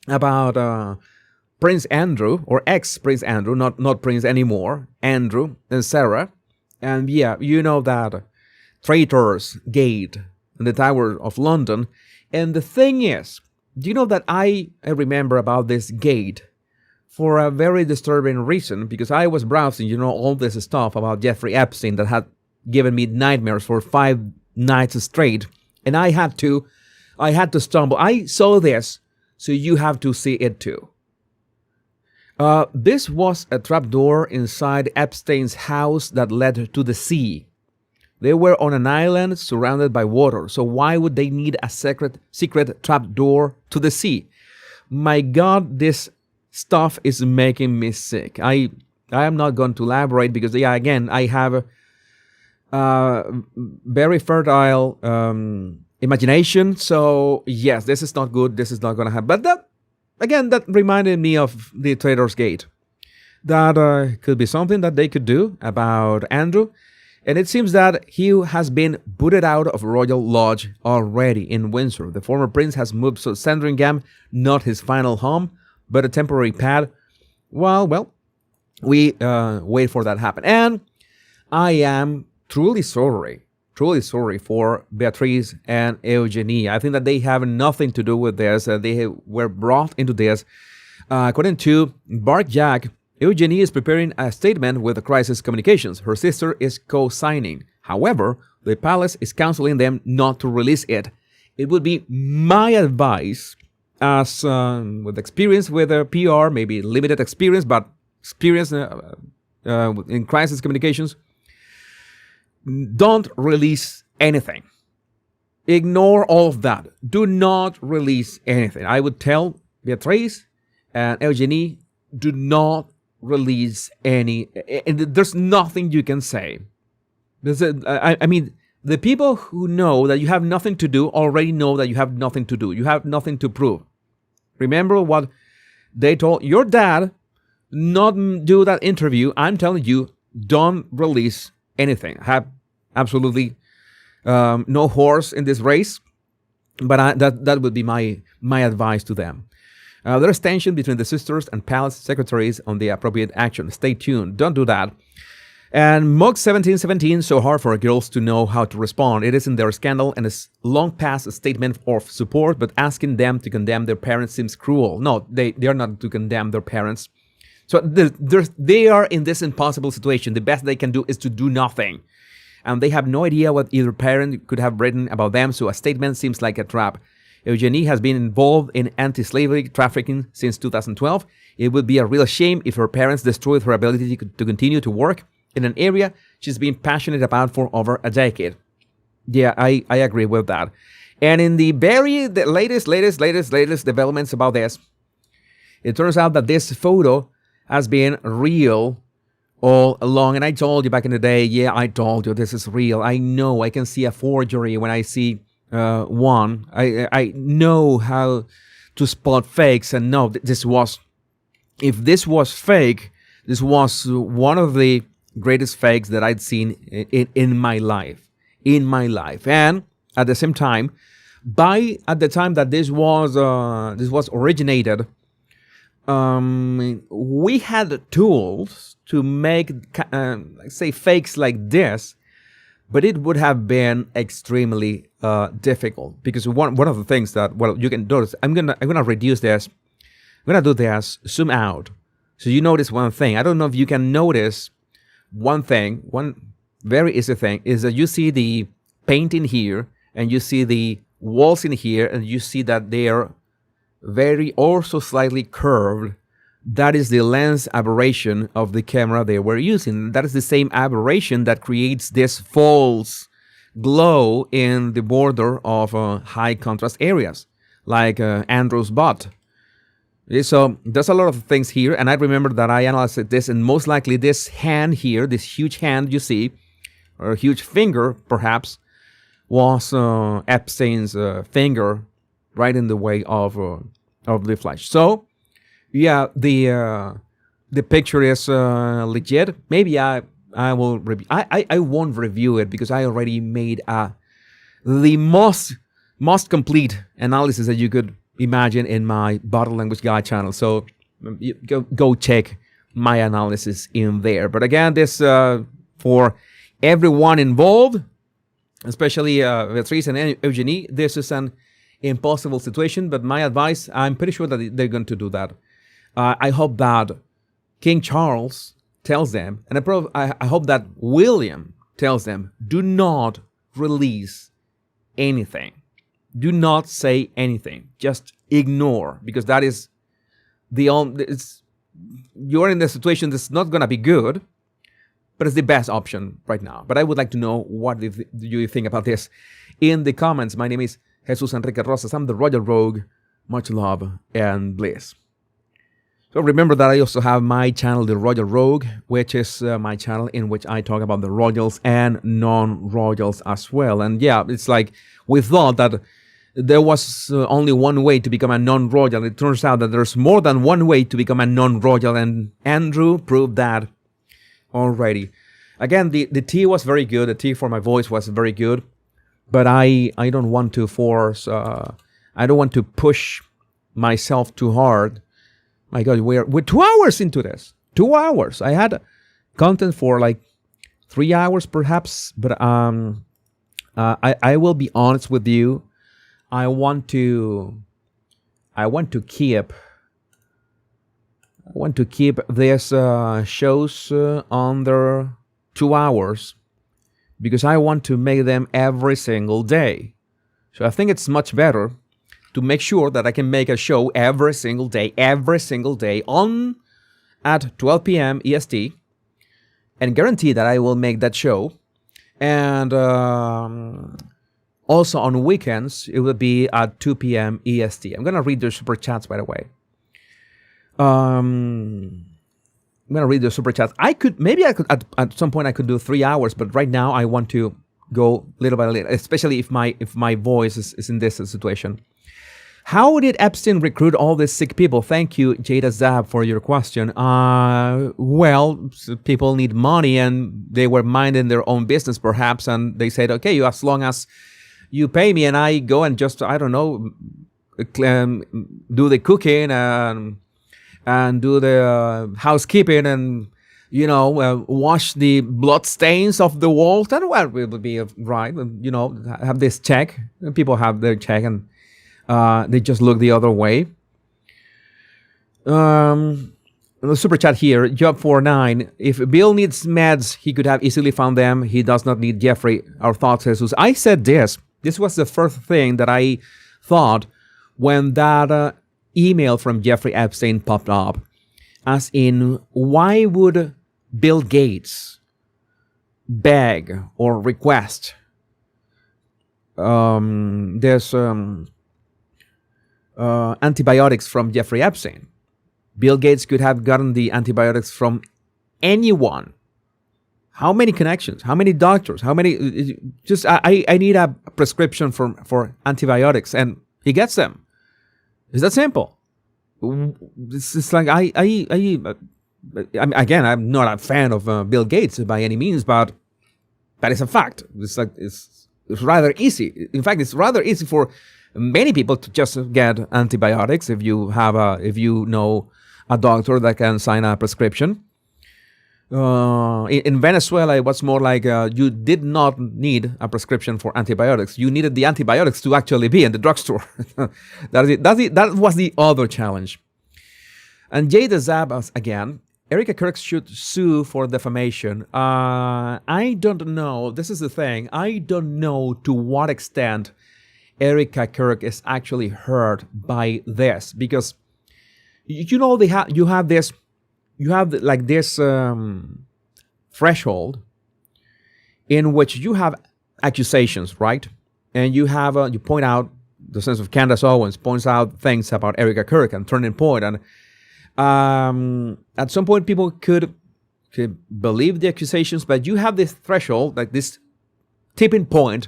[SPEAKER 1] about Prince Andrew, or ex-Prince Andrew, not Prince anymore, Andrew and Sarah. And yeah, you know that Traitors Gate in the Tower of London. And the thing is, do you know that I remember about this gate for a very disturbing reason? Because I was browsing, all this stuff about Jeffrey Epstein that had given me nightmares for 5 nights straight. And I had to stumble. I saw this, so you have to see it too. This was a trapdoor inside Epstein's house that led to the sea. They were on an island surrounded by water, so why would they need a secret trapdoor to the sea? My God, this stuff is making me sick. I am not going to elaborate because, again, I have a very fertile imagination. So, yes, this is not good. This is not going to happen. But that reminded me of the Traitors Gate. That could be something that they could do about Andrew. And it seems that he has been booted out of Royal Lodge already in Windsor. The former prince has moved to Sandringham, not his final home, but a temporary pad. Well, we wait for that to happen. And I am truly sorry for Beatrice and Eugenie. I think that they have nothing to do with this. They were brought into this. According to Bark Jack, Eugenie is preparing a statement with Crisis Communications. Her sister is co-signing. However, the palace is counseling them not to release it. It would be my advice, as with experience with PR, maybe limited experience, but experience in Crisis Communications, don't release anything. Ignore all of that. Do not release anything. I would tell Beatrice and Eugenie, do not release any. There's nothing you can say. I mean, the people who know that you have nothing to do already know that you have nothing to do. You have nothing to prove. Remember what they told your dad, not do that interview. I'm telling you, don't release anything. I have absolutely no horse in this race, but that would be my advice to them. There's tension between the sisters and palace secretaries on the appropriate action. Stay tuned. Don't do that. And Mug 1717, so hard for girls to know how to respond. It isn't their scandal and it's long past a statement of support, but asking them to condemn their parents seems cruel. No, they are not to condemn their parents. So they are in this impossible situation. The best they can do is to do nothing. And they have no idea what either parent could have written about them, so a statement seems like a trap. Eugenie has been involved in anti-slavery trafficking since 2012. It would be a real shame if her parents destroyed her ability to continue to work in an area she's been passionate about for over a decade. Yeah, I agree with that. And in the latest developments about this, it turns out that this photo has been real all along. And I told you back in the day, I told you this is real. I know I can see a forgery when I see one. I know how to spot fakes, and no, if this was fake, this was one of the greatest fakes that I'd seen in my life. And at the same time, at the time that this was originated, we had tools to make, say, fakes like this, but it would have been extremely difficult, because one of the things that, well, you can notice, I'm gonna reduce this. I'm gonna do this, zoom out, so you notice one thing. I don't know if you can notice one thing. One very easy thing is that you see the painting here, and you see the walls in here, and you see that they are very also slightly curved. That is the lens aberration of the camera they were using. That is the same aberration that creates this false glow in the border of high contrast areas, like Andrew's butt. So there's a lot of things here, and I remember that I analyzed this, and most likely this hand here, this huge hand you see, or a huge finger perhaps, was Epstein's finger, right in the way of the flash. So yeah, the picture is legit. Maybe I will review. I won't review it because I already made the most complete analysis that you could imagine in my Body Language Guide channel. So you go check my analysis in there. But again, this for everyone involved, especially Beatrice and Eugenie, this is an impossible situation. But my advice, I'm pretty sure that they're going to do that. I hope that King Charles tells them, and I hope that William tells them, do not release anything. Do not say anything. Just ignore, because that is you're in a situation that's not going to be good, but it's the best option right now. But I would like to know what do you think about this in the comments. My name is Jesus Enrique Rosas. I'm the Royal Rogue. Much love and bliss. So remember that I also have my channel, The Royal Rogue, which is my channel in which I talk about the royals and non-royals as well. And yeah, it's like we thought that there was only one way to become a non-royal. It turns out that there's more than one way to become a non-royal, and Andrew proved that already. Again, the tea was very good. The tea for my voice was very good, but I don't want to force. I don't want to push myself too hard. My God, we're 2 hours into this. 2 hours. I had content for like 3 hours perhaps, but I will be honest with you. I want to keep these shows under 2 hours, because I want to make them every single day. So I think it's much better to make sure that I can make a show every single day on at 12 p.m. EST, and guarantee that I will make that show. And also on weekends, it will be at 2 p.m. EST. I'm going to read their super chats, by the way. I'm going to read the super chats. Maybe I could, at some point I could do 3 hours, but right now I want to go little by little, especially if my voice is in this situation. How did Epstein recruit all these sick people? Thank you, Jada Zab, for your question. Well, people need money, and they were minding their own business, perhaps, and they said, okay, as long as you pay me and I go and just, I don't know, do the cooking and do the housekeeping and, you know, wash the blood stains off the walls, then well, it would be right. You know, have this check. People have their check, and they just look the other way. The super chat here, Job49. If Bill needs meds, he could have easily found them. He does not need Jeffrey. Our thoughts, Jesus. I said this. This was the first thing that I thought when that email from Jeffrey Epstein popped up. As in, why would Bill Gates beg or request this antibiotics from Jeffrey Epstein? Bill Gates could have gotten the antibiotics from anyone. How many connections? How many doctors? How many? Just I need a prescription for antibiotics, and he gets them. It's that simple. It's like again, I'm not a fan of Bill Gates by any means, but that is a fact. It's like it's rather easy. In fact, it's rather easy for many people to just get antibiotics if you know a doctor that can sign a prescription. In Venezuela, it was more like you did not need a prescription for antibiotics. You needed the antibiotics to actually be in the drugstore. That was the other challenge. And Jada Zabas, again, Erica Kirk should sue for defamation. I don't know. This is the thing. I don't know to what extent Erica Kirk is actually hurt by this, because you know you have this threshold in which you have accusations, right? And you have you point out, the sense of Candace Owens points out things about Erica Kirk and Turning Point, and at some point people could believe the accusations, but you have this threshold, like this tipping point,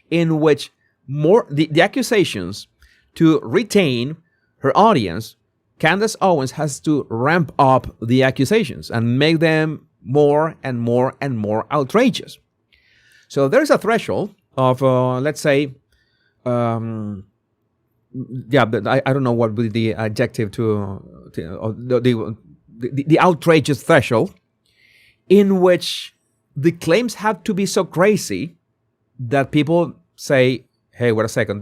[SPEAKER 1] in which the accusations, to retain her audience, Candace Owens has to ramp up the accusations and make them more and more and more outrageous. So there's a threshold of, let's say, I don't know what would be the adjective the outrageous threshold, in which the claims have to be so crazy that people say, hey, wait a second,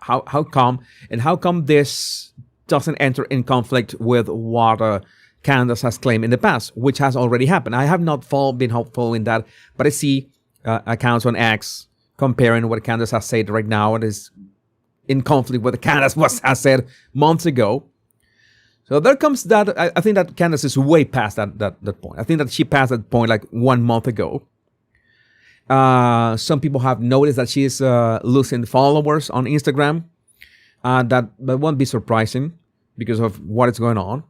[SPEAKER 1] how come this doesn't enter in conflict with what Candace has claimed in the past, which has already happened. I have not been following that, but I see accounts on X comparing what Candace has said right now and is in conflict with what Candace has said months ago. So there comes that. I think that Candace is way past that point. I think that she passed that point like 1 month ago. Some people have noticed that she's losing followers on Instagram. That won't be surprising because of what is going on.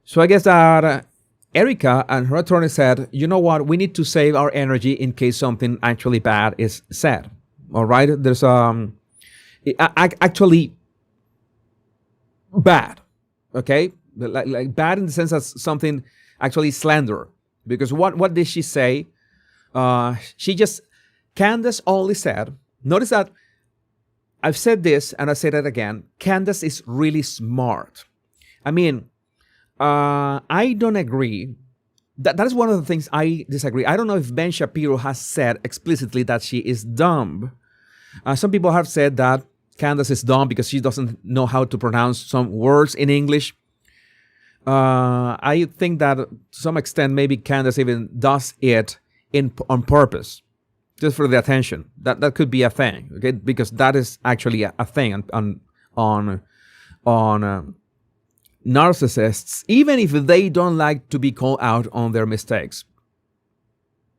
[SPEAKER 1] So I guess that Erica and her attorney said, you know what, we need to save our energy in case something actually bad is said. All right, there's actually bad, okay, like bad in the sense that something actually slander. Because what did she say? Candace only said, notice that I've said this and I say that again, Candace is really smart. I mean, I don't agree. That is one of the things I disagree. I don't know if Ben Shapiro has said explicitly that she is dumb. Some people have said that Candace is dumb because she doesn't know how to pronounce some words in English. I think that to some extent maybe Candace even does it on purpose, just for the attention. That could be a thing, okay? Because that is actually a thing on narcissists, even if they don't like to be called out on their mistakes.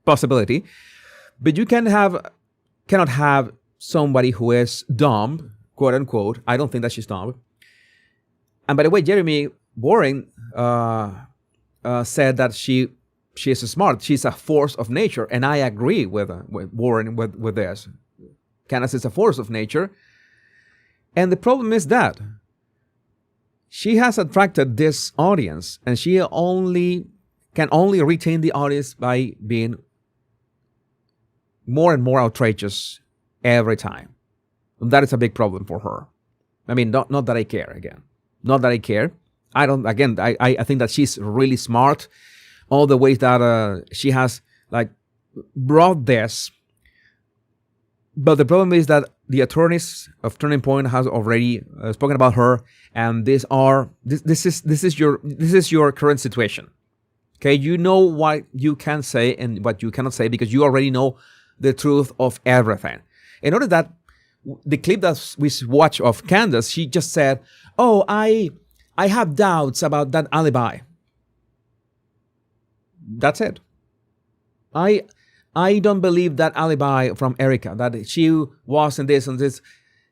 [SPEAKER 1] Possibility, but you cannot have somebody who is dumb, quote unquote. I don't think that she's dumb. And by the way, Jeremy Boring said that she is smart. She's a force of nature, and I agree with Warren with this. Candace is a force of nature, and the problem is that she has attracted this audience, and she can only retain the audience by being more and more outrageous every time. And that is a big problem for her. I mean, not that I care, again. Not that I care. I think that she's really smart. All the ways that she has brought this. But the problem is that the attorneys of Turning Point has already spoken about her, and this is your current situation. Okay, you know what you can say and what you cannot say because you already know the truth of everything. In order that the clip that we watch of Candace, she just said, "Oh, I have doubts about that alibi." That's it. I don't believe that alibi from Erica, that she was in this and this.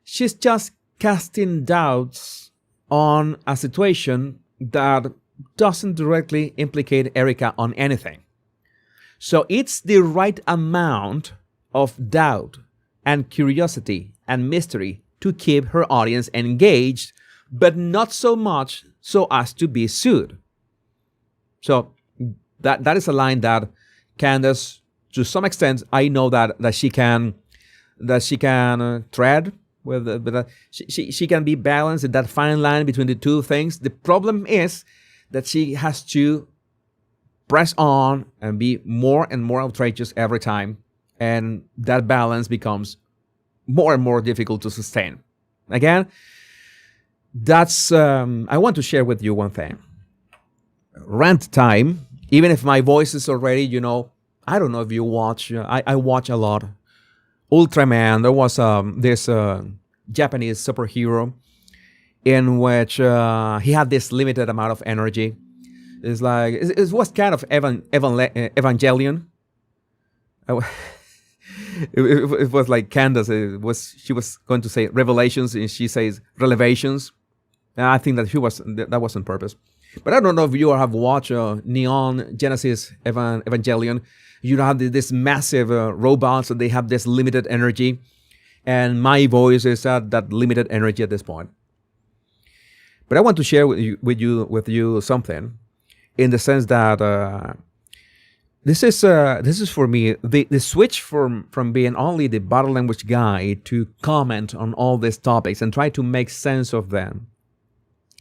[SPEAKER 1] She's just casting doubts on a situation that doesn't directly implicate Erica on anything. So it's the right amount of doubt and curiosity and mystery to keep her audience engaged, but not so much so as to be sued. So that is a line that Candace to some extent, I know that she can tread with, she can be balanced in that fine line between the two things. The problem is that she has to press on and be more and more outrageous every time, and that balance becomes more and more difficult to sustain. Again, that's I want to share with you one thing. Rant time. Even if my voice is already, I don't know if you watch. I watch a lot. Ultraman. There was this Japanese superhero in which he had this limited amount of energy. It's like it was kind of Evangelion. It was like Candace. She was going to say revelations, and she says revelations. And I think that was on purpose. But I don't know if you have watched Neon Genesis Evangelion. You have this massive robots, and they have this limited energy. And my voice is at that limited energy at this point. But I want to share with you something, in the sense that this is for me the switch from being only the body language guy to comment on all these topics and try to make sense of them.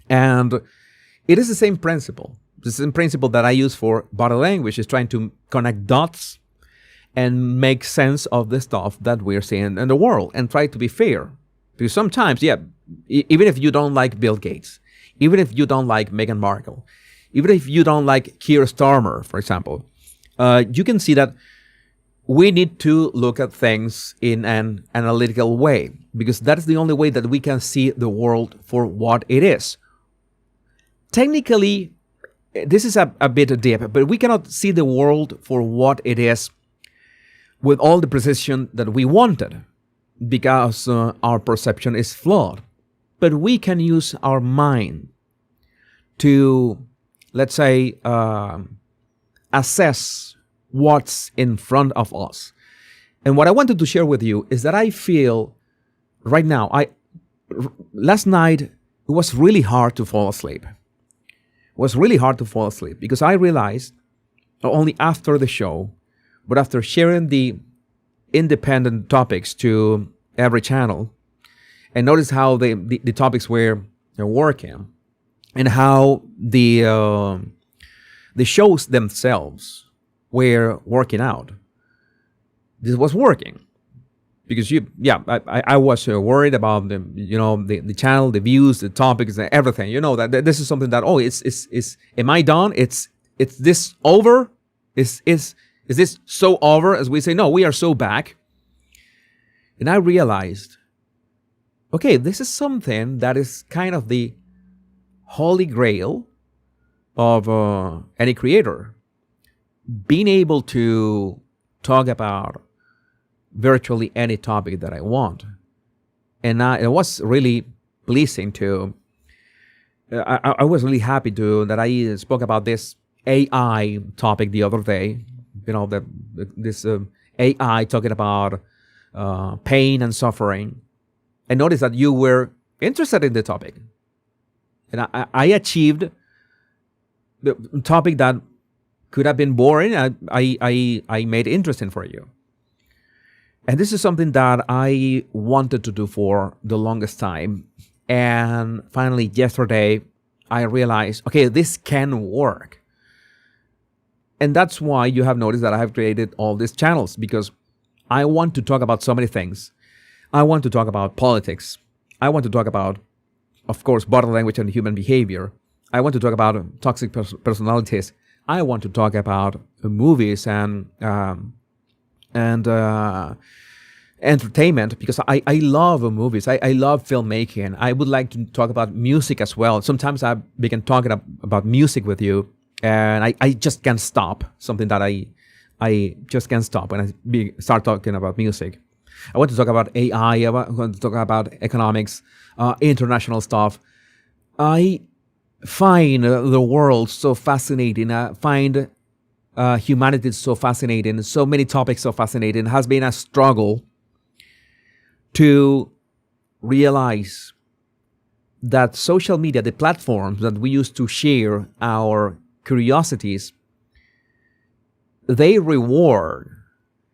[SPEAKER 1] And it is the same principle. The same principle that I use for body language is trying to connect dots and make sense of the stuff that we're seeing in the world and try to be fair. Because sometimes, even if you don't like Bill Gates, even if you don't like Meghan Markle, even if you don't like Keir Starmer, for example, you can see that we need to look at things in an analytical way, because that is the only way that we can see the world for what it is. Technically, this is a bit deep, but we cannot see the world for what it is with all the precision that we wanted, because our perception is flawed. But we can use our mind to, let's say, assess what's in front of us. And what I wanted to share with you is that I feel right now, last night, it was really hard to fall asleep. It was really hard to fall asleep because I realized, not only after the show, but after sharing the independent topics to every channel, and notice how the topics were working, and how the shows themselves were working out. This was working because I was worried about the channel, the views, the topics, and everything. That this is something that it's am I done? It's this over? Is this so over? As we say, no, we are so back. And I realized, okay, this is something that is kind of the holy grail of any creator, being able to talk about virtually any topic that I want. And it was really pleasing to, I was really happy that I spoke about this AI topic the other day, this AI talking about pain and suffering. I noticed that you were interested in the topic. And I achieved the topic that could have been boring. I made interesting for you. And this is something that I wanted to do for the longest time. And finally, yesterday, I realized, okay, this can work. And that's why you have noticed that I have created all these channels, because I want to talk about so many things. I want to talk about politics. I want to talk about, of course, body language and human behavior. I want to talk about toxic personalities. I want to talk about movies and entertainment, because I love movies. I love filmmaking. I would like to talk about music as well. Sometimes I begin talking about music with you, and I just can't stop. Something that I just can't stop when I start talking about music. I want to talk about AI. I want to talk about economics, international stuff. I find the world so fascinating. I find humanity so fascinating. So many topics so fascinating. It has been a struggle to realize that social media, the platforms that we use to share our curiosities, they reward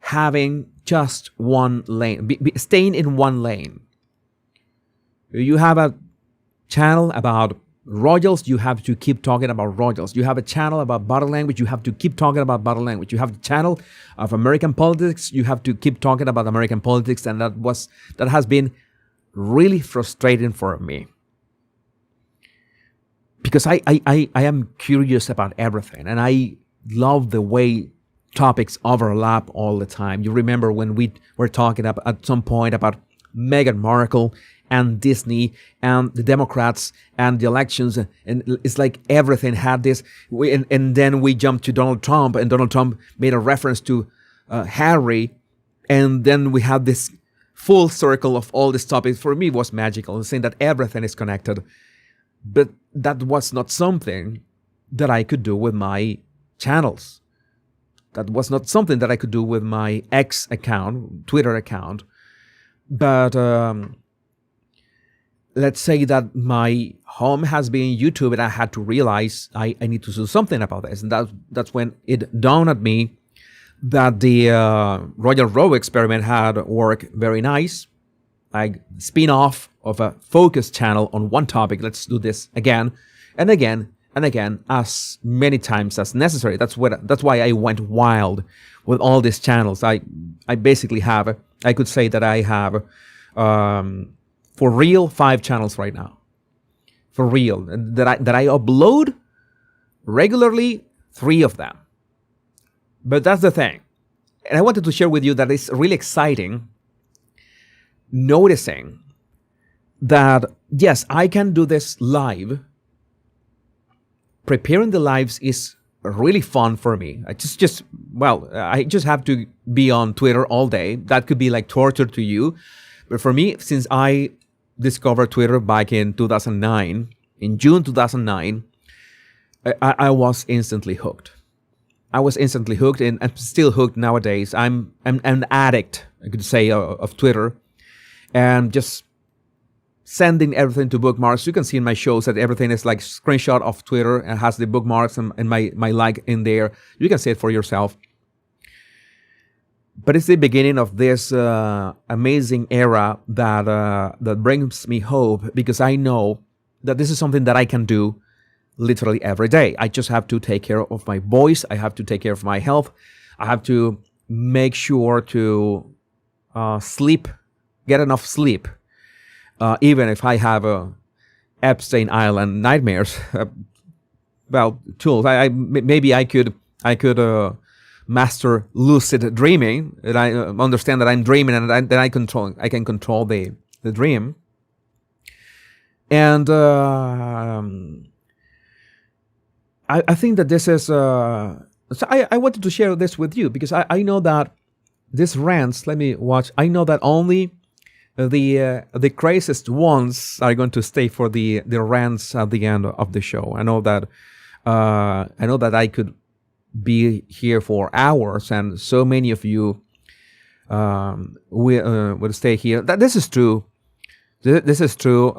[SPEAKER 1] having just one lane, staying in one lane. You have a channel about royals, you have to keep talking about royals. You have a channel about body language, you have to keep talking about body language. You have a channel of American politics, you have to keep talking about American politics, and that has been really frustrating for me. Because I am curious about everything, and I love the way topics overlap all the time. You remember when we were talking at some point about Meghan Markle and Disney and the Democrats and the elections, and it's like everything had this. And then we jumped to Donald Trump, and Donald Trump made a reference to Harry, and then we had this full circle of all these topics. For me, it was magical, saying that everything is connected. But that was not something that I could do with my channels. That was not something that I could do with my X account, Twitter account. But let's say that my home has been YouTube, and I had to realize I need to do something about this. And that's when it dawned on me that the Royal Row experiment had worked very nice. Like spin-off of a focus channel on one topic. Let's do this again and again and again, as many times as necessary. That's why I went wild with all these channels. I basically have, I could say that I have, for real, 5 channels right now. For real, that I upload regularly, 3 of them. But that's the thing, and I wanted to share with you that it's really exciting noticing that, yes, I can do this live. Preparing the lives is really fun for me. I just have to be on Twitter all day. That could be like torture to you. But for me, since I discovered Twitter back in 2009, in June 2009, I was instantly hooked. I was instantly hooked, and I'm still hooked nowadays. I'm an addict, I could say, of Twitter. And just sending everything to bookmarks. You can see in my shows that everything is like screenshot of Twitter and has the bookmarks and my like in there. You can see it for yourself. But it's the beginning of this amazing era that brings me hope, because I know that this is something that I can do literally every day. I just have to take care of my voice. I have to take care of my health. I have to make sure to sleep, get enough sleep. Even if I have Epstein Island nightmares, tools. Maybe I could master lucid dreaming, and I understand that I'm dreaming, and then I can control the dream. And I think that this is. So I wanted to share this with you, because I know that these rants. Let me watch. I know that only the craziest ones are going to stay for the rants at the end of the show. I know that I could be here for hours, and so many of you will stay here. This is true. This is true.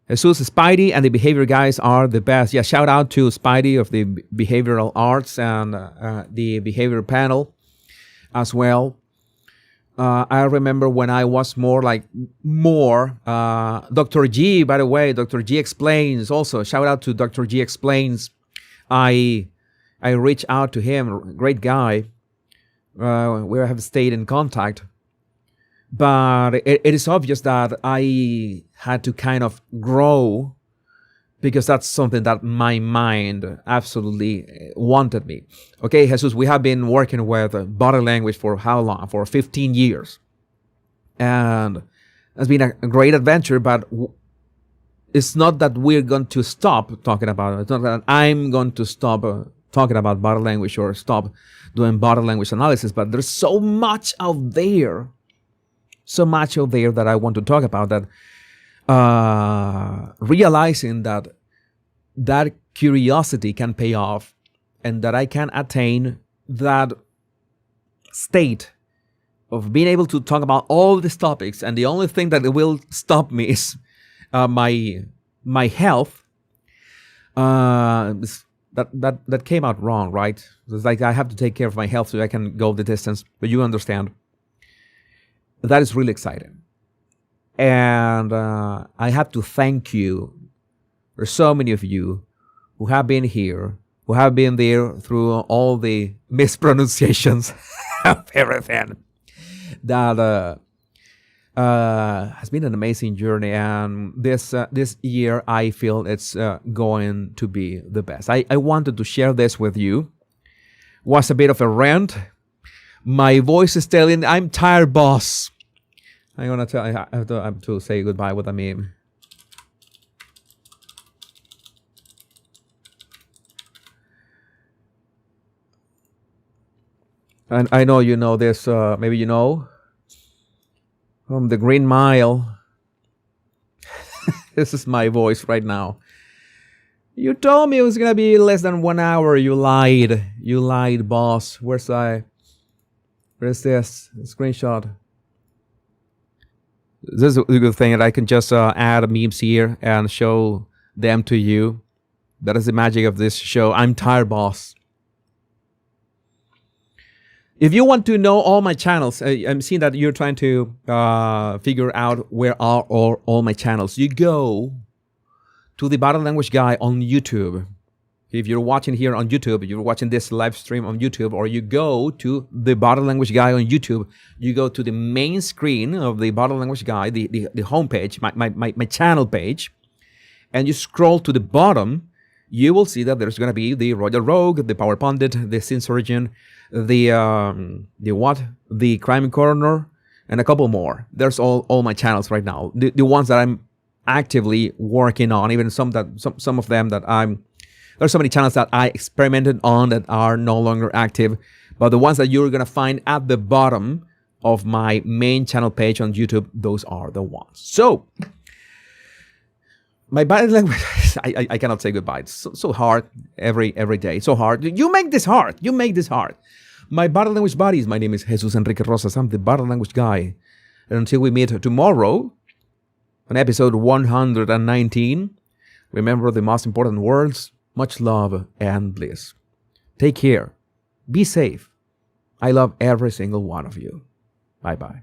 [SPEAKER 1] Jesus, Spidey, and the behavior guys are the best. Yeah, shout out to Spidey of the behavioral arts and the behavior panel as well. I remember when I was more Dr. G, by the way, Dr. G Explains also. Shout out to Dr. G Explains. I reached out to him, great guy. We have stayed in contact. But it is obvious that I had to kind of grow, because that's something that my mind absolutely wanted me. Okay, Jesus, we have been working with body language for how long? For 15 years. And it's been a great adventure, but it's not that we're going to stop talking about it. It's not that I'm going to stop talking about body language or stop doing body language analysis, but there's so much out there. So much out there that I want to talk about, that realizing that curiosity can pay off, and that I can attain that state of being able to talk about all these topics, and the only thing that will stop me is my health. that came out wrong, right? It's like I have to take care of my health so I can go the distance. But you understand. That is really exciting. And I have to thank you. There's so many of you who have been here, who have been there through all the mispronunciations of everything. That has been an amazing journey, and this year I feel it's going to be the best. I wanted to share this with you. Was a bit of a rant. My voice is telling, I'm tired, boss. I'm gonna tell. I have to say goodbye with a meme. And I know you know this. Maybe you know. From the Green Mile. This is my voice right now. You told me it was gonna be less than 1 hour. You lied. You lied, boss. Where's this screenshot? This is a good thing that I can just add memes here and show them to you. That is the magic of this show. I'm tired, boss. If you want to know all my channels, I'm seeing that you're trying to figure out where are all my channels. You go to the Body Language Guy on YouTube. If you're watching here on YouTube, if you're watching this live stream on YouTube, or you go to the Body Language Guy on YouTube, you go to the main screen of the Body Language Guy, the homepage, my channel page, and you scroll to the bottom, you will see that there's going to be the Royal Rogue, the Power Pundit, the Sin Surgeon, the Crime Coroner, and a couple more. There's all my channels right now. The ones that I'm actively working on, even some of them that there's so many channels that I experimented on that are no longer active, but the ones that you're going to find at the bottom of my main channel page on YouTube, those are the ones. So, my body language, I cannot say goodbye. It's so hard every day. So hard. You make this hard. You make this hard. My body language buddies, my name is Jesus Enrique Rosas. I'm the Body Language Guy. And until we meet tomorrow on episode 119, remember the most important words. Much love and bliss. Take care. Be safe. I love every single one of you. Bye-bye.